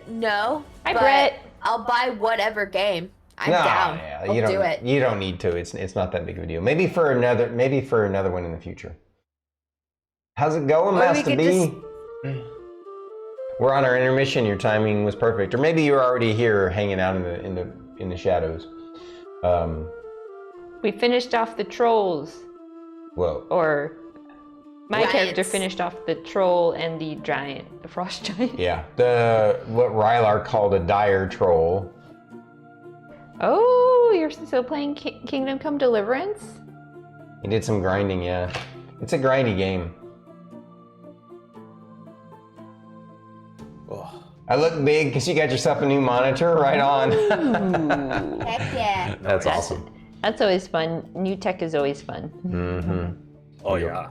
No. Hi, but Brett. I'll buy whatever game. I'm down. Yeah, I'll do it. You don't need to. It's not that big of a deal. Maybe for another one in the future. How's it going, Or we Master could B? We're on our intermission. Your timing was perfect. Or maybe you were already here, hanging out in the shadows. We finished off the trolls. Whoa. Or my character Giants. finished off the troll and the giant, the frost giant. Yeah. What Rylar called a dire troll. Oh, you're still playing Kingdom Come Deliverance? He did some grinding. Yeah. It's a grindy game. Oh, I look big because you got yourself a new monitor. Right on. Heck yeah. That's awesome. That's always fun. New tech is always fun. Mm-hmm. oh yeah.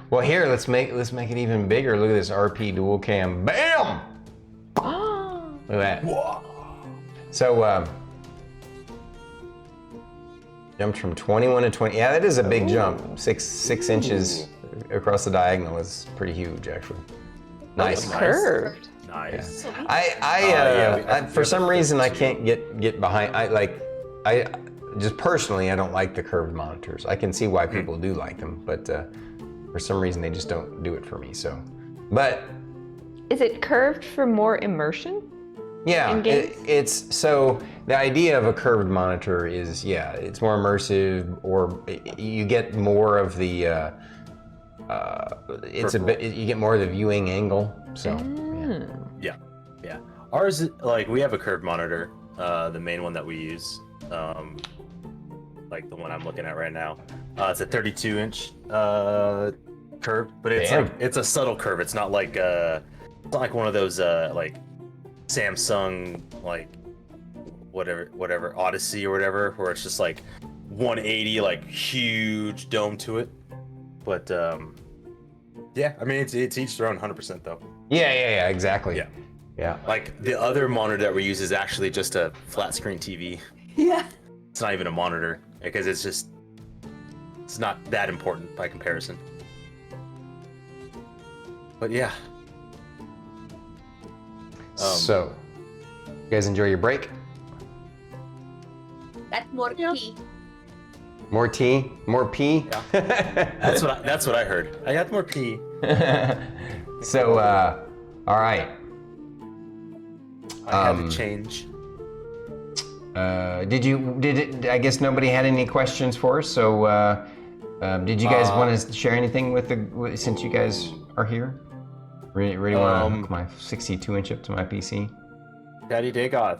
Well, here let's make it even bigger. Look at this RP dual cam. Bam! Look at that. Whoa. So jumped from 21 to 20. Yeah, that is a big jump. Six inches across the diagonal is pretty huge, actually. Nice. Nice. Curved. Nice. I for some reason I can't get behind. I just personally I don't like the curved monitors. I can see why people do like them, but for some reason they just don't do it for me. So, but Is it curved for more immersion? yeah, in games? it's so the idea of a curved monitor is it's more immersive, or you get more of the you get more of the viewing angle. So Yeah. Ours is, like, we have a curved monitor, the main one that we use, like the one I'm looking at right now. It's a 32-inch curve, but it's a subtle curve. It's not like one of those like Samsung like whatever Odyssey or whatever, where it's just like 180, like huge dome to it. But yeah, I mean it's each their own, 100% though. yeah, exactly. Yeah. Like the other monitor that we use is actually just a flat screen TV. Yeah. It's not even a monitor because it's not that important by comparison. But yeah. So, you guys enjoy your break? That's more key. More tea? More pee? That's what I heard. I got more pee. So, all right. I had to change. I guess nobody had any questions for us, so did you guys want to share anything since you guys are here? Really want to hook my 62-inch up to my PC? Daddy Dagoth.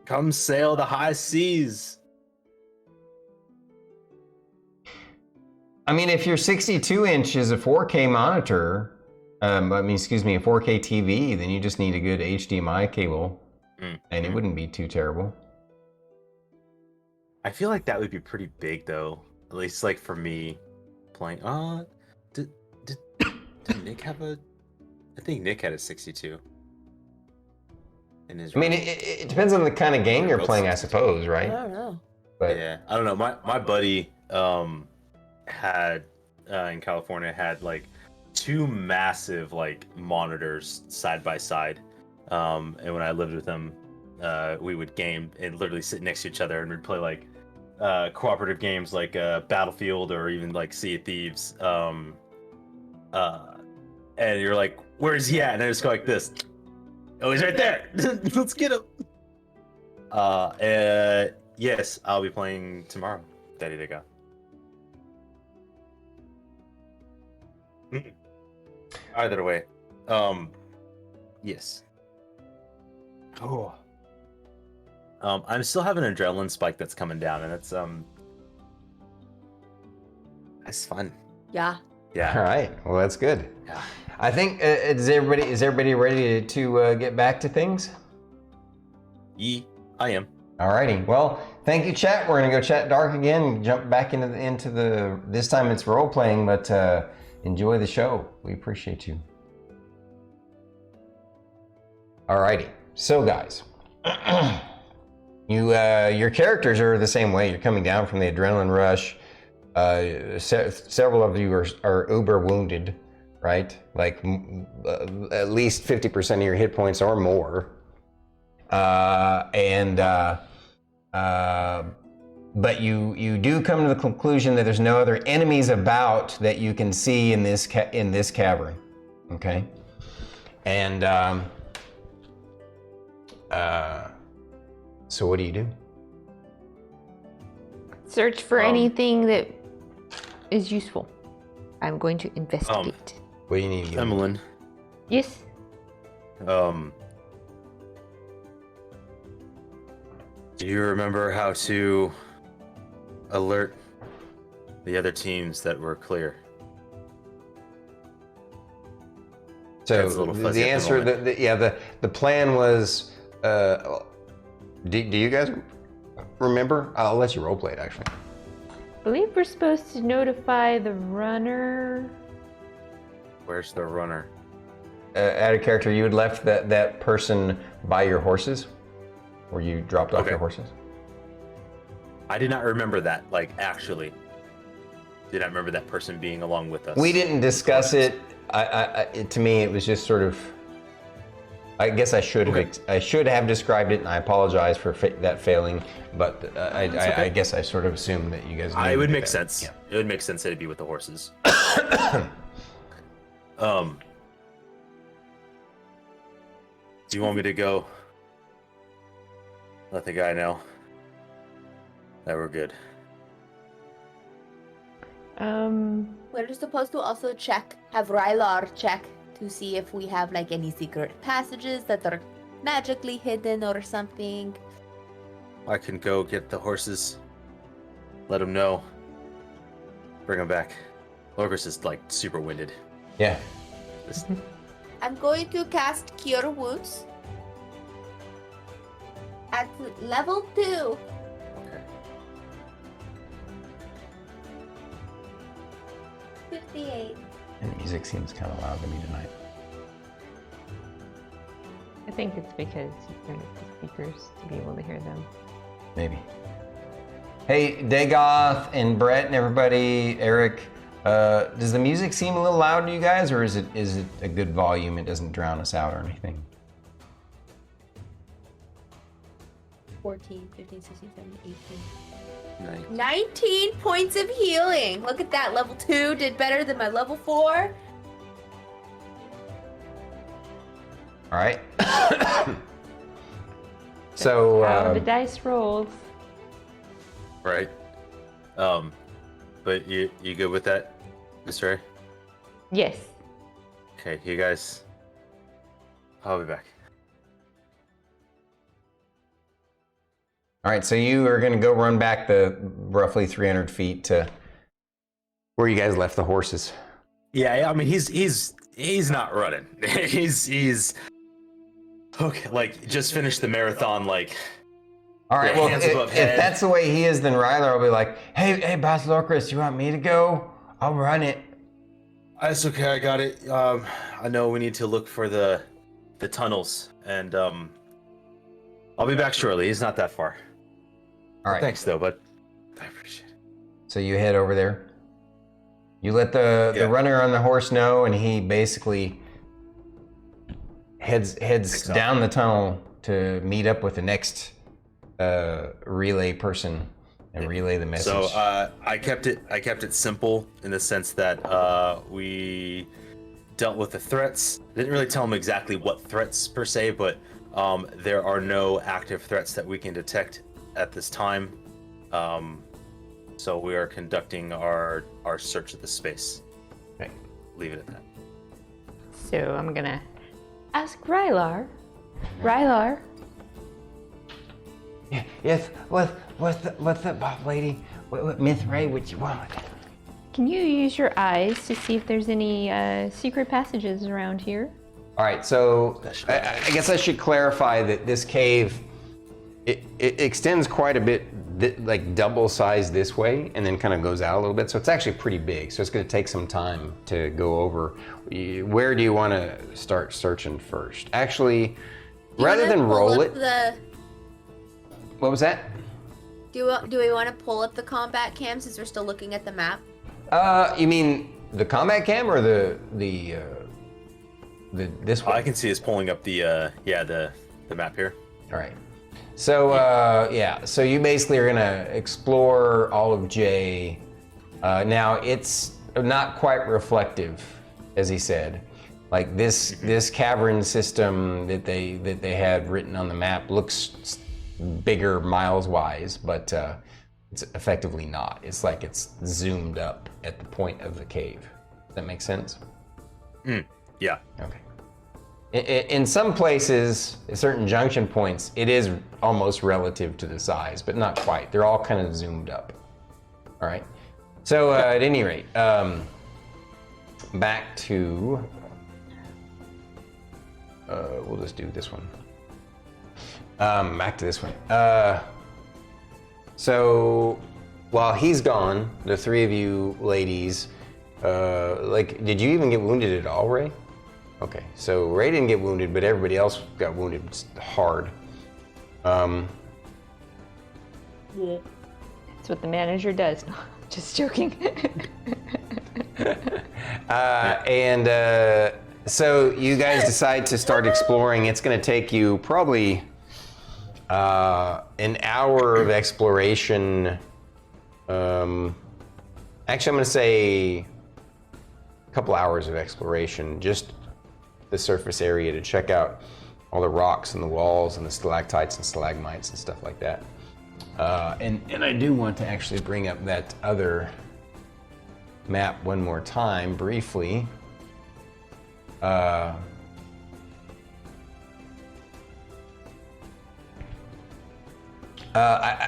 Come sail the high seas. I mean, if your 62-inch is a 4K monitor, a 4K TV, then you just need a good HDMI cable, and it wouldn't be too terrible. I feel like that would be pretty big, though. At least, like, for me playing. Did Nick have a? I think Nick had a 62. In his. I mean, it depends on the kind of game you're playing, I suppose, right? I don't know. But Yeah, I don't know. My buddy had in California had like 2 massive like monitors side by side, and when I lived with him, we would game and literally sit next to each other, and we'd play like cooperative games like Battlefield or even like Sea of Thieves. And you're like, "Where is he at?" And I just go like this. Oh, he's right there. Let's get him. Yes, I'll be playing tomorrow. Daddy Dagoth. Either way, yes. Oh, I'm still having an adrenaline spike that's coming down, and it's fun. Yeah. Yeah. All right. Well, that's good. Yeah. I think is everybody ready to get back to things? I am. Alrighty. Well, thank you, chat. We're gonna go chat dark again. Jump back into the. This time it's role playing, but enjoy the show. We appreciate you. Alrighty. So, guys, your characters are the same way. You're coming down from the adrenaline rush. Several of you are uber wounded, right? Like at least 50% of your hit points or more. But you do come to the conclusion that there's no other enemies about that you can see in this cavern, okay? And so what do you do? Search for anything that is useful. I'm going to investigate. What do you need? Emillynn. Yes. Do you remember how to alert the other teams that were clear? So That's a little fuzzy the at the answer, moment. the plan was. Do you guys remember? I'll let you roleplay it actually. I believe we're supposed to notify the runner. Where's the runner? Add a character. You had left that person by your horses, or you dropped off Okay. your horses. I did not remember that, like, actually. Did not remember that person being along with us. We didn't discuss it. To me, it was just sort of. I guess I should have described it, and I apologize for that failing. But I guess I sort of assumed that you guys. It knew would that. make sense. Yeah. It would make sense that it'd be with the horses. Do you want me to go let the guy know that we're good? We're supposed to also have Rylar check to see if we have like any secret passages that are magically hidden or something. I can go get the horses, let them know, bring them back. Lorkris is like super winded. Yeah. I'm going to cast Cure Wounds at level 2. Okay. 58. And the music seems kind of loud to me tonight. I think it's because you turned up the speakers to be able to hear them. Maybe. Hey, Dagoth and Brett and everybody, Eric, does the music seem a little loud to you guys, or is it a good volume? It doesn't drown us out or anything. 14, 15, 16, 17, 18. Nice. 19 points of healing. Look at that. Level 2 did better than my level 4. All right. So How the dice rolls. Right. But you good with that, Miss Ray? Yes. Okay, you guys. I'll be back. all right, so you are going to go run back the roughly 300 feet to where you guys left the horses. Yeah, I mean he's not running. he's okay. Like just finished the marathon. Like All right, Yeah, well, hands if above head. that's the way he is, then Rylar will be like, hey, Boss Lorkris, you want me to go? I'll run it. That's okay. I got it. I know we need to look for the tunnels, and I'll be back shortly. He's not that far. All right. Thanks though, bud. I appreciate it. So you head over there. You let the Yeah. runner on the horse know, and he basically heads off. down the tunnel to meet up with the next relay person and relay the message. So I kept it simple in the sense that we dealt with the threats. Didn't really tell them exactly what threats per se, but there are no active threats that we can detect at this time. So we are conducting our search of the space. Okay. Leave it at that. So I'm gonna ask Rylar. Rylar, Yes. What's up, boss lady? What Miss Ray? What you want? Can you use your eyes to see if there's any secret passages around here? All right. So I guess I should clarify that this cave it extends quite a bit, like double size this way, and then kind of goes out a little bit. So it's actually pretty big. So it's going to take some time to go over. Where do you want to start searching first? Actually, rather than roll it. What was that? Do we want to pull up the combat cam since we're still looking at the map? You mean the combat cam or the this one? All I can see is pulling up the map here. All right. So yeah, so you basically are gonna explore all of J. Now it's not quite reflective, as he said. Like this cavern system that they had written on the map looks bigger miles wise, but it's effectively not. It's like it's zoomed up at the point of the cave. Does that make sense? Yeah. Okay. In some places, at certain junction points, it is almost relative to the size, but not quite. They're all kind of zoomed up. All right. So at any rate, back to, we'll just do this one. Back to this one. So while he's gone, the three of you ladies, like, did you even get wounded at all, Ray? Okay, so Ray didn't get wounded, but everybody else got wounded hard. That's what the manager does. Just joking. So you guys decide to start exploring. It's going to take you probably an hour of exploration. Actually, I'm going to say a couple hours of exploration, just the surface area to check out all the rocks and the walls and the stalactites and stalagmites and stuff like that. And I do want to actually bring up that other map one more time briefly. I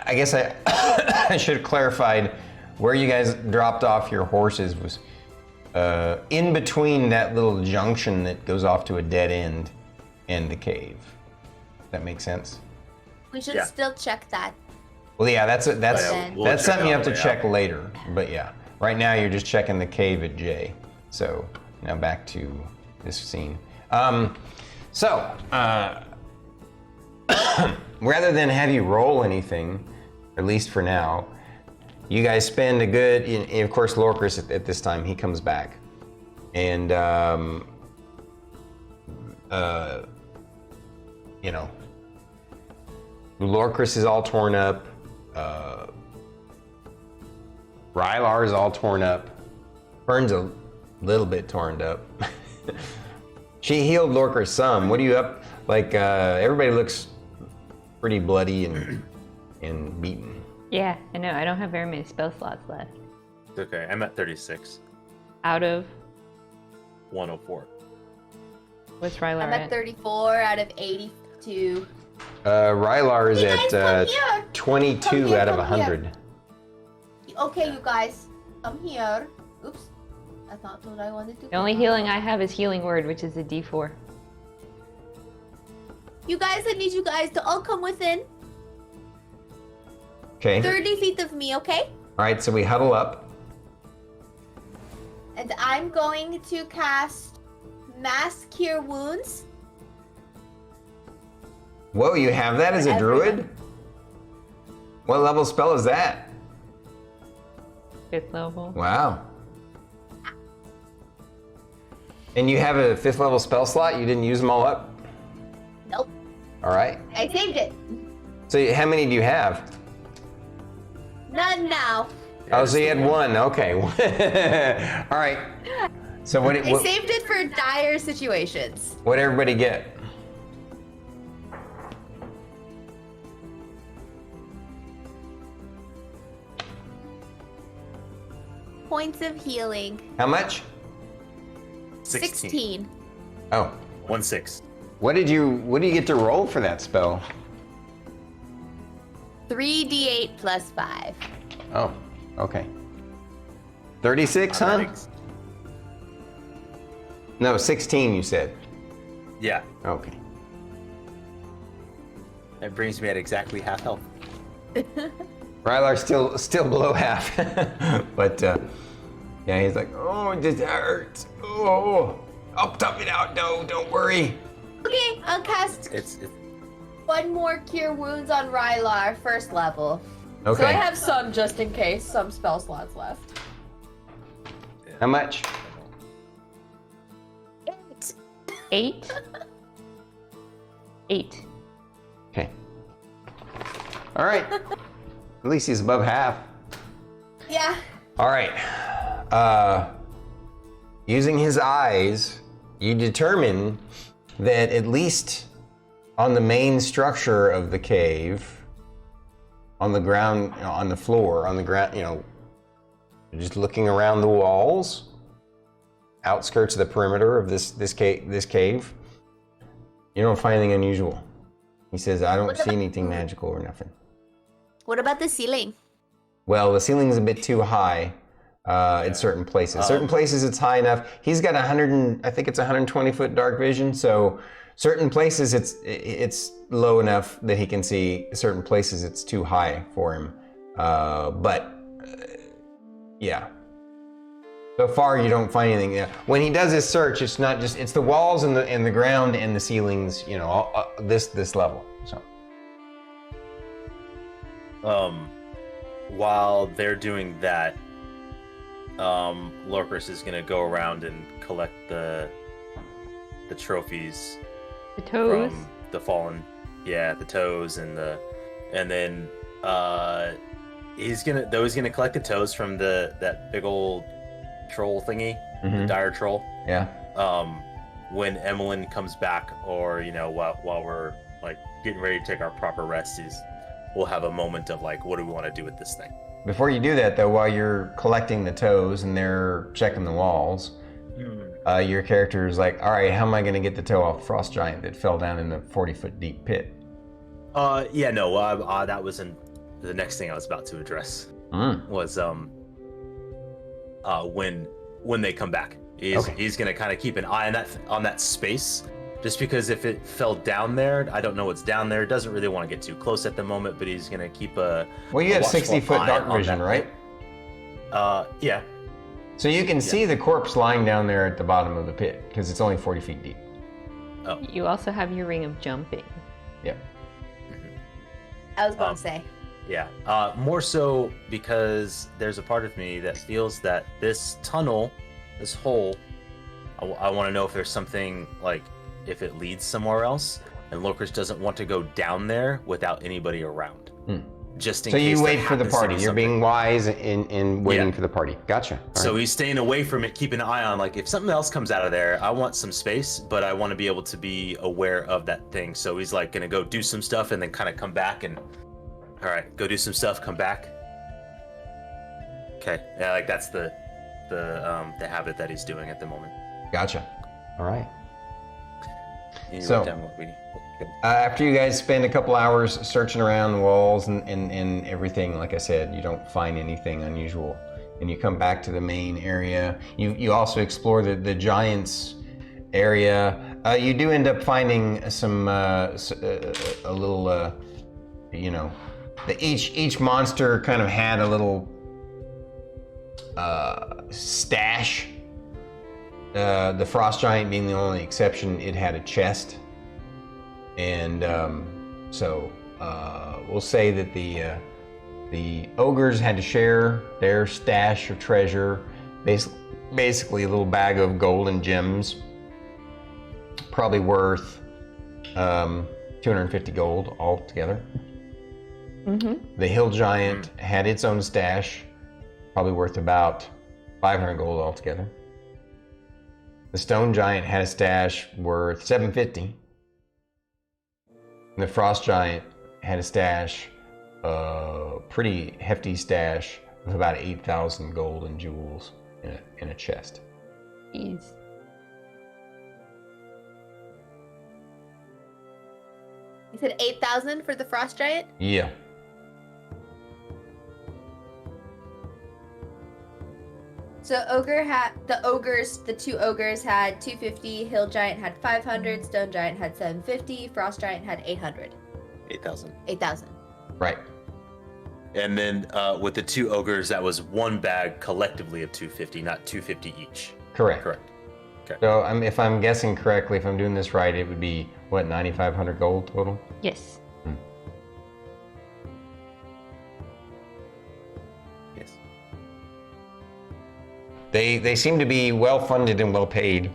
guess I should have clarified where you guys dropped off your horses was in between that little junction that goes off to a dead end and the cave. That makes sense? We should still check that. Well, yeah, that's We'll something you have to check check later. But yeah, right now you're just checking the cave at J. So now back to this scene. Rather than have you roll anything, at least for now, you guys spend a good, and of course Lorkris at this time, he comes back. And, you know, Lorkris is all torn up. Rylar is all torn up. Fern's a little bit torn up. She healed Lorkris some. What are you up? Like, everybody looks pretty bloody and beaten. Yeah, I know. I don't have very many spell slots left. It's okay. I'm at 36. Out of 104. what's Rylar I'm at 34 out of 82. Rylar is You guys at come here. 22 Come here, out of come here. 100. Okay, you guys, come here. Oops, that's not what I wanted to. The only healing I have is Healing Word, which is a D4. You guys, I need you guys to all come within Okay. 30 feet of me, okay? All right, so we huddle up. And I'm going to cast Mass Cure Wounds. Whoa, you have that as a druid? What level spell is that? 5th level. Wow. And you have a 5th level spell slot? You didn't use them all up? Nope, All right. I saved it. So how many do you have? None now. Oh, so you had one. Okay. All right. So I saved it for dire situations. what everybody get? Points of healing. How much? 16. Oh. 1-6. What do you get to roll for that spell? 3d8 plus 5. Oh, okay. 36, huh? Athletics. No, 16 you said. Yeah, Okay. that brings me at exactly half health. Rylar's still below half. But yeah, he's like, oh, this hurts. Oh, I'll tough it out. No, don't worry. Okay, I'll cast It's one more Cure Wounds on Rylar, first level. Okay. So I have some just in case, some spell slots left. How much? 8. 8. Okay. All right. At least he's above half. Yeah. All right. Using his eyes, you determine that at least on the main structure of the cave, on the ground, on the floor, on the ground, just looking around the walls, outskirts of the perimeter of this cave, you don't find anything unusual. He says, I don't see anything magical or nothing. What about the ceiling? Well, the ceiling's a bit too high in certain places. Certain places it's high enough. He's got I think it's 120-foot dark vision, so certain places it's low enough that he can see. Certain places it's too high for him. Yeah. So far, you don't find anything. When he does his search, it's not just it's the walls and the ground and the ceilings. This level. So. While they're doing that, Lorkris is gonna go around and collect the trophies The toes. from the fallen. Yeah, the toes and then he's gonna collect the toes from that big old troll thingy, the dire troll. Yeah. When Emillynn comes back, or while we're like getting ready to take our proper rest, we'll have a moment of like, what do we want to do with this thing? Before you do that, though, while you're collecting the toes and they're checking the walls, your character is like, all right, how am I going to get the toe off the frost giant that fell down in the 40-foot deep pit? That was the next thing I was about to address. Was when they come back, he's going to kind of keep an eye on that space. Just because if it fell down there, I don't know what's down there. Doesn't really want to get too close at the moment, but he's gonna keep a. Well, you have 60-foot dark vision, right? Yeah. So you can see the corpse lying down there at the bottom of the pit because it's only 40 feet deep. Oh. You also have your ring of jumping. Yeah. I was going to say. Yeah. More so because there's a part of me that feels that this tunnel, this hole, I want to know if there's something like. If it leads somewhere else, and Lorkris doesn't want to go down there without anybody around. Just in so case. you wait for the party. You're being wise in waiting for the party. Gotcha. All so right. he's staying away from it, keeping an eye on, like, if something else comes out of there, I want some space, but I want to be able to be aware of that thing. So he's like gonna go do some stuff and then kind of come back and, all right, go do some stuff, come back. Okay, yeah, like that's the habit that he's doing at the moment. Gotcha. All right. You So- write down what we- After you guys spend a couple hours searching around the walls and everything, like I said, you don't find anything unusual. And you come back to the main area. You also explore the giants area. You do end up finding some a little, each monster kind of had a little stash. The frost giant being the only exception, it had a chest. And we'll say that the ogres had to share their stash of treasure, basically a little bag of gold and gems, probably worth 250 gold altogether. The hill giant had its own stash, probably worth about 500 gold altogether. The stone giant had a stash worth 750. And the frost giant had a stash, pretty hefty stash of about 8,000 gold and jewels in a chest. Jeez. You said 8,000 for the frost giant? Yeah. So the two ogres had 250, hill giant had 500, stone giant had 750, frost giant had 800. 8,000. 8,000. Right. And then with the two ogres, that was one bag collectively of 250, not 250 each. Correct. Correct. Okay. So if I'm guessing correctly, if I'm doing this right, it would be, what, 9,500 gold total? Yes. Yes. They seem to be well funded and well paid.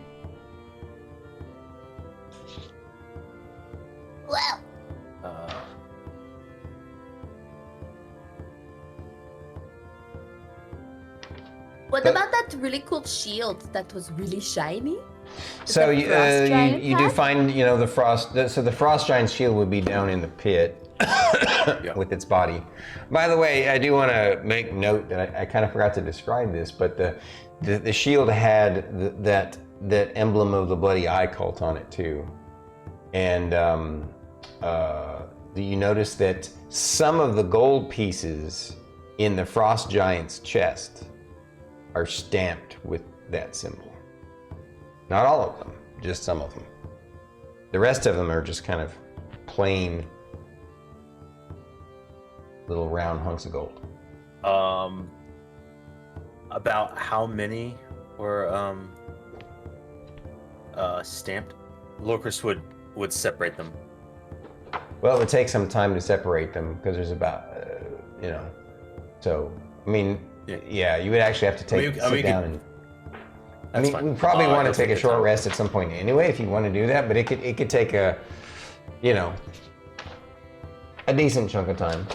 Wow. What about that really cool shield that was really shiny? So the frost giant you do had? find, the frost. So the frost giant's shield would be down in the pit with its body. By the way, I do want to make note that I kind of forgot to describe this, but the shield had that emblem of the bloody eye cult on it too, and do you notice that some of the gold pieces in the frost giant's chest are stamped with that symbol? Not all of them, just some of them. The rest of them are just kind of plain little round hunks of gold. About how many were stamped? Lorkris would separate them. Well, it would take some time to separate them because there's about, so, I mean, yeah, you would actually have to sit down and... That's fine. we probably want to it'll take a take short time. rest at some point anyway, if you want to do that, but it could take a decent chunk of time.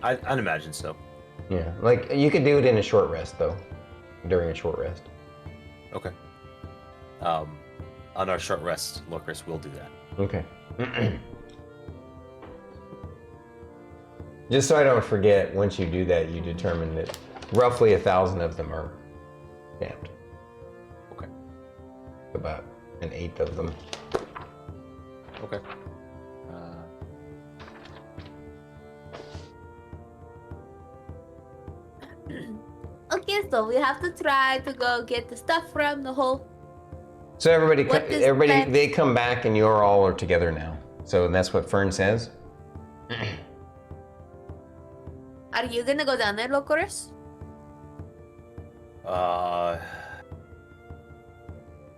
I'd imagine so. Yeah, like you could do it in a short rest though, during a short rest. Okay. On our short rest, Lorkris will do that. Okay. Just so I don't forget, once you do that, you determine that roughly 1,000 of them are stamped. Okay. About an eighth of them. Okay. Okay, so we have to try to go get the stuff from the hole. So everybody, What does that- they come back and you're all are together now. So that's what Fern says. Are you gonna go down there, Lorkris?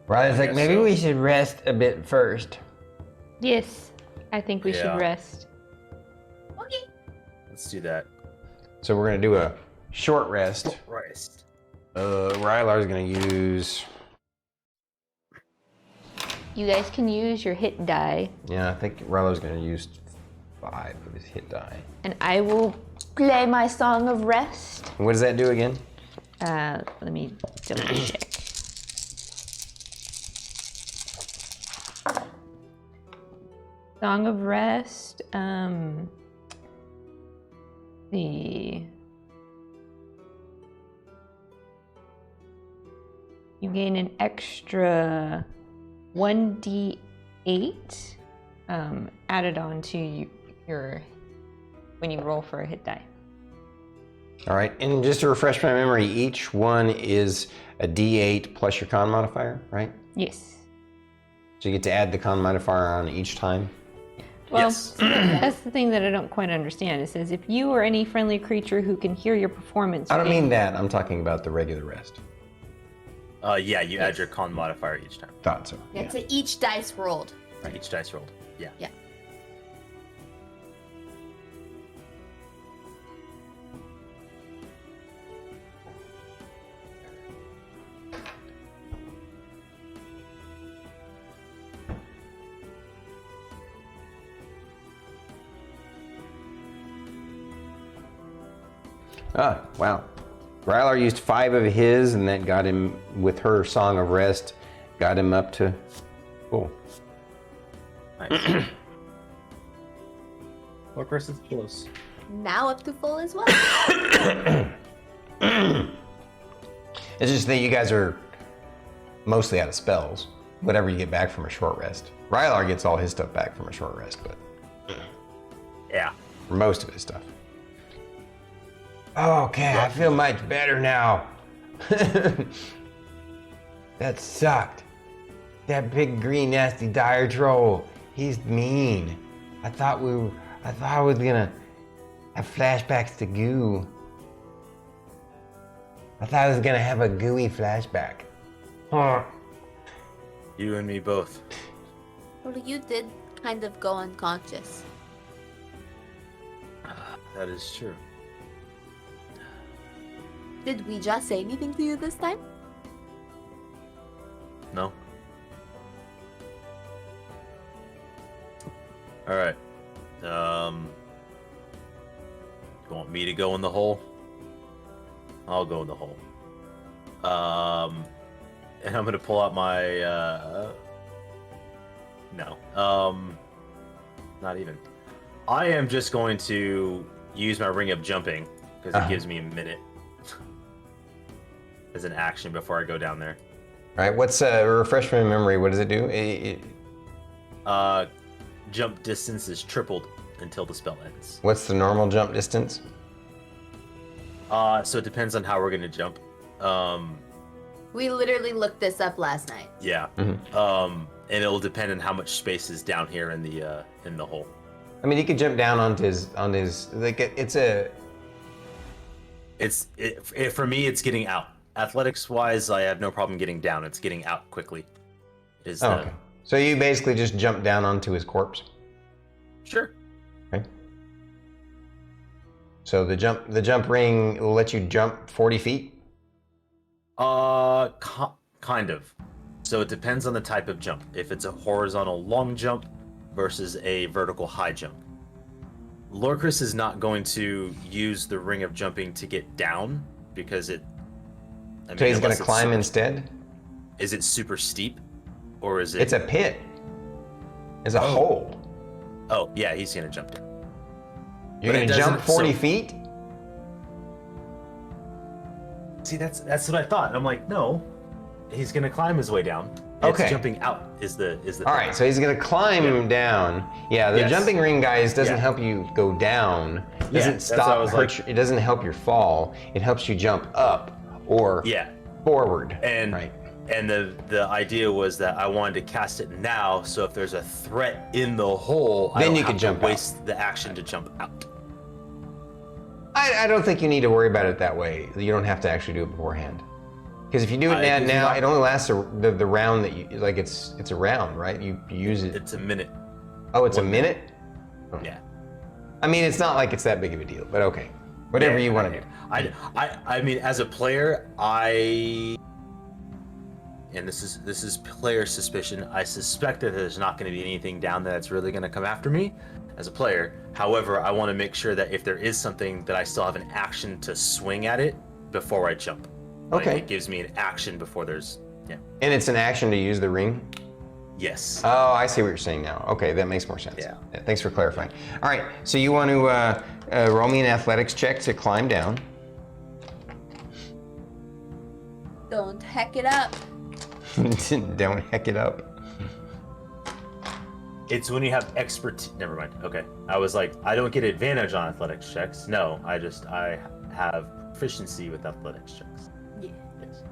Rylar's like, guess maybe so. we should rest a bit first. Yes. I think we Yeah. should rest. Okay. Let's do that. So we're gonna do a short rest. Rest. Rylar's gonna use. You guys can use your hit die, Yeah, I think Rylar's gonna use 5 of his hit die. and I will play my song of rest. What does that do again? Let me double check. Song of Rest. You gain an extra 1d8 added on to your when you roll for a hit die. All right, and just to refresh my memory, each one is a D8 plus your con modifier, right? Yes. So you get to add the con modifier on each time. Well, Yes. that's the thing that I don't quite understand. It says if you or any friendly creature who can hear your performance. I don't mean that. I'm talking about the regular rest. Yeah, you add your con modifier each time. Thought so. Yeah, to each dice rolled. Right. Each dice rolled. Yeah. Yeah. Ah, wow. Rylar used 5 of his, and that got him, with her Song of Rest, got him up to full. Nice. Lorkris is close. Now up to full as well. It's just that you guys are mostly out of spells, whatever you get back from a short rest. Rylar gets all his stuff back from a short rest, but Yeah. for most of his stuff. Okay, I feel much better now. That sucked. That big green nasty dire troll. He's mean. I thought I was gonna have flashbacks to goo. I thought I was gonna have a gooey flashback. Huh. You and me both. Well, you did kind of go unconscious. That is true. Did we just say anything to you this time? No. All right. You want me to go in the hole? I'll go in the hole. And I'm gonna pull out my. No. Not even. I am just going to use my ring of jumping because it gives me a minute as an action before I go down there. All right. What's refresh my memory? What does it do? Jump distance is tripled until the spell ends. What's the normal jump distance? So it depends on how we're gonna jump. We literally looked this up last night. Yeah. Mm-hmm. And it'll depend on how much space is down here in the hole. I mean, he could jump down onto his like for me, it's getting out. Athletics wise, I have no problem getting down. It's getting out quickly. Okay. So you basically just jump down onto his corpse. Sure. Okay. So the jump ring will let you jump 40 feet? Kind of. So it depends on the type of jump. If it's a horizontal long jump versus a vertical high jump. Lorkris is not going to use the ring of jumping to get down because so he's going to climb instead? Is it super steep? Or is it... It's a pit. It's a hole. Oh, yeah, he's going to jump down. You're going to jump 40 feet? See, that's what I thought. I'm like, no, he's going to climb his way down. Okay. It's jumping out is the All right, so he's going to climb down. Yeah, the jumping ring, guys, doesn't help you go down. It doesn't it doesn't help your fall. It helps you jump up or forward. And the idea was that I wanted to cast it now, so if there's a threat in the hole, then I you don't can have to waste the action to jump out. I don't think you need to worry about it that way. You don't have to actually do it beforehand. Because if you do it now, it only lasts the round that you like. It's a round, right? You use it. It's a minute. Oh, it's a minute? Oh. Yeah. I mean, it's not like it's that big of a deal, but okay. Whatever you want to do. I mean, as a player, and this is player suspicion. I suspect that there's not going to be anything down there that's really going to come after me as a player. However, I want to make sure that if there is something, that I still have an action to swing at it before I jump. Like, Okay. it gives me an action before there's And it's an action to use the ring? Yes. Oh, I see what you're saying now. Okay, that makes more sense. Yeah. Thanks for clarifying. All right, so you want to roll me an athletics check to climb down. Don't heck it up. Don't heck it up. It's when you have expertise. Never mind. Okay. I was like, I don't get advantage on athletics checks. No, I have proficiency with athletics checks. Yeah. Yes.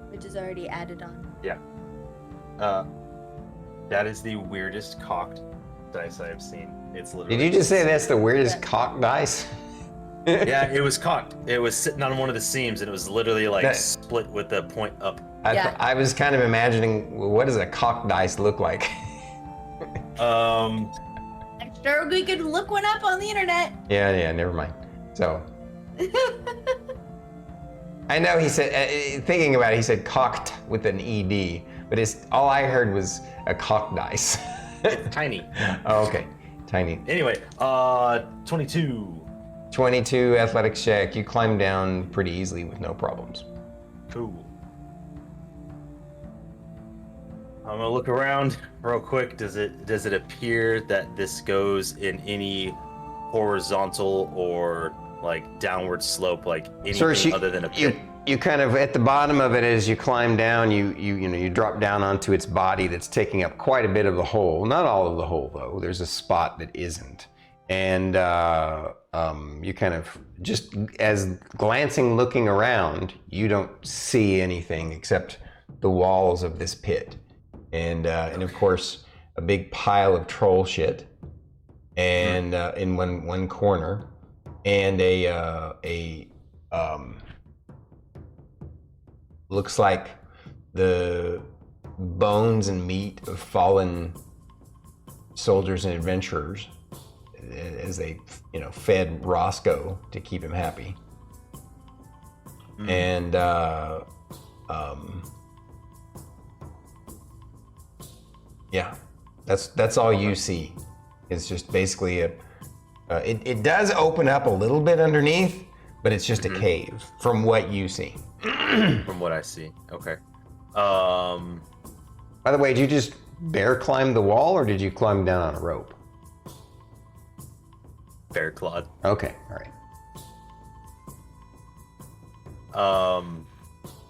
Which is already added on. Yeah. That is the weirdest cocked dice I have seen. It's literally. Did you just say that's the weirdest cock dice? Yeah, it was cocked. It was sitting on one of the seams, and it was literally like split with the point up. I was kind of imagining, what does a cock dice look like? I'm sure we could look one up on the internet. Yeah, never mind. So. I know he said, thinking about it, he said cocked with an ED, but all I heard was a cock dice. It's tiny. Oh, okay. Tiny. Anyway, 22. 22 athletics check. You climb down pretty easily with no problems. Cool. I'm gonna look around real quick. Does it appear that this goes in any horizontal or like downward slope, like anything other than a pit? You kind of at the bottom of it as you climb down, you drop down onto its body that's taking up quite a bit of the hole. Not all of the hole though. There's a spot that isn't. and you kind of just as glancing, looking around, you don't see anything except the walls of this pit, and of course a big pile of troll shit, and in one corner, and a looks like the bones and meat of fallen soldiers and adventurers as they, fed Roscoe to keep him happy. And yeah, that's all you see. It's just basically it does open up a little bit underneath, but it's just a cave from what you see. From what I see. Okay. By the way, did you just bear climb the wall, or did you climb down on a rope? Bear clawed. Okay, all right.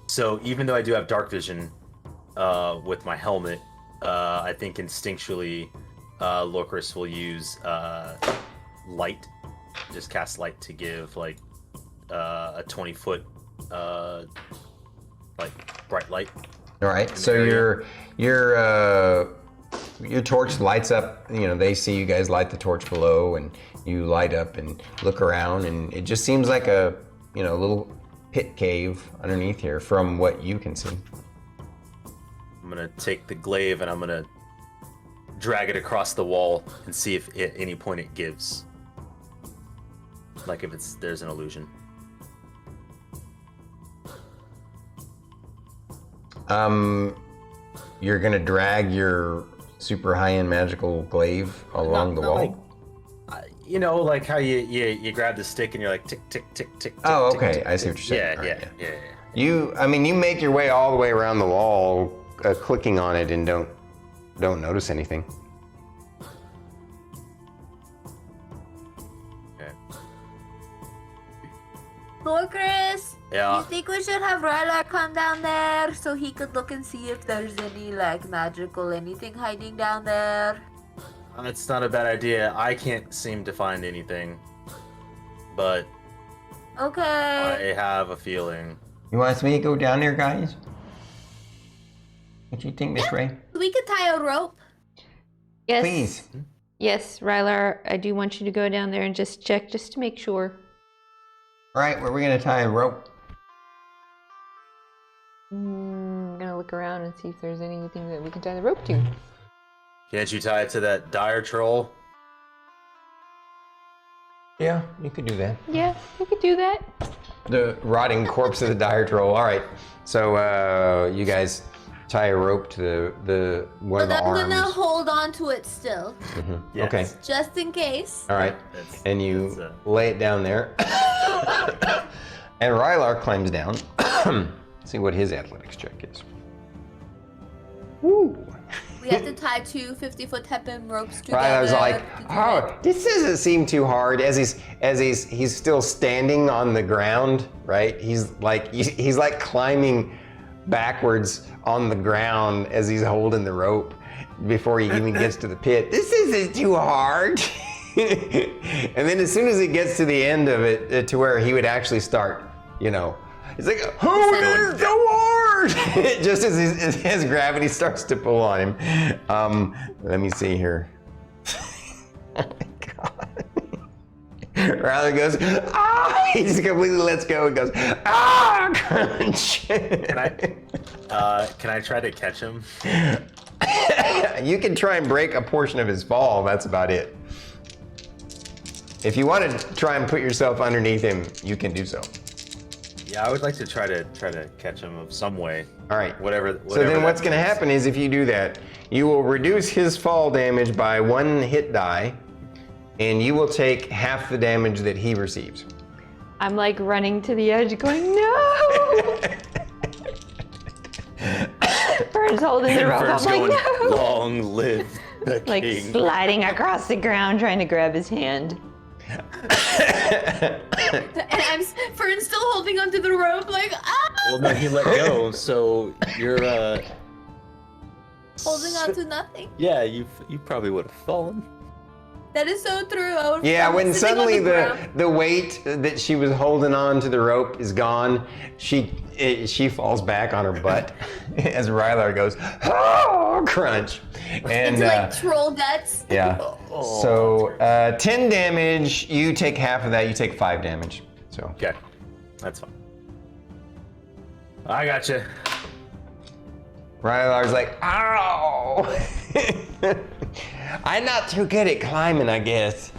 So even though I do have dark vision with my helmet, I think instinctually Lorkris will use light. Just cast light to give like a 20-foot like bright light. All right. So your torch lights up. They see you guys light the torch below, and you light up and look around, and it just seems like a little pit cave underneath here from what you can see. I'm gonna take the glaive and I'm gonna drag it across the wall and see if at any point it gives. Like if there's an illusion. You're gonna drag your super high-end magical glaive along the wall. Like how you grab the stick and you're like tick tick tick tick. Oh, tick, okay. tick, I see what you're saying. Yeah. You make your way all the way around the wall, clicking on it, and don't notice anything. Okay. Lorkris, Yeah. you think we should have Rylar come down there so he could look and see if there's any magical anything hiding down there? It's not a bad idea. I can't seem to find anything, but Okay. I have a feeling. You want me to go down there, guys? What do you think, Miss Ray? We could tie a rope. Yes. Please. Yes, Rylar, I do want you to go down there and just check, just to make sure. All right, where are we gonna tie a rope? I'm gonna look around and see if there's anything that we can tie the rope to. Can't you tie it to that dire troll? Yeah, you could do that. Yeah, we could do that. The rotting corpse of the dire troll. All right, so you guys tie a rope to the one of the arms. I'm gonna hold on to it still, Yes. Okay. just in case. All right, That's- and you that's, lay it down there, and Rylar climbs down. See what his athletics check is. Woo! We have to tie two 50-foot tepin ropes together. Rylar's like, to do oh, it. this doesn't seem too hard. As he's still standing on the ground, right? He's like climbing backwards on the ground as he's holding the rope before he even gets to the pit. This isn't too hard. And then as soon as he gets to the end of it, to where he would actually start, he's like, oh, this is so hard. Just as his gravity starts to pull on him. Let me see here. Oh my God. Rylar goes, ah! He just completely lets go and goes, ah! Crunch. Can I try to catch him? You can try and break a portion of his fall. That's about it. If you want to try and put yourself underneath him, you can do so. Yeah, I would like to try to catch him of some way. All right. Whatever. So then that what's going to means. happen is if you do that, you will reduce his fall damage by 1 hit die, and you will take half the damage that he receives. I'm like running to the edge going, no! Fern's holding the rope. Fern's I'm like, going, no! long live the Like king. sliding across the ground trying to grab his hand. And Fern's still holding onto the rope, like, ah! Well, no, he let go, so you're Holding on to nothing. Yeah, you probably would have fallen. That is so true. I was Yeah, when sitting on suddenly ground. the weight that she was holding on to the rope is gone, she falls back on her butt as Rylar goes, oh, crunch. And Into like troll guts. yeah. So 10 damage, you take half of that, you take 5 damage. So Okay, that's fine. I gotcha. Rylar's like, ow! I'm not too good at climbing, I guess.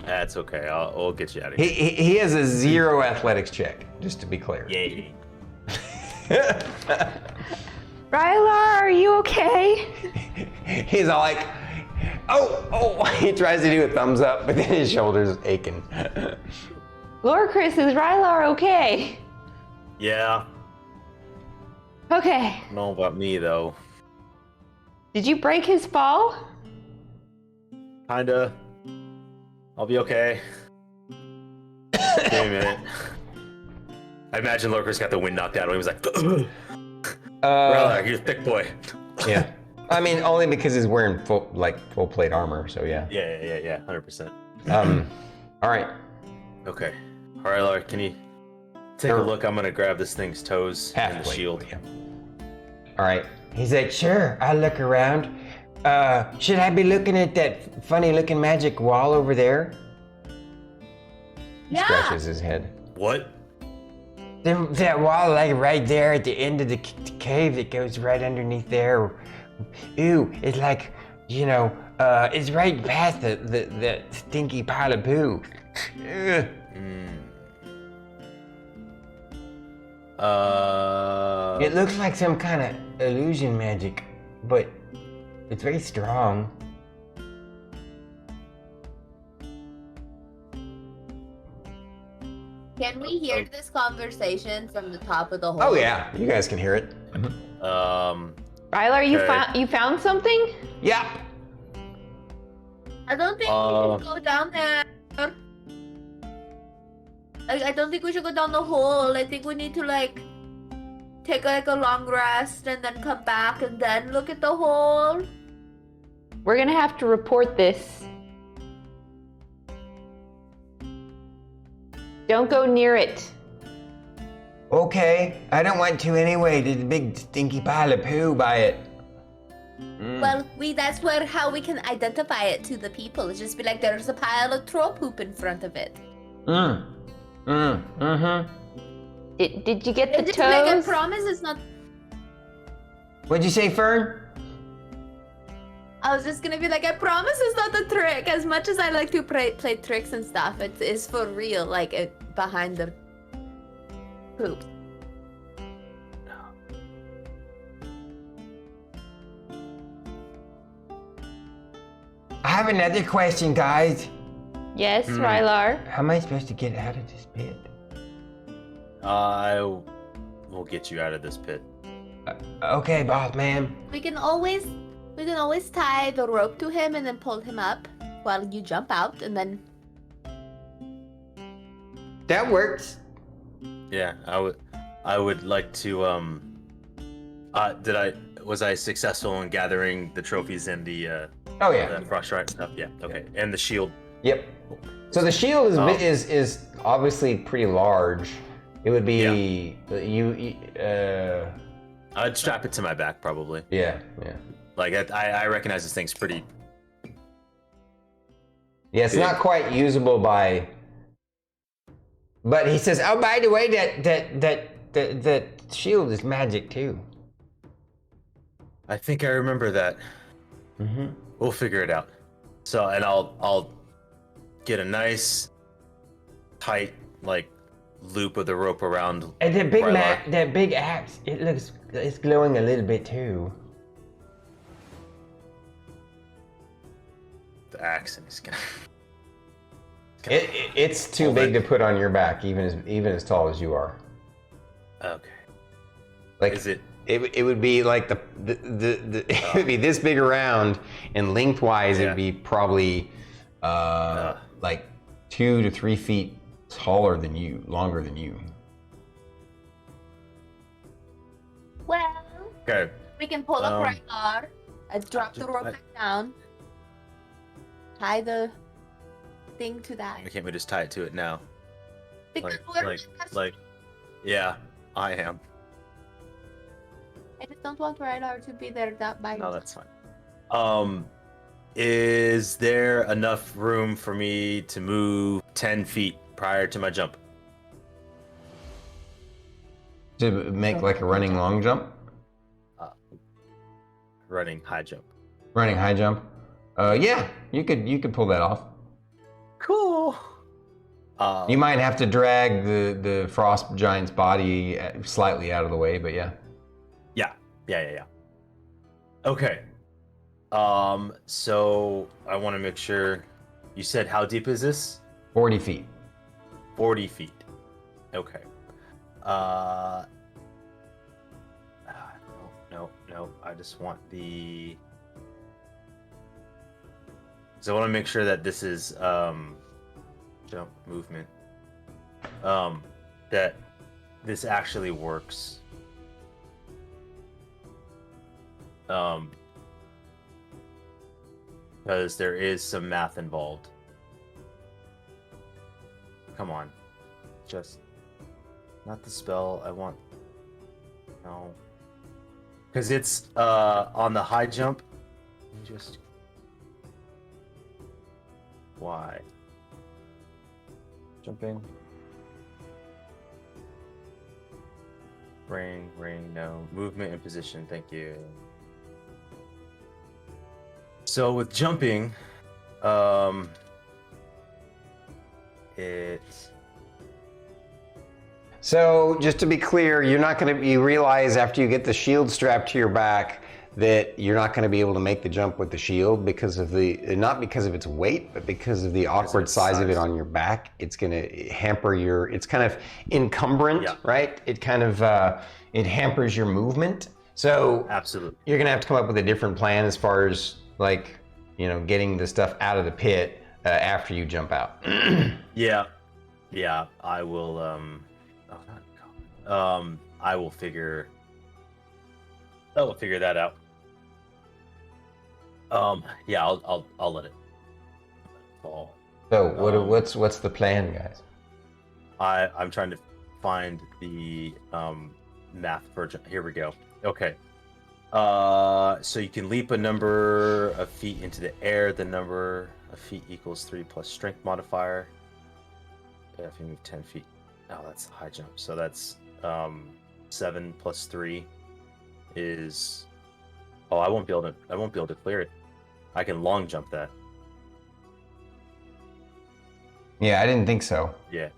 That's okay. We'll get you out of here. He has a 0 athletics check, just to be clear. Yay. Rylar, are you okay? He's all like, oh, he tries to do a thumbs up, but then his shoulder's aching. Lorkris, is Rylar okay? Yeah. Okay. I don't know about me though. Did you break his fall? Kinda. I'll be okay. Give me a minute. I imagine Lorkris got the wind knocked out when he was like, Rylar, you're a thick boy. Yeah. I mean, only because he's wearing full plate armor, so yeah. Yeah, 100%. All right. Okay. Rylar, can you take a look? I'm gonna grab this thing's toes and the Halfway. shield. Yeah. All right. He's like, sure, I'll look around. Should I be looking at that funny looking magic wall over there? He Yeah. scratches his head. What? That wall, like right there at the end of the cave that goes right underneath there. Ooh, it's like, it's right past the stinky pile of poo. Ugh. It looks like some kind of illusion magic, but it's very strong. Can we hear this conversation from the top of the hole? Oh yeah, you guys can hear it. Rylar, Okay. you found something? Yeah. I don't think we should go down there. I don't think we should go down the hole. I think we need to take a long rest and then come back and then look at the hole. We're gonna have to report this. Don't go near it. Okay, I don't want to anyway. There's a big stinky pile of poo by it. Well, that's how we can identify it to the people. It's just be like, there's a pile of troll poop in front of it. Did you get the It's like, I toes? promise it's not. What'd you say, Fern? I was just gonna be like, I promise it's not a trick. As much as I like to play tricks and stuff, it is for real. Behind the poop. I have another question, guys. Yes, Rylar. How am I supposed to get out of this pit? I will get you out of this pit. Okay, boss man. We can always tie the rope to him and then pull him up while you jump out, and then That works. Yeah, I would like to was I successful in gathering the trophies and the Oh yeah. the frostbite stuff? Yeah. Okay. And the shield. Yep. So the shield is obviously pretty large. It would be I'd strap it to my back probably. yeah. Like I recognize this thing's pretty. Yeah, it's Big. not quite usable by. But he says, "Oh, by the way, that shield is magic too." I think I remember that. Mm-hmm. We'll figure it out. So, and I'll get a nice tight loop of the rope around. And that big Rylar. that big axe, it's glowing a little bit too. The axe, and he's gonna. It's too Hold big it. to put on your back, even as tall as you are. Okay. Like Is it? It would be like the it would be this big around, and lengthwise Yeah. it'd be probably like 2 to 3 feet taller than you, longer than you. well, Okay. we can pull up Um, Rylar. Drop the rope back down. Tie the thing to that. Why can't we just tie it to it now? Because Like, yeah, I am. I just don't want Rylar to be there that by No, that's fine. Is there enough room for me to move 10 feet prior to my jump? To make like a running long jump? Running high jump. Running high jump? Yeah, you could pull that off. Cool. You might have to drag the frost giant's body slightly out of the way, but yeah. Yeah. Okay. So I want to make sure. You said how deep is this? 40 feet. 40 feet. Okay. No. I just want the. So I want to make sure that this is jump movement. That this actually works. Because there is some math involved. Come on. Just not the spell. I want no. Because it's on the high jump. Just why? Jumping. Ring, no. Movement and position, thank you. So with jumping, it's... So just to be clear, you realize after you get the shield strapped to your back that you're not going to be able to make the jump with the shield because of not because of its weight, but because of the awkward size of it on your back. It's going to hamper it's kind of encumbrant, right? It kind of, it hampers your movement. So absolutely, you're going to have to come up with a different plan as far as getting the stuff out of the pit after you jump out. Yeah, I will, I will figure that out. Yeah, I'll let it fall. So what's the plan, guys? I'm trying to find the math version. Here we go. Okay. So you can leap a number of feet into the air. The number of feet equals 3 plus strength modifier. Yeah, if you move 10 feet. Oh, that's a high jump. So that's 7 plus 3 is. Oh, I won't be able to clear it. I can long jump that. Yeah, I didn't think so. Yeah.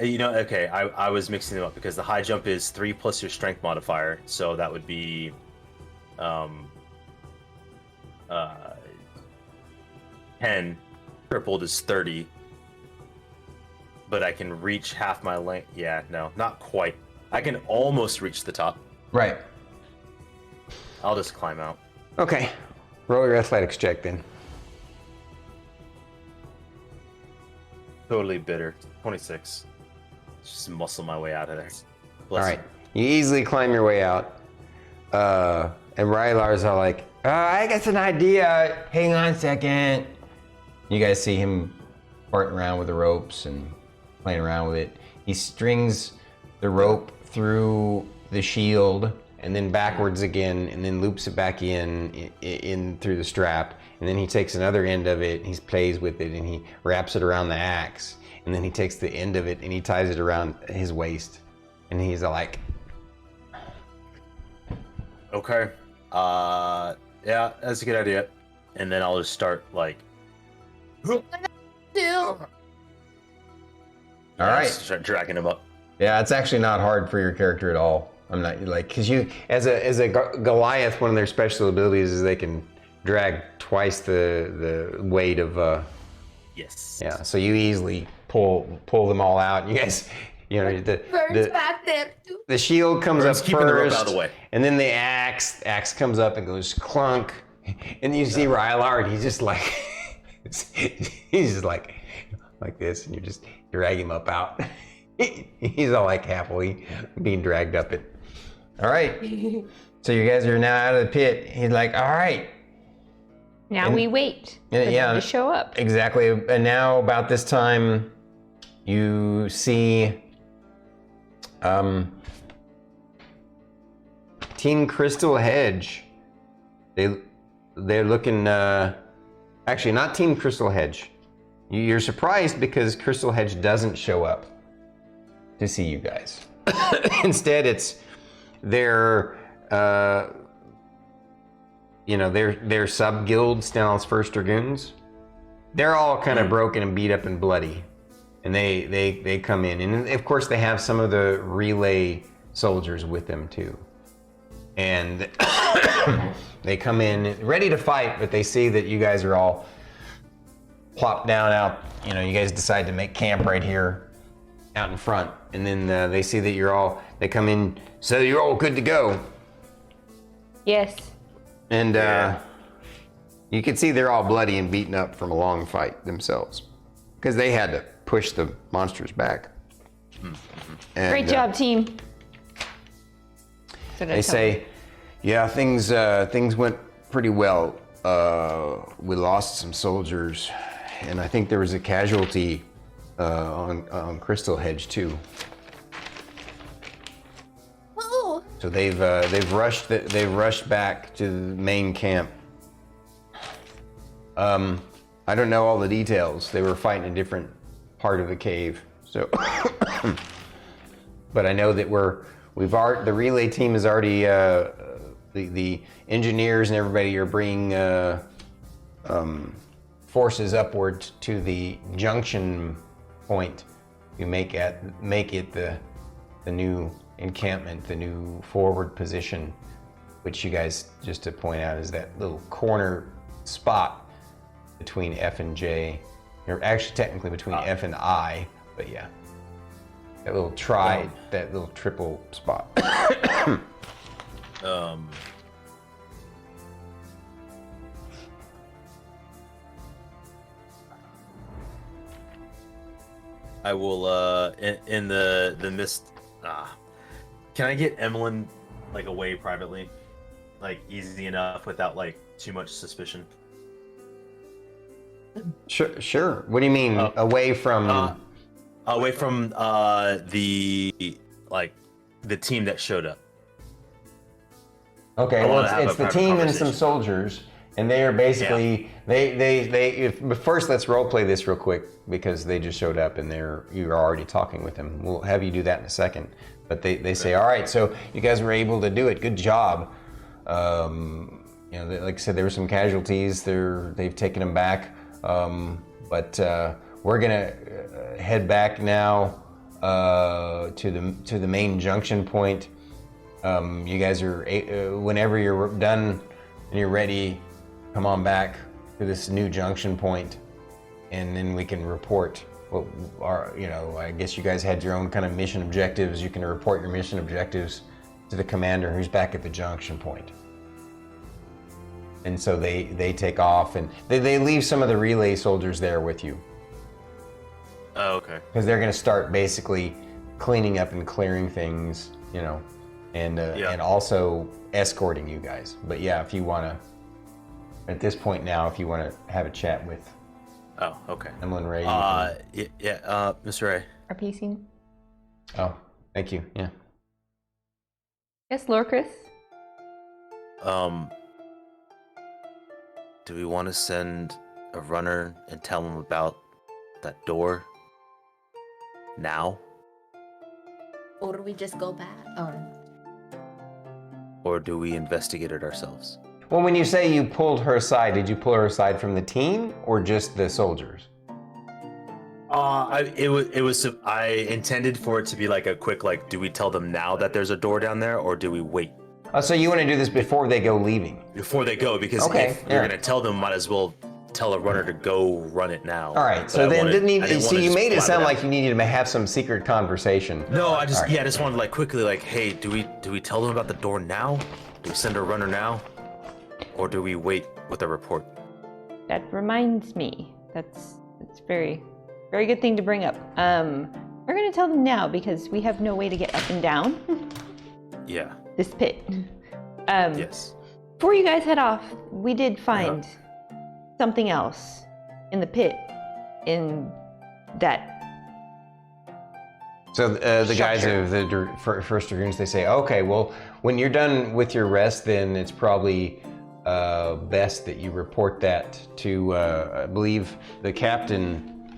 Okay. I was mixing them up because the high jump is 3 plus your strength modifier, so that would be 10. Tripled is 30. But I can reach half my length. Yeah, no, not quite. I can almost reach the top. Right. I'll just climb out. Okay. Roll your athletics check then. Totally bitter. 26. Just muscle my way out of there. All right. You easily climb your way out. And Rylar's all like, I got an idea. Hang on a second. You guys see him farting around with the ropes and playing around with it. He strings the rope through the shield and then backwards again and then loops it back in through the strap. And then he takes another end of it and he plays with it and he wraps it around the axe. And then he takes the end of it and he ties it around his waist. And he's like... Okay. Yeah, that's a good idea. And then I'll just start like... Do. All right. Start dragging him up. Yeah, it's actually not hard for your character at all. I'm not because you, as a Goliath, one of their special abilities is they can drag twice the weight of. Yes. Yeah, so you easily pull them all out. You guys, Fern's back there too. the shield comes Fern's up keeping the rope first, out of the way. and then the axe comes up and goes clunk, and you see Rylar, and he's just like, he's just like this, and you just drag him up out. He's all like happily being dragged up it. All right. So you guys are now out of the pit. He's like, all right. Now And- we wait for Yeah, them to show up. exactly. And now about this time, you see Team Crystal Hedge. They're looking. Actually, not Team Crystal Hedge. You're surprised because Crystal Hedge doesn't show up to see you guys. Instead, it's their their sub guilds down on First Dragoons. They're all kind of broken and beat up and bloody, and they come in, and of course they have some of the relay soldiers with them too, and they come in ready to fight, but they see that you guys are all plopped down out. You know, you guys decide to make camp right here out in front, and then they see that they come in, so you're all good to go. Yes. And you can see they're all bloody and beaten up from a long fight themselves, because they had to push the monsters back. And, Great job, team. So They say, yeah, things went pretty well. We lost some soldiers, and I think there was a casualty on Crystal Hedge too. Whoa. So they've rushed back to the main camp. I don't know all the details. They were fighting a different part of the cave. So, but I know that the relay team is already the engineers and everybody are bringing forces upward to the junction point. You make it the new encampment, the new forward position, which you guys, just to point out, is that little corner spot between F and J, or actually technically between F and I, but yeah, that little that little triple spot. I will in the mist. Can I get Emillynn like away privately, like easy enough without like too much suspicion? Sure. What do you mean away from? Away from the team that showed up. Okay, I well, wanna have it's a the private team and some conversation. soldiers, and they are basically but first, let's role play this real quick because they just showed up and you're already talking with them. We'll have you do that in a second, but they say, all right, so you guys were able to do it. Good job. Like I said, there were some casualties. They've taken them back, but we're gonna head back now to the main junction point. You guys are whenever you're done and you're ready, come on back to this new junction point, and then we can report what I guess you guys had your own kind of mission objectives. You can report your mission objectives to the commander who's back at the junction point. And so they take off, and they leave some of the relay soldiers there with you. Oh, okay. Because they're going to start basically cleaning up and clearing things, and also escorting you guys. But yeah, if you want to, at this point now, if you want to have a chat with okay. Emillynn Ray. Mr. Ray. Our pacing. Oh, thank you. Yeah. Yes, Lorkris. Do we want to send a runner and tell him about that door now? Or do we just go back? Or do we investigate it ourselves? Well, when you say you pulled her aside, did you pull her aside from the team or just the soldiers? I intended for it to be like a quick, do we tell them now that there's a door down there, or do we wait? So you want to do this before they go leaving? Before they go, because if you're going to tell them, might as well tell a runner to go run it now. All right, so then you made it sound like you needed to have some secret conversation. No, I just wanted quickly, hey, do we tell them about the door now? Do we send a runner now? Or do we wait with a report? That reminds me. That's very, very good thing to bring up. We're gonna tell them now because we have no way to get up and down. Yeah. This pit. Yes. Before you guys head off, we did find something else in the pit in that. So the guys Structure. of the First Dragoons, they say, okay, well, when you're done with your rest, then it's probably best that you report that to, I believe, the captain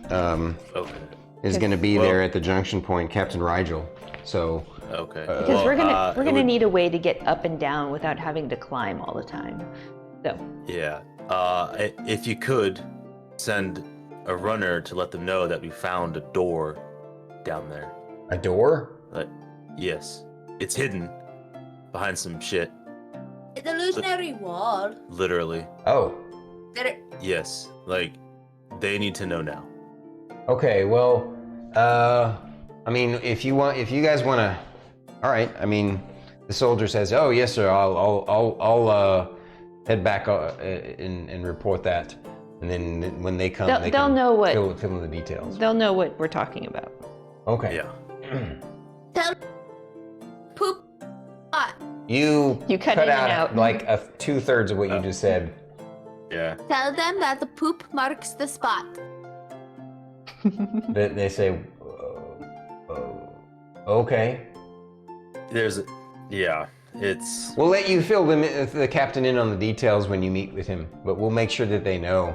is going to be there at the junction point, Captain Rigel. So. Okay. Because we're gonna need a way to get up and down without having to climb all the time. So. Yeah. If you could send a runner to let them know that we found a door down there. A door? Yes. It's hidden behind some shit. It's an illusionary wall. Literally. Oh. Yes. Like, they need to know now. Okay, well, I mean, if you guys want to, all right. I mean, the soldier says, "Oh yes, sir. I'll head back and report that." And then when they come, they'll know what fill in the details. They'll know what we're talking about. Okay. Yeah. Tell poop. You cut in and out. like 2/3 of what you just said. Yeah. Tell them that the poop marks the spot. They say, okay. It's. We'll let you fill the captain in on the details when you meet with him, but we'll make sure that they know,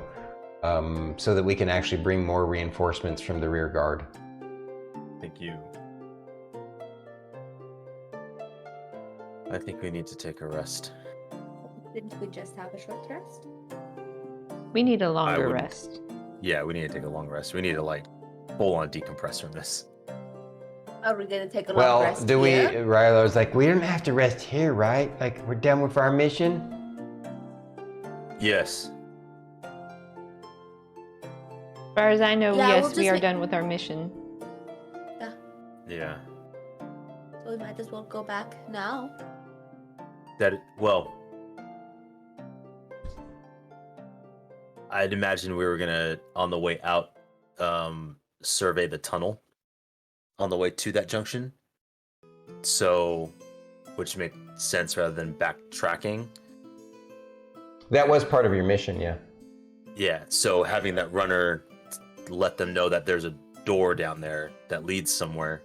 so that we can actually bring more reinforcements from the rear guard. Thank you. I think we need to take a rest. Didn't we just have a short rest? We need a longer would- rest. Yeah, we need to take a long rest. We need to full on decompress from this. Are we gonna take a long rest? Well, do we? here? Rylar's like, we don't have to rest here, right? Like, we're done with our mission. Yes. As far as I know, Yeah, yes, we'll we just are done with our mission. Yeah. So we might as well go back now. I'd imagine we were gonna, on the way out, survey the tunnel on the way to that junction. So, which makes sense rather than backtracking. That was part of your mission, yeah. Yeah, so having that runner let them know that there's a door down there that leads somewhere.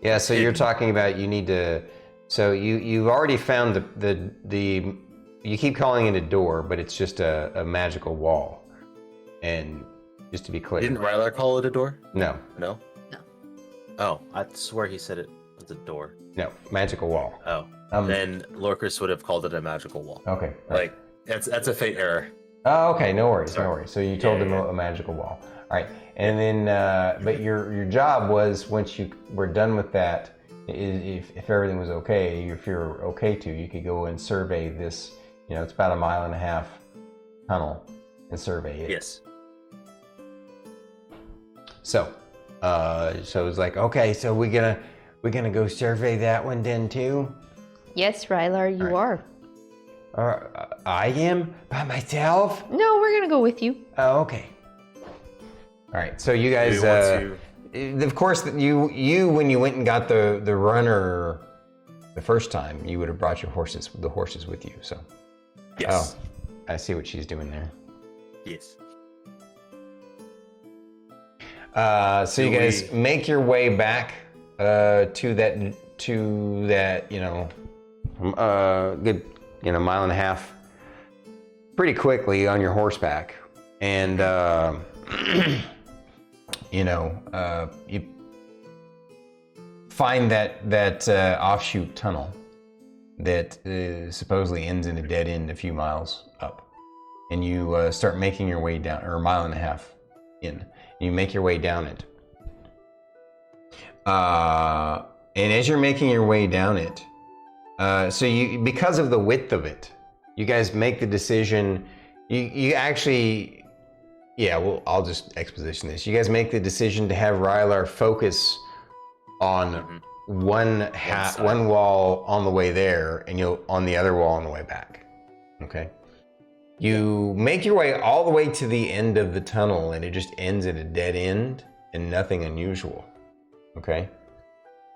Yeah, so you're talking about you need to. So you've already found the. You keep calling it a door, but it's just a magical wall. And just to be clear, Didn't Rylar call it a door? No, No? No. Oh, I swear he said it was a door. no, magical wall. Oh. Then Lorkris would have called it a magical wall. Okay. all right. That's a fate error. Oh, okay. No worries. Sorry. No worries. So you told them yeah. a magical wall. All right. And then, but your job was, once you were done with that, if everything was okay, if you're okay to, you could go and survey this. It's about 1.5 mile tunnel, and survey it. Yes. So it's like, okay, so we're gonna go survey that one then too. Yes, Rylar, you are. I am by myself. No, we're gonna go with you. Oh, okay. All right. So you guys, of course, you when you went and got the runner the first time, you would have brought the horses with you. So. Yes. Oh, I see what she's doing there. Yes. So you guys make your way back to that good 1.5 miles pretty quickly on your horseback, and you find that offshoot tunnel that supposedly ends in a dead end a few miles up, and you start making your way down, or 1.5 miles in. You make your way down it, and as you're making your way down it, because of the width of it, you guys make the decision. You actually, I'll just exposition this. You guys make the decision to have Rylar focus on one wall on the way there, and you'll on the other wall on the way back. Okay. You make your way all the way to the end of the tunnel, and it just ends at a dead end and nothing unusual. Okay.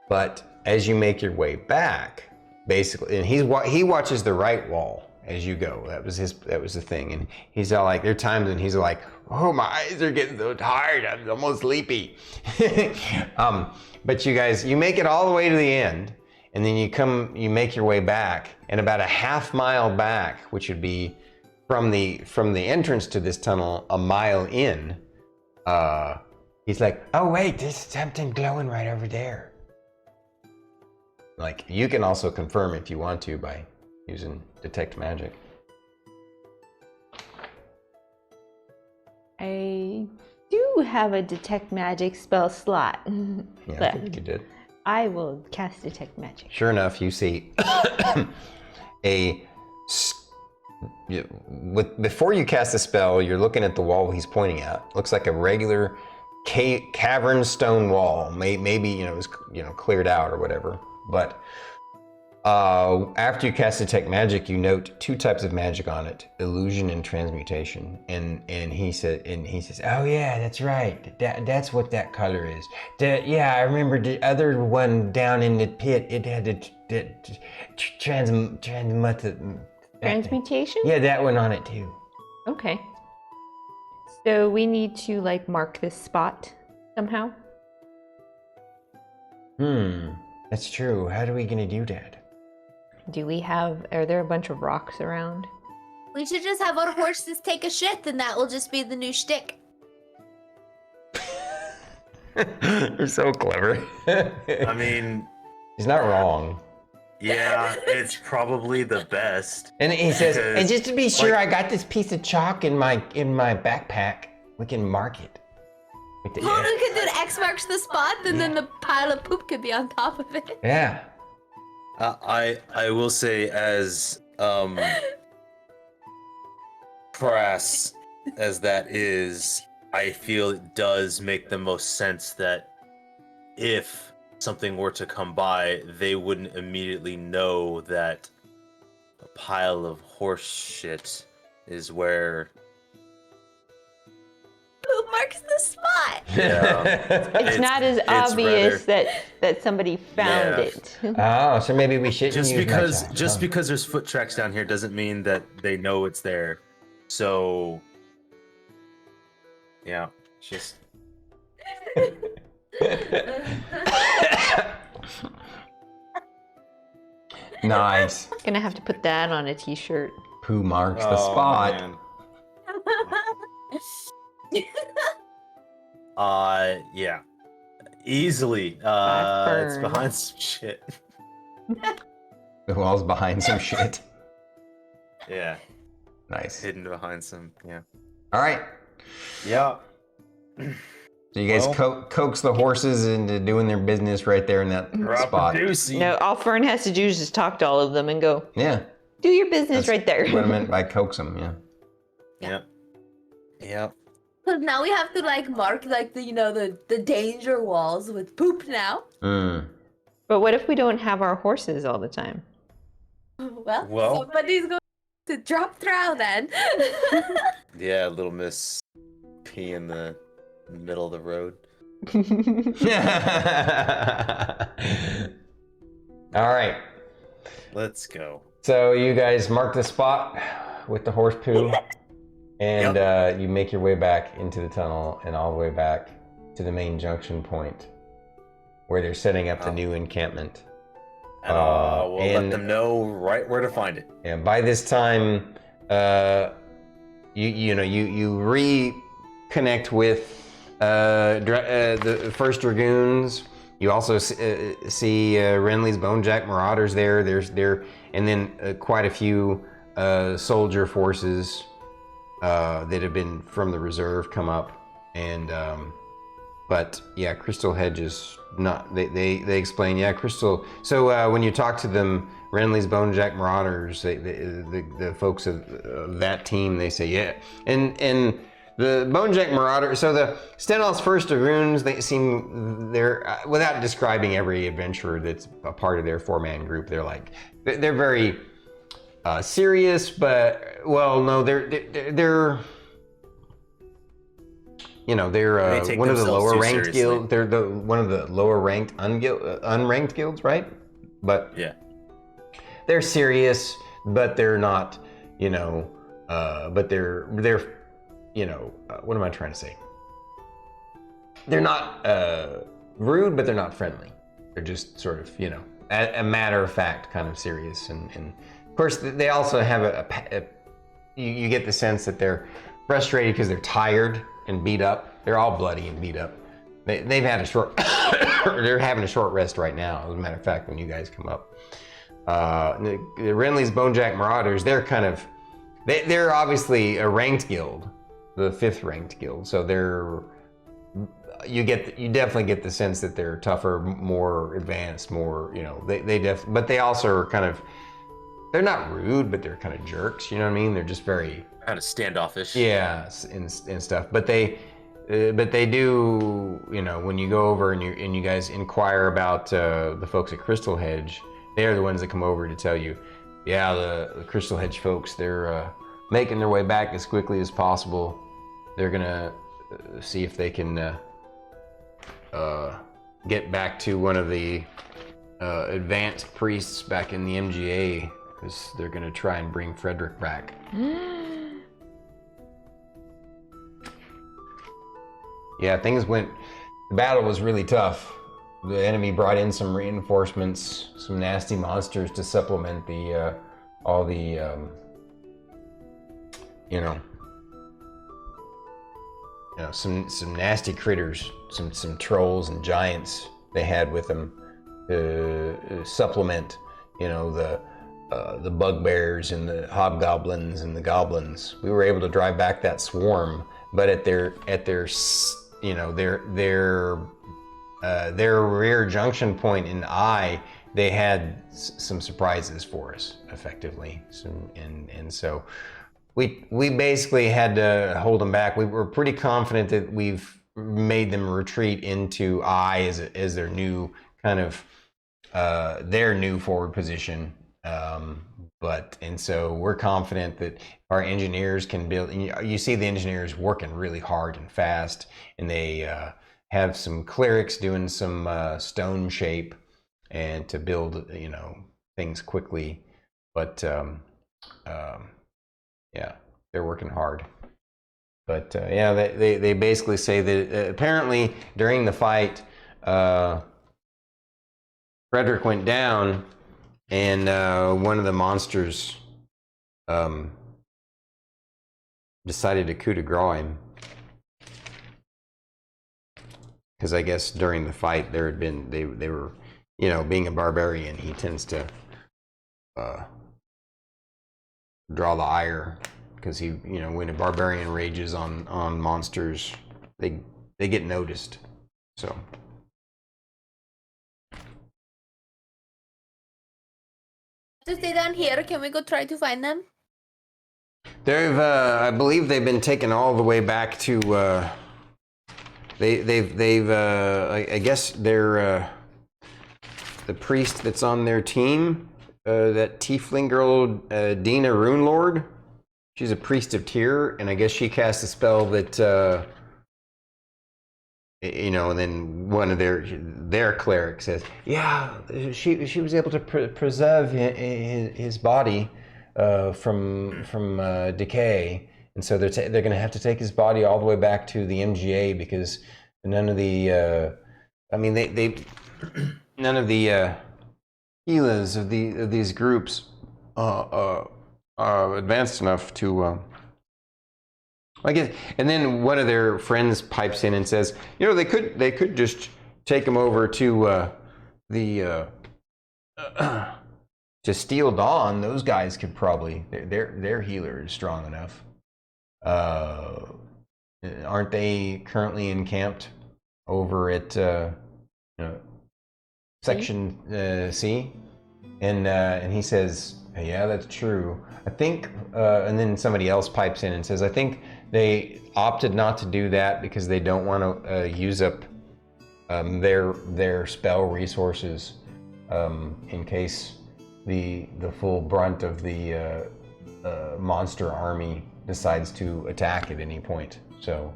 But as you make your way back, basically, and he watches the right wall, as you go. That was the thing. And he's all like, there are times when he's like, oh, my eyes are getting so tired, I'm almost sleepy. But you guys, you make it all the way to the end, and then you make your way back, and about a half mile back, which would be from the entrance to this tunnel, a mile in, he's like, oh wait, there's something glowing right over there. Like, you can also confirm if you want to by using detect magic. I do have a detect magic spell slot. Yeah, I think you did. I will cast detect magic. Sure enough, you see before you cast the spell, you're looking at the wall he's pointing at. Looks like a regular cavern stone wall. Maybe it was cleared out or whatever. But after you cast detect magic, you note two types of magic on it: illusion and transmutation. And he says, oh yeah, that's right. That's what that color is. Yeah, I remember the other one down in the pit. It had the Transmutation? Yeah, that one on it too. Okay. So we need to mark this spot somehow. That's true. How are we gonna do that? Are there a bunch of rocks around? We should just have our horses take a shit, and that will just be the new shtick. You're so clever. I mean, he's not wrong. yeah, it's probably the best. And he says, Because, and just to be sure, I got this piece of chalk in my backpack. We can mark it. We could do an X marks the spot, and then the pile of poop could be on top of it. Yeah. I will say, as crass as that is, I feel it does make the most sense that if something were to come by, they wouldn't immediately know that a pile of horse shit is where Poop marks the spot. It's not as obvious that somebody found it. Oh, so maybe we shouldn't just use because my chalk. just because there's foot tracks down here doesn't mean that they know it's there. So yeah, it's just Nice. Gonna have to put that on a t-shirt. Pooh marks the spot. man. Yeah. Easily. It's Fern. behind some shit. The wall's behind some shit. Yeah. Nice. Hidden behind some, yeah. All right. Yeah. So you guys coax the horses into doing their business right there in that spot. No, all Fern has to do is just talk to all of them and go, Yeah. do your business right there. What I meant by coax them, yeah. Yep. Yep. So now we have to mark the danger walls with poop now. But what if we don't have our horses all the time? Well, somebody's going to drop trow then. Yeah, little Miss P in the middle of the road. All right. Let's go. So you guys mark the spot with the horse poo, and you make your way back into the tunnel and all the way back to the main junction point where they're setting up the new encampment. And we'll let them know right where to find it. And by this time, you reconnect with the first dragoons. You also see Renly's Bonejack Marauders there. And then quite a few soldier forces that have been from the reserve come up. And but yeah, Crystal Hedge is not. They explain. Yeah, Crystal. So when you talk to them, Renly's Bonejack Marauders, the folks of that team, they say yeah, and the Bonejack Marauders. So the Stenol's First Dragoons, they're without describing every adventurer that's a part of their 4-man group. They're very serious, but they're one of the lower ranked guilds. They're one of the lower ranked unranked guilds, right? But yeah, they're serious, but they're not but they're what am I trying to say? They're not rude, but they're not friendly. They're just sort of, a matter of fact kind of serious. And of course, they also have you get the sense that they're frustrated because they're tired and beat up. They're all bloody and beat up. They've had a short, they're having a short rest right now, as a matter of fact, when you guys come up. The Renly's Bonejack Marauders, they're obviously a ranked guild, the 5th ranked guild. So you definitely get the sense that they're tougher, more advanced, more, but they also are they're not rude, but they're kind of jerks, you know what I mean? They're just very kind of standoffish. Yeah, and stuff. But they do, when you go over and you guys inquire about the folks at Crystal Hedge, they're the ones that come over to tell you, yeah, the Crystal Hedge folks, they're making their way back as quickly as possible. They're gonna see if they can get back to one of the advanced priests back in the MGA, because they're gonna try and bring Frederick back. Yeah, the battle was really tough. The enemy brought in some reinforcements, some nasty monsters to supplement all the some nasty critters, some trolls and giants they had with them to supplement, the bugbears and the hobgoblins and the goblins. We were able to drive back that swarm, but at their rear junction point in they had some surprises for us, effectively. And so we basically had to hold them back. We were pretty confident that we've made them retreat into as their new their new forward position. And so we're confident that our engineers can build. You see the engineers working really hard and fast, and they have some clerics doing some stone shape and to build things quickly. But yeah, they're working hard. But they basically say that apparently during the fight, Frederick went down, and one of the monsters decided to coup de grace him. Because I guess during the fight they were, being a barbarian, he tends to draw the ire, because when a barbarian rages on monsters, they get noticed. So. To stay down here, can we go try to find them? I believe they've been taken all the way back to. I guess they're the priest that's on their team, that tiefling girl, Dina Runelord. She's a priest of Tyr, and I guess she cast a spell that, and then one of their cleric says, yeah, she was able to preserve his body from decay. And so they're going to have to take his body all the way back to the MGA, because none of the none of the healers of these groups are advanced enough to. I guess. And then one of their friends pipes in and says, they could just take him over to to Steel Dawn. Those guys could probably their healer is strong enough. Aren't they currently encamped over at section C? And he says, yeah, that's true. I think, and then somebody else pipes in and says, I think they opted not to do that because they don't want to use up their spell resources in case the full brunt of the monster army decides to attack at any point. So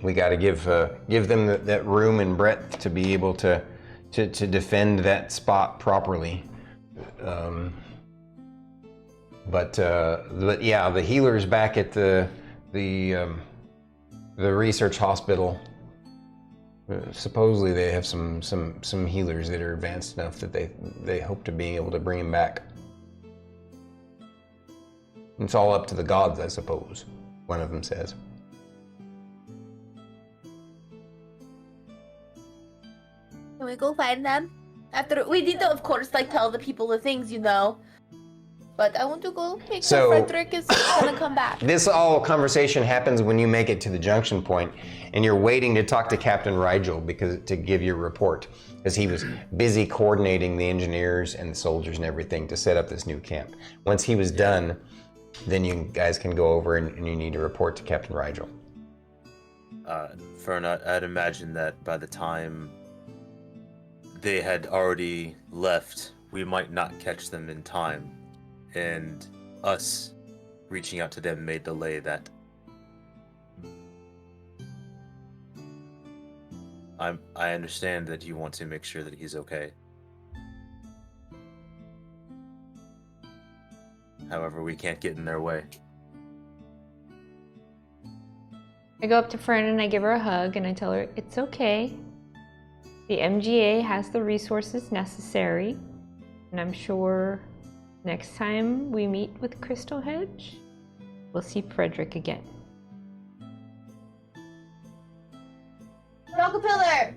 we got to give them that room and breadth to be able to defend that spot properly. But yeah, the healers back at the research hospital. Supposedly they have some healers that are advanced enough that they hope to be able to bring him back. It's all up to the gods, I suppose. One of them says. Can we go find them? After we need to, of course, like tell the people the things, you know. But I want to go make sure Frederick is gonna come back. This all conversation happens when you make it to the junction point, and you're waiting to talk to Captain Rigel to give your report, because he was busy coordinating the engineers and the soldiers and everything to set up this new camp. Once he was done, then you guys can go over and you need to report to Captain Rigel. Fern, I'd imagine that by the time they had already left, we might not catch them in time. And us reaching out to them may delay that. I understand that you want to make sure that he's okay. However, we can't get in their way. I go up to Fern and I give her a hug and I tell her it's okay. The MGA has the resources necessary, and I'm sure next time we meet with Crystal Hedge, we'll see Frederick again. Rockapillar!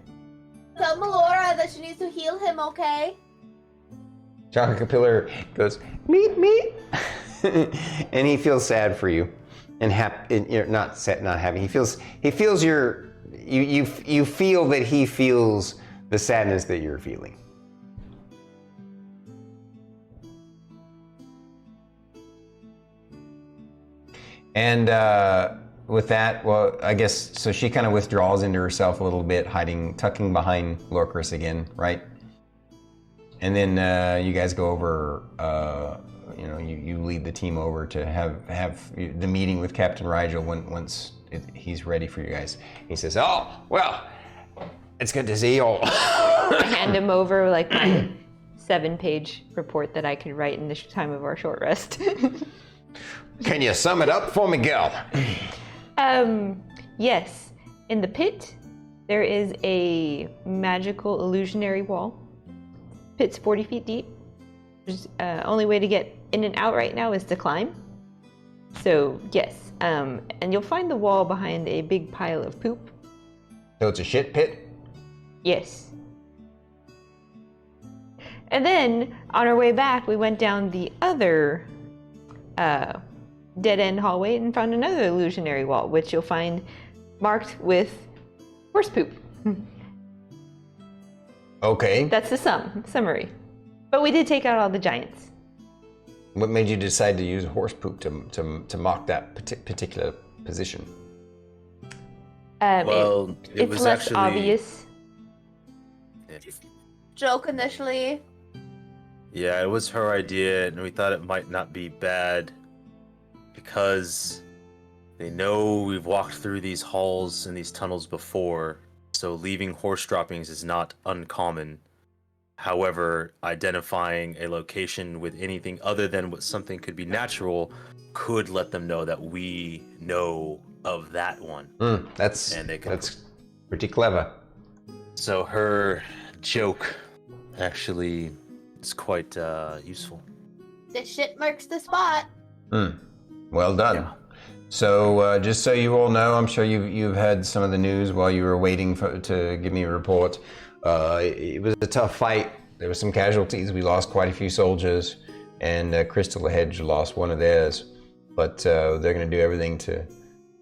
Tell Melora that she needs to heal him, okay? John Capillar goes, meet me, and he feels sad for you, and not sad, not happy. He feels you feel that he feels the sadness that you're feeling. And with that, well, I guess so. She kind of withdraws into herself a little bit, tucking behind Lorkris again, right? And then you guys go over, you lead the team over to have the meeting with Captain Rigel once he's ready for you guys. He says, "Oh, well, it's good to see you all." I hand him over like my 7-page report that I could write in the time of our short rest. Can you sum it up for me, girl? Yes. In the pit, there is a magical illusionary wall. Pit's 40 feet deep. There's only way to get in and out right now is to climb. So yes, and you'll find the wall behind a big pile of poop. So it's a shit pit? Yes. And then on our way back, we went down the other dead-end hallway and found another illusionary wall, which you'll find marked with horse poop. Okay. That's the summary. But we did take out all the giants. What made you decide to use horse poop to mark that particular position? It was less actually obvious. Joke initially. Yeah, it was her idea, and we thought it might not be bad because they know we've walked through these halls and these tunnels before, so leaving horse droppings is not uncommon. However, identifying a location with anything other than what something could be natural could let them know that we know of that one. That's pretty clever. So her joke actually is quite useful. This shit marks the spot. Well done. Yeah. So just so you all know, I'm sure you've had some of the news while you were waiting to give me a report. It was a tough fight. There were some casualties. We lost quite a few soldiers, and Crystal Hedge lost one of theirs. But they're going to do everything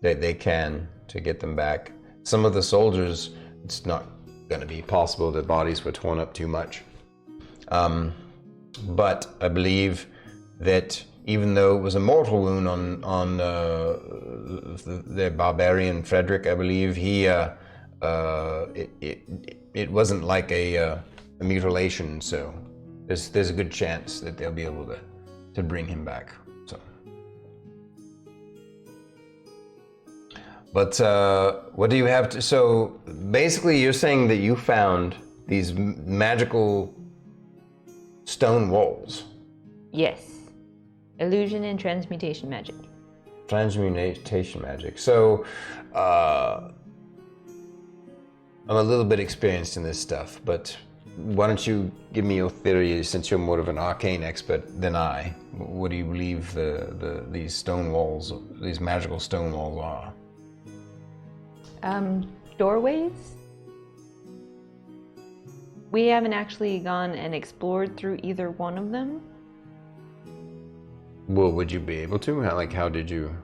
they can to get them back. Some of the soldiers, it's not going to be possible. Their bodies were torn up too much. But I believe that even though it was a mortal wound on the barbarian Frederick, I believe it wasn't like a mutilation. So there's a good chance that they'll be able to bring him back. So, but what do you have to? So basically, you're saying that you found these magical stone walls. Yes. Illusion and transmutation magic. Transmutation magic. So, I'm a little bit experienced in this stuff, but why don't you give me your theory, since you're more of an arcane expert than I? What do you believe these stone walls, these magical stone walls are? Doorways? We haven't actually gone and explored through either one of them. Well, would you be able to? How did you?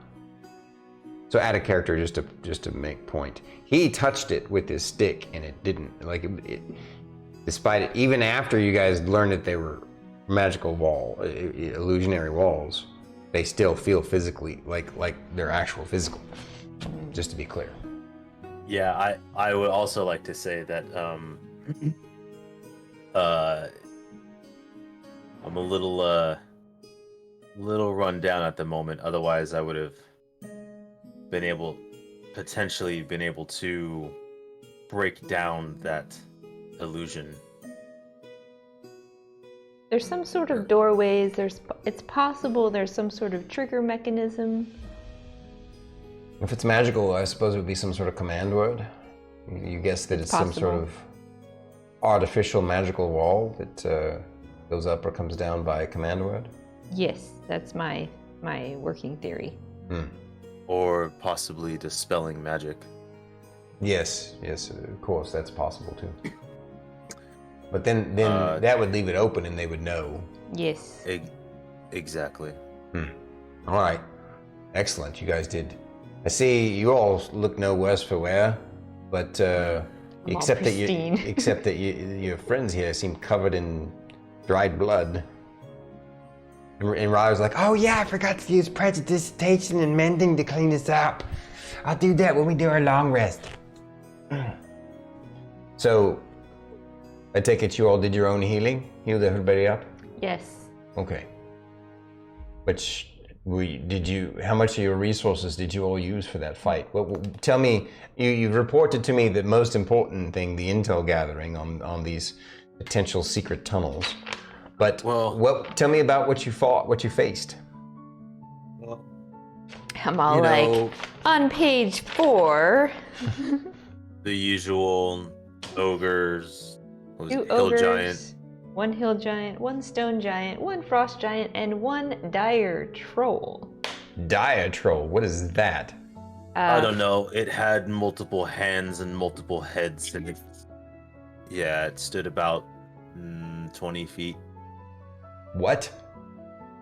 So add a character just to make point. He touched it with his stick, and it didn't. Despite it, even after you guys learned that they were magical illusionary walls, they still feel physically like they're actual physical. Just to be clear. Yeah, I would also like to say that I'm a little run down at the moment. Otherwise, I would have potentially been able to break down that illusion. There's some sort of doorways. It's possible there's some sort of trigger mechanism. If it's magical, I suppose it would be some sort of command word. You guess that it's some sort of artificial magical wall that goes up or comes down by a command word? Yes, that's my working theory. Or possibly dispelling magic. Yes, of course, that's possible too. But then that would leave it open and they would know. Yes. Exactly. All right. Excellent. You guys did. I see you all look no worse for wear, but except that your friends here seem covered in dried blood. And Rylar's like, oh yeah, I forgot to use prestidigitation and mending to clean this up. I'll do that when we do our long rest. So, I take it you all did your own healing? Healed everybody up? Yes. Okay. How much of your resources did you all use for that fight? Tell me, you've reported to me the most important thing, the intel gathering on these potential secret tunnels. But tell me about what you fought, what you faced. I'm all on page 4. The usual ogres, 2 hill ogres, giant. 1 hill giant, 1 stone giant, 1 frost giant, and 1 dire troll. Dire troll, what is that? I don't know. It had multiple hands and multiple heads, and it stood about 20 feet. What?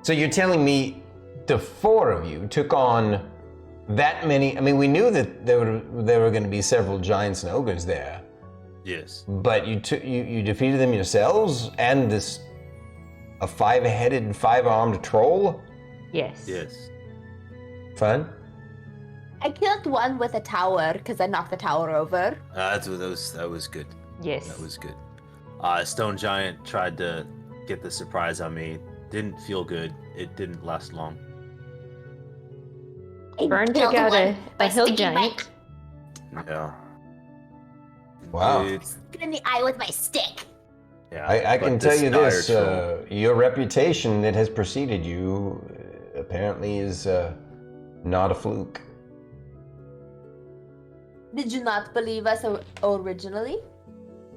So you're telling me the 4 of you took on that many? I mean, we knew that there were going to be several giants and ogres there. Yes. But you defeated them yourselves, and a 5-headed, 5-armed troll? Yes. Yes. Fun? I killed one with a tower because I knocked the tower over. That was good. Yes. That was good. Stone giant tried to get the surprise on me. Didn't feel good. It didn't last long. Fern took out a hill giant. Yeah. Wow. In the eye with my stick. Yeah. I can tell you dire this, troll- your reputation that has preceded you apparently is not a fluke. Did you not believe us originally?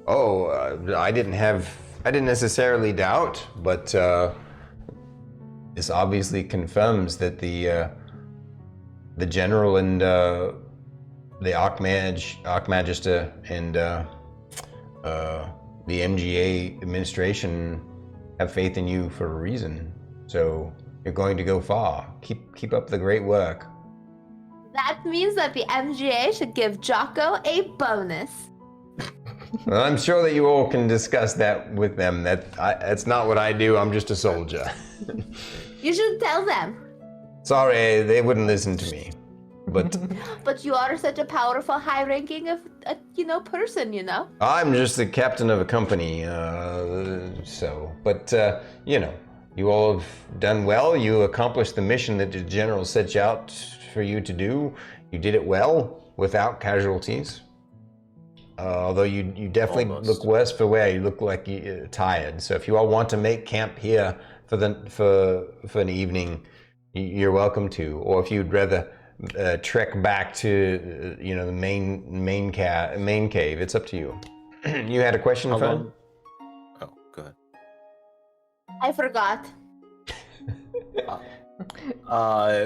Oh, I didn't necessarily doubt, but this obviously confirms that the general and the Archmagister and the MGA administration have faith in you for a reason. So you're going to go far. Keep up the great work. That means that the MGA should give Jocko a bonus. Well, I'm sure that you all can discuss that with them. That's not what I do. I'm just a soldier. You should tell them. Sorry, they wouldn't listen to me. But But you are such a powerful, high-ranking person, you know. I'm just the captain of a company, you all have done well. You accomplished the mission that the general set you out for you to do. You did it well, without casualties. Although you definitely Almost. look worse for wear. You look like you're tired. So if you all want to make camp here for for an evening, you're welcome to. Or if you'd rather trek back to the main cave, it's up to you. You had a question, How Fern? long? Oh, go ahead. I forgot.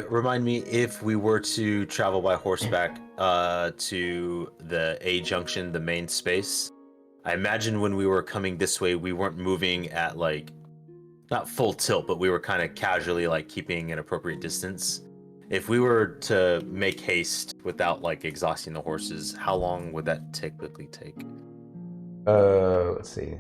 Remind me, if we were to travel by horseback to the A junction, the main space, I imagine when we were coming this way, we weren't moving at like, not full tilt, but we were kind of casually like keeping an appropriate distance. If we were to make haste without like exhausting the horses, how long would that typically take? Let's see.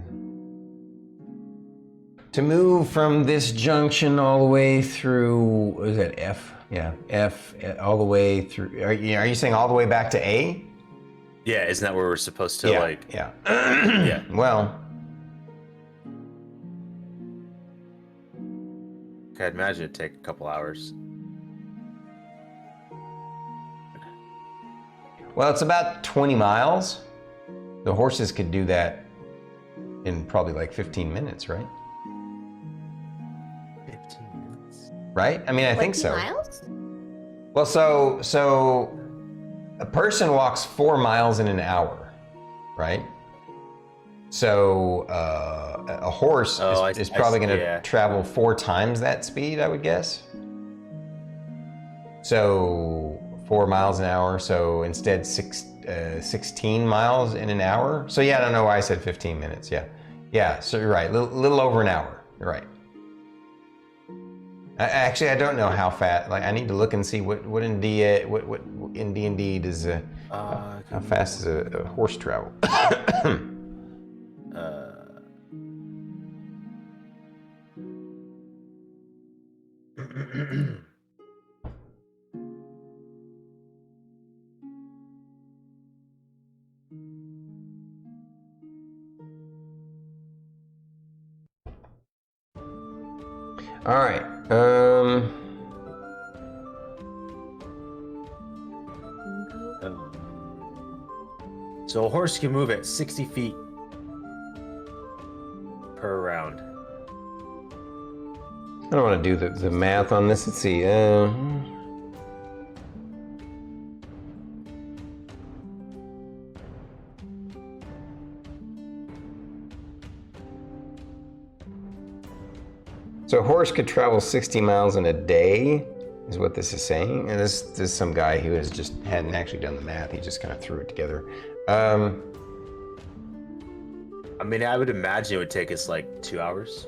To move from this junction all the way through, what is that, F? Yeah, F, all the way through. Are you saying all the way back to A? Yeah, isn't that where we're supposed to Yeah. Yeah. Well, I'd imagine it'd take a couple hours. well, it's about 20 miles. The horses could do that in probably like 15 minutes, right? 15 minutes. Right? I mean, I think 20 so. miles? Well, so a person walks 4 miles in an hour, right? So a horse is probably going to travel 4 times that speed, I would guess. So 4 miles an hour. So instead 16 miles in an hour. So yeah, I don't know why I said 15 minutes. Yeah. So you're right. Little over an hour. You're right. Actually, I don't know how fast. Like, I need to look and see what in D&D does how fast does a horse travel? All right. So a horse can move at 60 feet per round. I don't want to do the math on this. Let's see. So a horse could travel 60 miles in a day, is what this is saying. And this is some guy who hadn't actually done the math. He just kind of threw it together. I mean, I would imagine it would take us like 2 hours.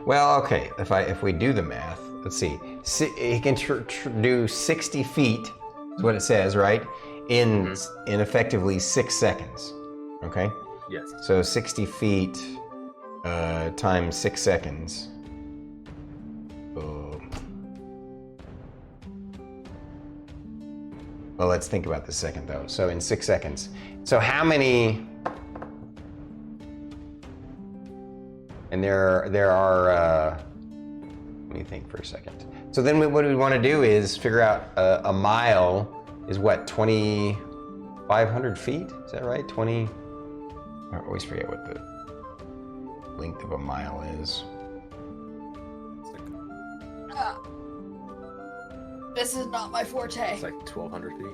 Well, okay. If we do the math, let's see. He can do 60 feet, is what it says, right? In effectively 6 seconds. Okay. Yes. So 60 feet times 6 seconds. Well, let's think about this second though. So in 6 seconds. So how many? And there are. Let me think for a second. So then what we want to do is figure out a mile is what, 2,500 feet? Is that right? 20. I always forget what the length of a mile is. This is not my forte. It's like 1,200 feet,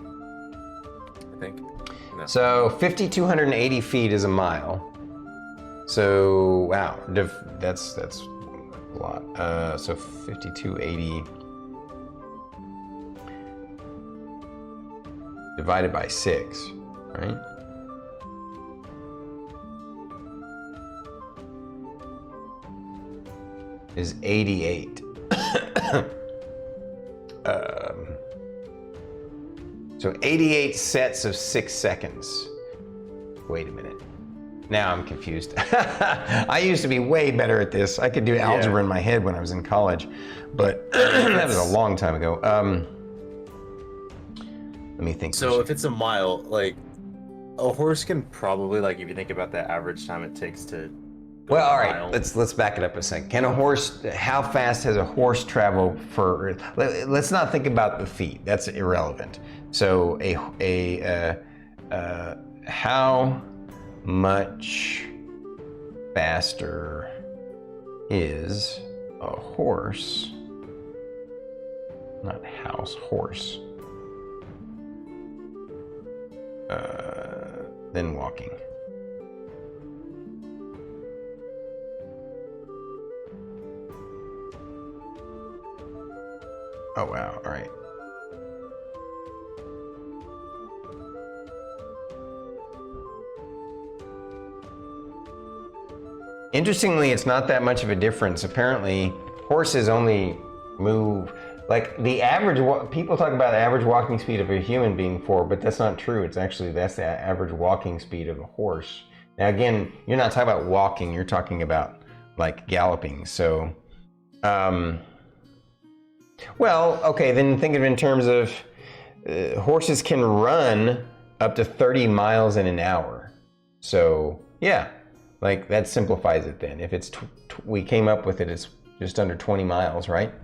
I think. No. So 5,280 feet is a mile. So wow, that's a lot. So 5,280 divided by 6, right? Is 88. So 88 sets of 6 seconds. Wait a minute. Now I'm confused. I used to be way better at this. I could do algebra in my head when I was in college, but that was a long time ago. Let me think. So if it's a mile, like a horse can probably, like if you think about the average time it takes to Well, all mile. right. Let's back it up a second. Can a horse? How fast has a horse travel for? Let's not think about the feet. That's irrelevant. So how much faster is a horse? Not house, horse. Than walking. Oh wow, all right. Interestingly, it's not that much of a difference. Apparently, horses only move, like the average, people talk about the average walking speed of a human being 4, but that's not true. It's actually, that's the average walking speed of a horse. Now again, you're not talking about walking, you're talking about like galloping. So, well, okay, then think of it in terms of horses can run up to 30 miles in an hour. So yeah, like that simplifies it then. If it's, we came up with it, it's just under 20 miles, right?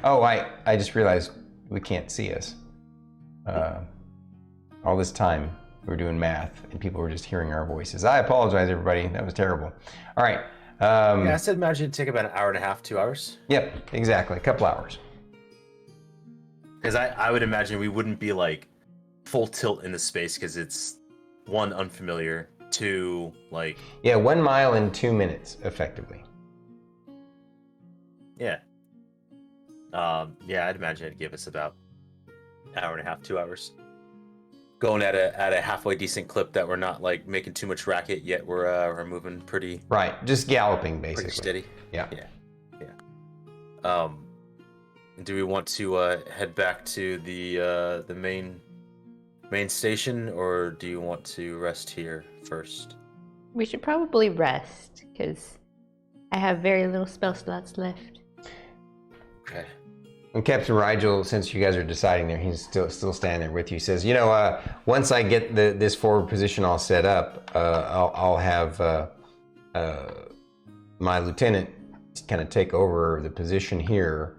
Oh, I just realized we can't see us. All this time we were doing math and people were just hearing our voices. I apologize, everybody. That was terrible. All right. Yeah, I said imagine it'd take about an hour and a half, 2 hours. Yep, exactly. A couple hours. Because I would imagine we wouldn't be like full tilt in the space because it's 1, unfamiliar, 2, like... Yeah, 1 mile in 2 minutes, effectively. Yeah. Yeah, I'd imagine it'd give us about an hour and a half, 2 hours. Going at a halfway decent clip that we're not like making too much racket yet. We're moving pretty right, just galloping basically. Pretty steady. Yeah. Do we want to head back to the main station, or do you want to rest here first? We should probably rest, because I have very little spell slots left. Okay. And Captain Rigel, since you guys are deciding there, he's still standing there with you. He says, you know, once I get this forward position all set up, I'll have my lieutenant kind of take over the position here.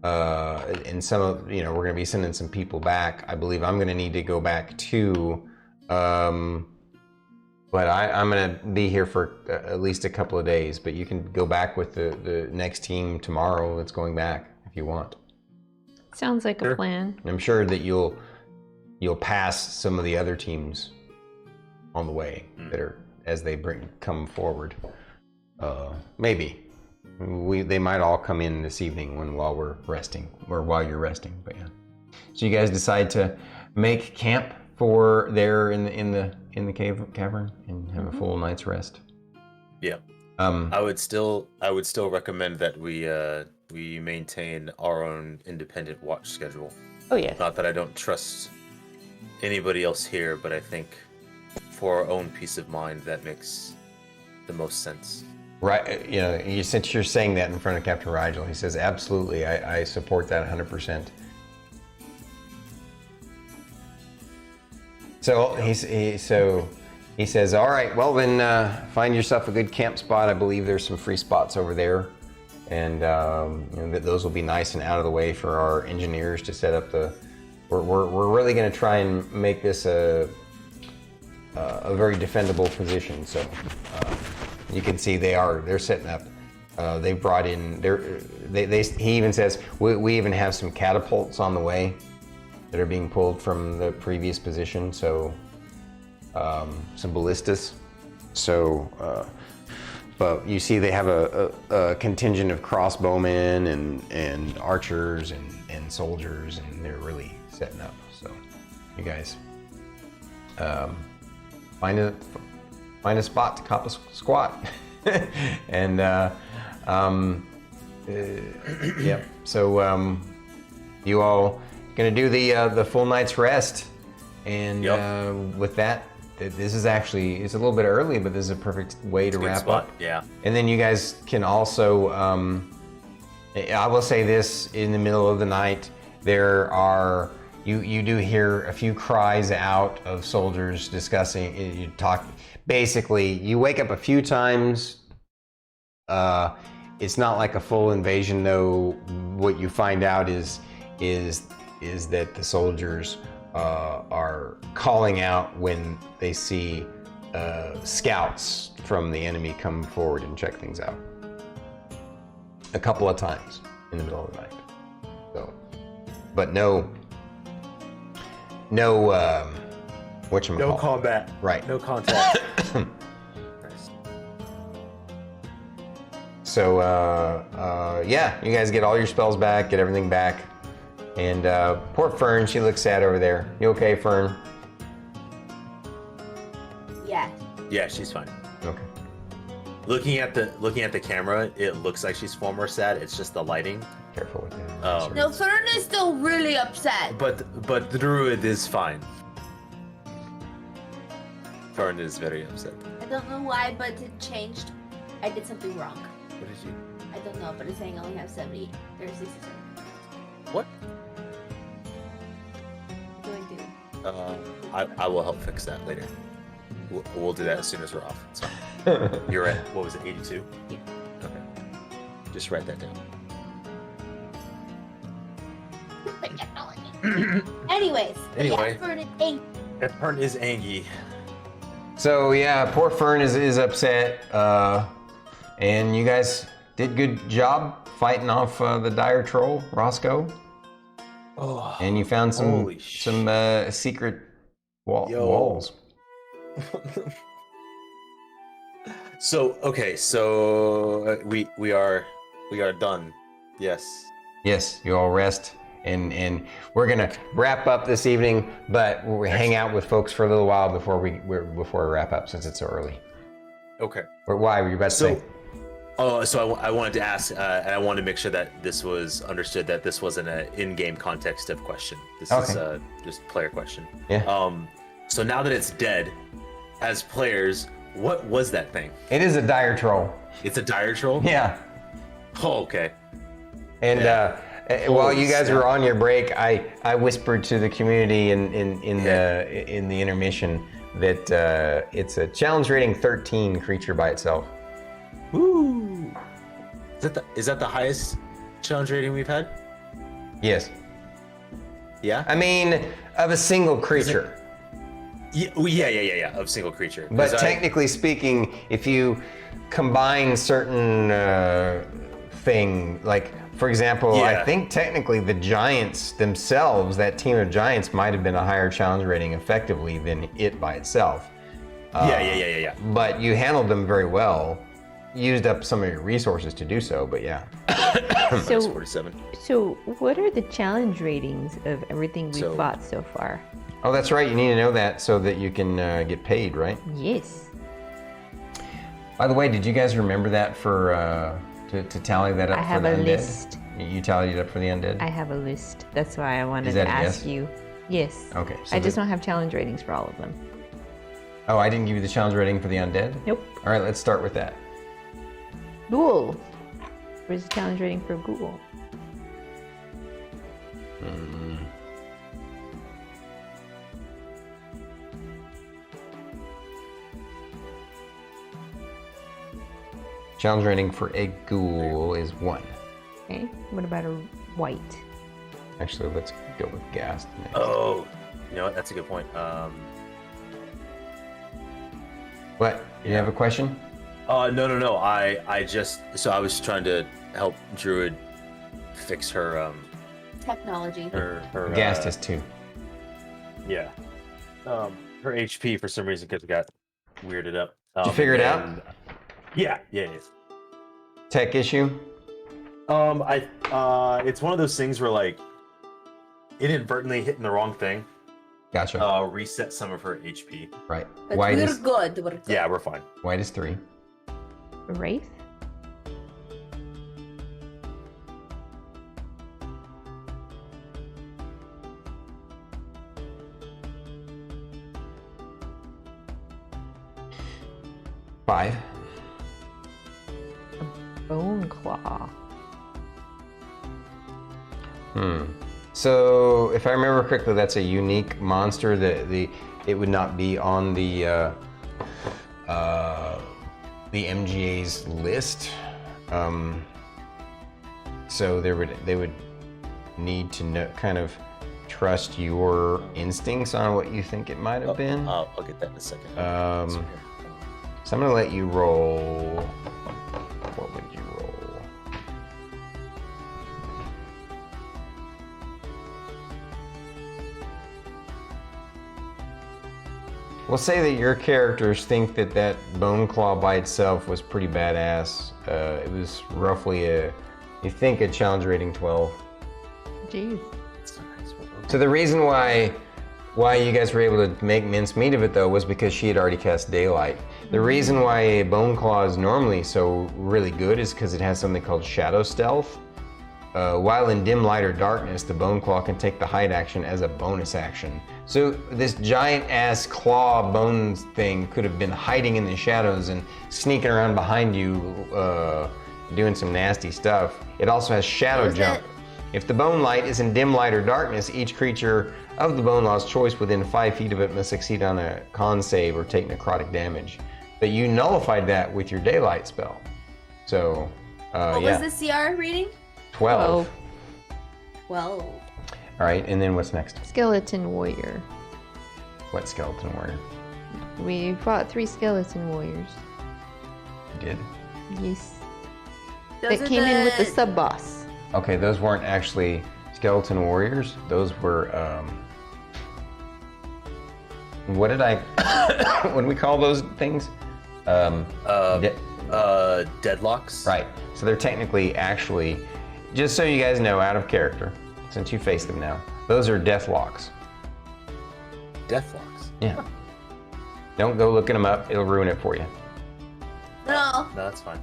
And some of, you know, we're going to be sending some people back. I believe I'm going to need to go back too. But I'm going to be here for at least a couple of days. But you can go back with the next team tomorrow that's going back if you want. Sounds like a plan. And I'm sure that you'll pass some of the other teams on the way that are as they come forward. Maybe they might all come in this evening while we're resting or while you're resting. But yeah, so you guys decide to make camp for there in the cavern and have a full night's rest. Yeah. I would still recommend that we maintain our own independent watch schedule. Oh yes. Not that I don't trust anybody else here, but I think for our own peace of mind that makes the most sense. Right, you know, since you're saying that in front of Captain Rigel, he says, absolutely, I support that 100%. So he says, all right, well then find yourself a good camp spot. I believe there's some free spots over there. And you know, those will be nice and out of the way for our engineers to set up the, we're really gonna try and make this a very defendable position. So you can see they're setting up. They brought in, he even says, we even have some catapults on the way that are being pulled from the previous position. So some ballistas. So, but you see they have a contingent of crossbowmen and archers and soldiers, and they're really setting up. So you guys find a spot to cop a squat. And yeah, so you all gonna do the full night's rest, and with that, this is actually, it's a little bit early, but this is a perfect way to wrap up. Yeah. And then you guys can also, I will say this, in the middle of the night, there are, you do hear a few cries out of soldiers discussing, basically, you wake up a few times It's not like a full invasion, though. What you find out is that the soldiers are calling out when they see scouts from the enemy come forward and check things out. A couple of times in the middle of the night. So, but no whatchamacallit. No combat. Right. No contact. So, yeah, you guys get all your spells back, get everything back. And poor Fern, she looks sad over there. You okay, Fern? Yeah. Yeah, she's fine. Okay. Looking at the camera, it looks like she's far more sad. It's just the lighting. Careful with that. No, Fern is still really upset. But the Druid is fine. Fern is very upset. I don't know why, but it changed. I did something wrong. What did you? I don't know, but it's saying I only have 70. There's 67. What? What do I do? I will help fix that later. We'll do that as soon as we're off. It's fine. You're at, what was it, 82? Yeah. Okay. Just write that down. Anyways. Anyway. Yeah, Fern is angry. Fern is angry. So yeah, poor Fern is upset, and you guys did good job fighting off the dire troll, Roscoe. Oh. And you found some secret walls. So we are done. Yes. Yes, you all rest, and we're gonna wrap up this evening, but we'll hang out with folks for a little while before we wrap up, since it's so early. Okay. Or why were you about to say? So I wanted to ask, and I wanted to make sure that this was understood, that this wasn't an in-game context of question. This is just player question. Yeah. So now that it's dead, as players, what was that thing? It is a dire troll. It's a dire troll? Yeah. Oh, okay. And while you guys were on your break, I whispered to the community in the intermission that it's a challenge rating 13 creature by itself. Woo! Is that the highest challenge rating we've had? Yes. Yeah. I mean, of a single creature. Yeah. Of single creature. But technically speaking, if you combine certain thing, like for example, I think technically the giants themselves, that team of giants, might have been a higher challenge rating effectively than it by itself. Yeah. But you handled them very well. Used up some of your resources to do so, but yeah. So, 47. So what are the challenge ratings of everything we've fought so far? Oh, that's right. You need to know that so that you can get paid, right? Yes. By the way, did you guys remember that for to tally that up I for have the a undead? List. You tallied it up for the undead? I have a list. That's why I wanted Is to that a ask yes? you. Yes. Okay. So I just don't have challenge ratings for all of them. Oh, I didn't give you the challenge rating for the undead? Nope. All right, let's start with that. Ghoul. Where's the challenge rating for Ghoul? Challenge rating for a ghoul is 1. Okay. What about a white? Actually, let's go with ghast next. Oh, you know what? That's a good point. What? You have a question? No. I was trying to help Druid fix her Technology. her Ghast is 2. yeah. Her HP for some reason got weirded up. Did you figure it out? Yeah. Tech issue? It's one of those things where like inadvertently hitting the wrong thing. Gotcha. Reset some of her HP. Right. But White we're is good. We're good. Yeah, we're fine. White is 3. A wraith? Five. Bone claw. So, if I remember correctly, that's a unique monster that it would not be on the MGA's list. So they would need to know, kind of trust your instincts on what you think it might have been. I'll get that in a second. So I'm gonna let you roll. What would you roll? We'll say that your characters think that bone claw by itself was pretty badass. It was roughly you think a challenge rating 12. Jeez. So the reason why you guys were able to make mincemeat of it though was because she had already cast daylight. The reason why a bone claw is normally so really good is because it has something called shadow stealth. While in dim light or darkness, the bone claw can take the hide action as a bonus action. So this giant ass claw bones thing could have been hiding in the shadows and sneaking around behind you, doing some nasty stuff. It also has shadow jump. If the bone light is in dim light or darkness, each creature of the bone law's choice within 5 feet of it must succeed on a con save or take necrotic damage. But you nullified that with your daylight spell. So, What was the CR reading? 12. 12. All right, and then what's next? Skeleton warrior. What skeleton warrior? We fought 3 skeleton warriors. You did? Yes. Those That are came in with the sub-boss. Okay, those weren't actually skeleton warriors. Those were, what did what do we call those things? Deadlocks. Right, so they're technically actually, just so you guys know, out of character, since you face them now, those are deathlocks. Deathlocks. Yeah. Don't go looking them up, it'll ruin it for you. No. No, that's fine.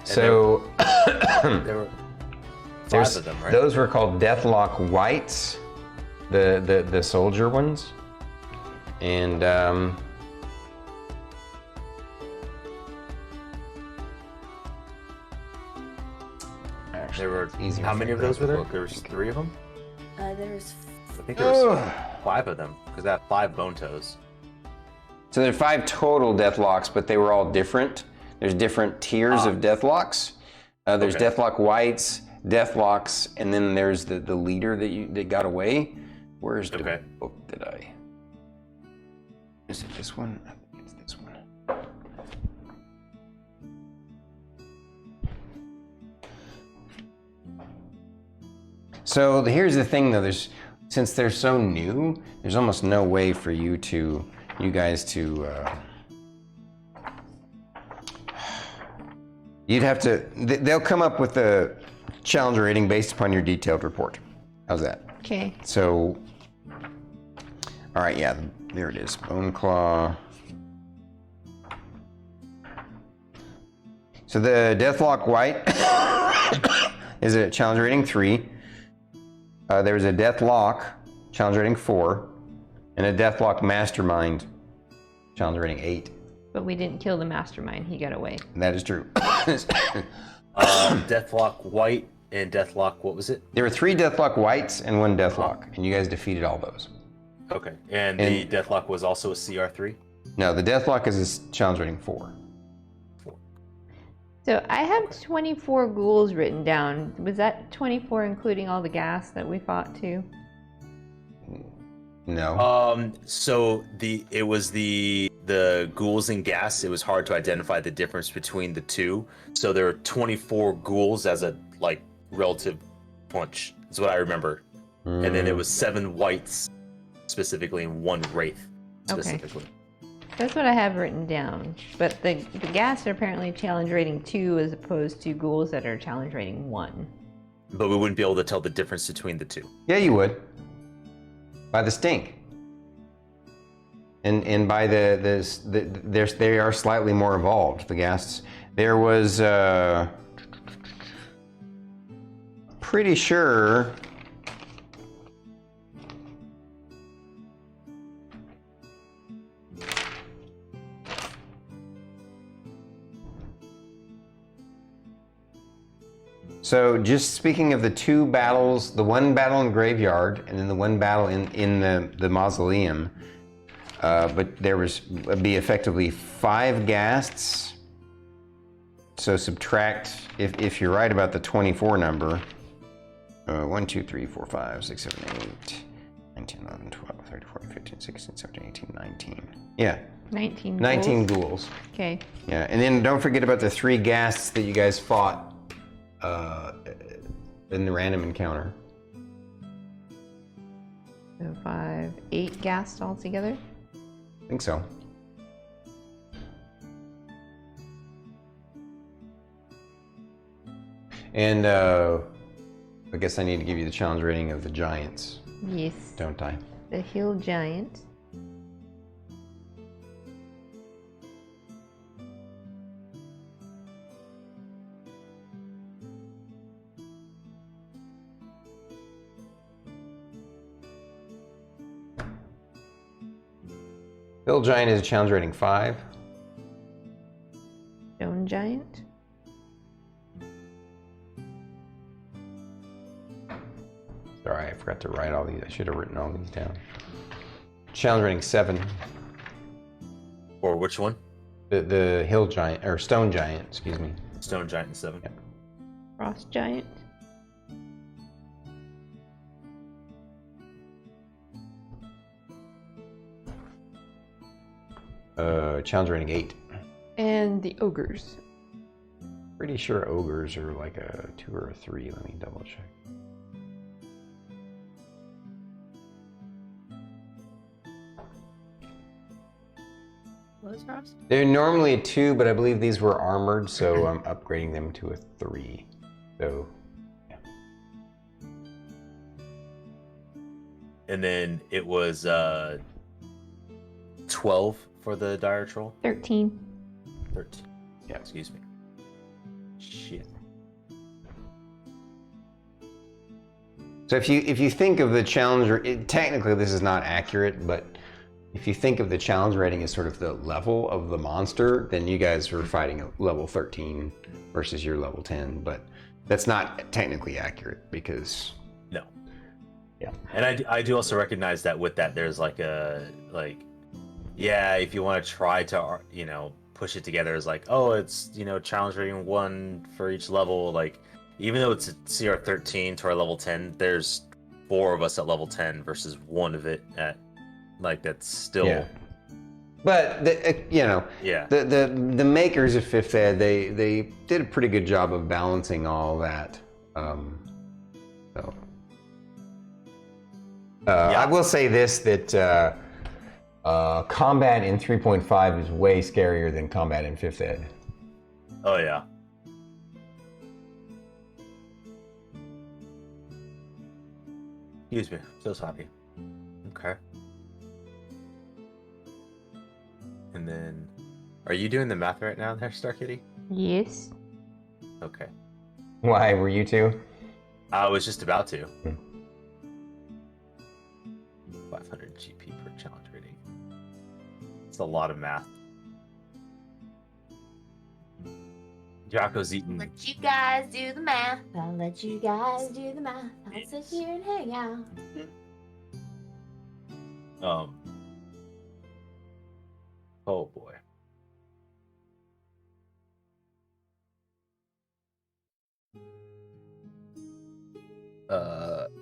So There were 5 of them, right? those were called Deathlock Whites, the soldier ones, and actually, There were it's easier how if many I of those were grab there? the There book. was 3 of them. There's. I think there was 5 of them because I have 5 bone toes. So there are 5 total Deathlocks, but they were all different. There's different tiers of Deathlocks. There's Okay. Deathlock Whites, Deathlocks, and then there's the leader that got away. Where's the Okay. book that I? Is it this one? I think it's this one. So here's the thing, though. Since they're so new, there's almost no way for you guys to. You'd have to. They'll come up with a challenge rating based upon your detailed report. How's that? Okay. So, all right, yeah, there it is. Bone claw. So the Deathlock White is a challenge rating 3. There's a Deathlock challenge rating 4, and a Deathlock Mastermind challenge rating 8. But we didn't kill the mastermind. He got away. That is true. Deathlock White and Deathlock, what was it? There were 3 Deathlock Whites and 1 Deathlock, and you guys defeated all those. Okay. And the Deathlock was also a CR3? No, the Deathlock is a challenge rating 4. So I have 24 ghouls written down. Was that 24 including all the gas that we fought too? No. So it was the ghouls and gas. It was hard to identify the difference between the two. So there were 24 ghouls as a relative punch. Is what I remember. And then it was 7 whites specifically and 1 wraith specifically. Okay. That's what I have written down. But the gas are apparently challenge rating 2 as opposed to ghouls that are challenge rating 1. But we wouldn't be able to tell the difference between the two. Yeah, you would. By the stink. And by they are slightly more evolved, the ghasts. There was pretty sure So just speaking of the 2 battles, the 1 battle in Graveyard and then the 1 battle in the Mausoleum, but there would be effectively 5 ghasts So subtract, if you're right about the 24 number, 1, 2, 3, 4, 5, 6, 7, 8, 9, 10, 11, 12, 13, 14, 15, 16, 17, 18, 19. Yeah. 19 19 ghouls. ghouls. Okay. Yeah, and then don't forget about the 3 ghasts that you guys fought in the random encounter. So 5, 8 ghast altogether. I think so. And I guess I need to give you the challenge rating of the giants, Yes. don't I? The hill giant. Hill giant is a challenge rating 5. Stone giant. Sorry, I forgot to write all these. I should have written all these down. Challenge rating 7. Or which one? The hill giant, or stone giant, excuse me. Stone Giant and 7. Yeah. Frost giant. Challenge rating 8. And the ogres. Pretty sure ogres are like a 2 or a 3. Let me double check. What is Frost? They're normally a 2, but I believe these were armored, so I'm upgrading them to a 3. So, yeah. And then it was 12 for the dire troll. 13. 13. Yeah. Excuse me. Shit. So if you think of the challenger, technically this is not accurate, but if you think of the challenge rating as sort of the level of the monster, then you guys were fighting a level 13 versus your level 10, but that's not technically accurate because... No. Yeah. And I do also recognize that with that there's like a yeah, if you want to try to push it together as like, oh, it's challenge rating 1 for each level, like even though it's a CR 13 to our level 10, there's 4 of us at level 10 versus 1 of it at like that's still Yeah. But Yeah. the makers of 5th Ed, they did a pretty good job of balancing all that. So I will say this, that combat in 3.5 is way scarier than combat in 5th Ed. Oh yeah. Excuse me, so sorry. Okay. And then, are you doing the math right now there, Starkitty? Yes. Okay. Why were you two? I was just about to. 500 GP per challenge rating. It's a lot of math. Jocko's eating. Let you guys do the math. I'll let you guys do the math. I'll sit here and hang out. Oh boy.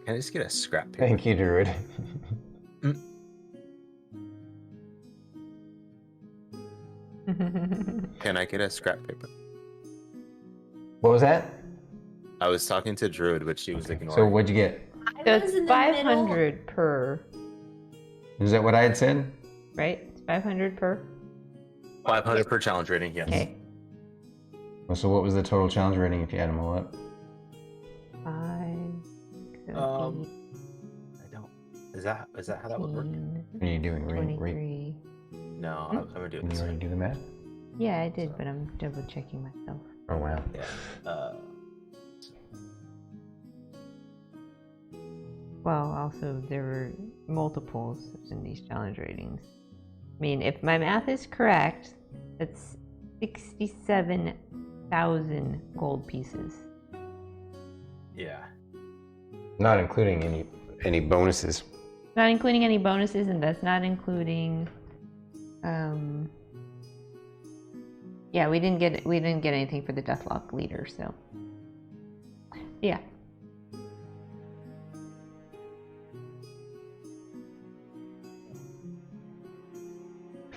Can I just get a scrap paper? Thank you, Druid. Can I get a scrap paper? What was that? I was talking to Druid, but she was ignoring. So what'd you get? So it's 500 per, Is that what I had said? right? It's 500 per. 500 per challenge rating, yes. Okay. Well, so what was the total challenge rating if you add them all up? 5. I don't. Is that how that would work? What are you doing? 23. No, I'm gonna do it Did this you already way. do the math? Yeah, I did, but I'm double checking myself. Oh, wow. Yeah. Well, also there were multiples in these challenge ratings. I mean, if my math is correct, that's 67,000 gold pieces. Yeah. Not including any bonuses. Not including any bonuses, and that's not including Yeah, we didn't get anything for the Deathlock leader, so yeah.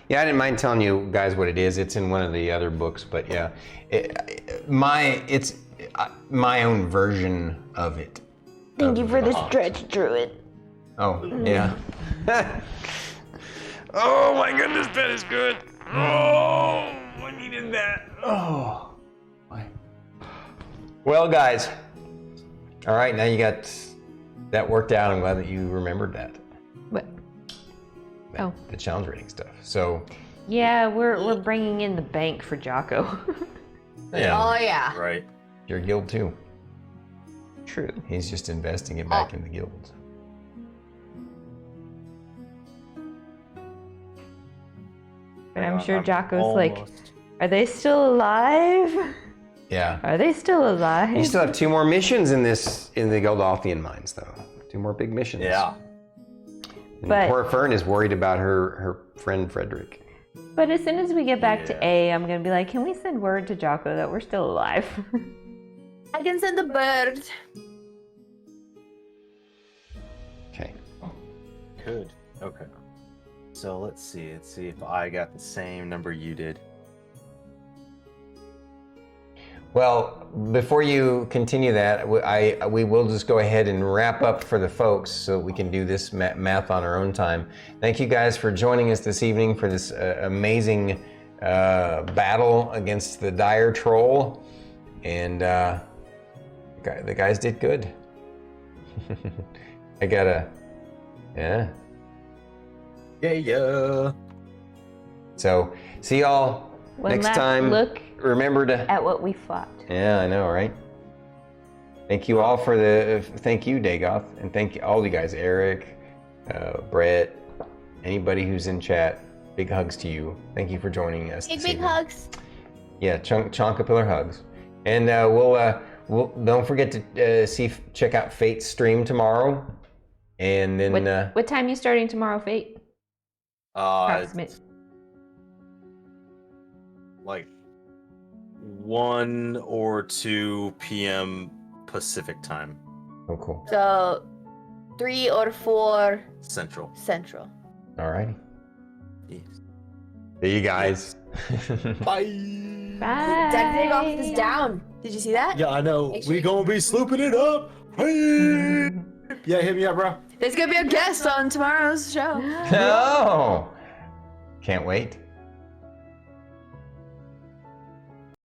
Yeah, I didn't mind telling you guys what it is. It's in one of the other books, but yeah, it's my own version of it. Thank you for the stretch, Druid. Oh, yeah. Oh my goodness, that is good. Oh, I needed that. Oh. Well, guys. All right, now you got that worked out. I'm glad that you remembered that. What? Oh. The challenge rating stuff. So. Yeah, we're bringing in the bank for Jocko. Yeah. Oh yeah. Right. Your guild too. True. He's just investing it back in the guild. But I'm sure Jocko's almost. like, are they still alive? Yeah. Are they still alive? You still have 2 more missions in the Goldothian mines, though. 2 more big missions. Yeah. And But- poor Fern is worried about her friend Frederick. But as soon as we get back to A, I'm gonna be like, can we send word to Jocko that we're still alive? I can send the bird. Okay. Good. Okay. So let's see if I got the same number you did. Well, before you continue that, we will just go ahead and wrap up for the folks so we can do this math on our own time. Thank you guys for joining us this evening for this amazing battle against the dire troll. And the guys did good. Yeah. Yeah. So, see y'all One next last time. look Remember to. at what we fought. Yeah, I know, right? Thank you all thank you, Dagoth, and thank you all you guys, Eric, Brett, anybody who's in chat. Big hugs to you. Thank you for joining us. Big hugs. Yeah, Chonkapillar hugs. And we'll don't forget to check out Fate's stream tomorrow. And then What time you starting tomorrow, Fate? Approximate. Like 1 or 2 p.m. Pacific time. oh, cool. So 3 or 4 Central. Central. All righty. Yes. See you guys. Bye. Bye. Deck off is down. Did you see that? Yeah, I know. Make sure We you- gonna be slooping it up. Hey. Yeah, hit me up, bro. There's gonna be a guest on tomorrow's show. Oh, can't wait.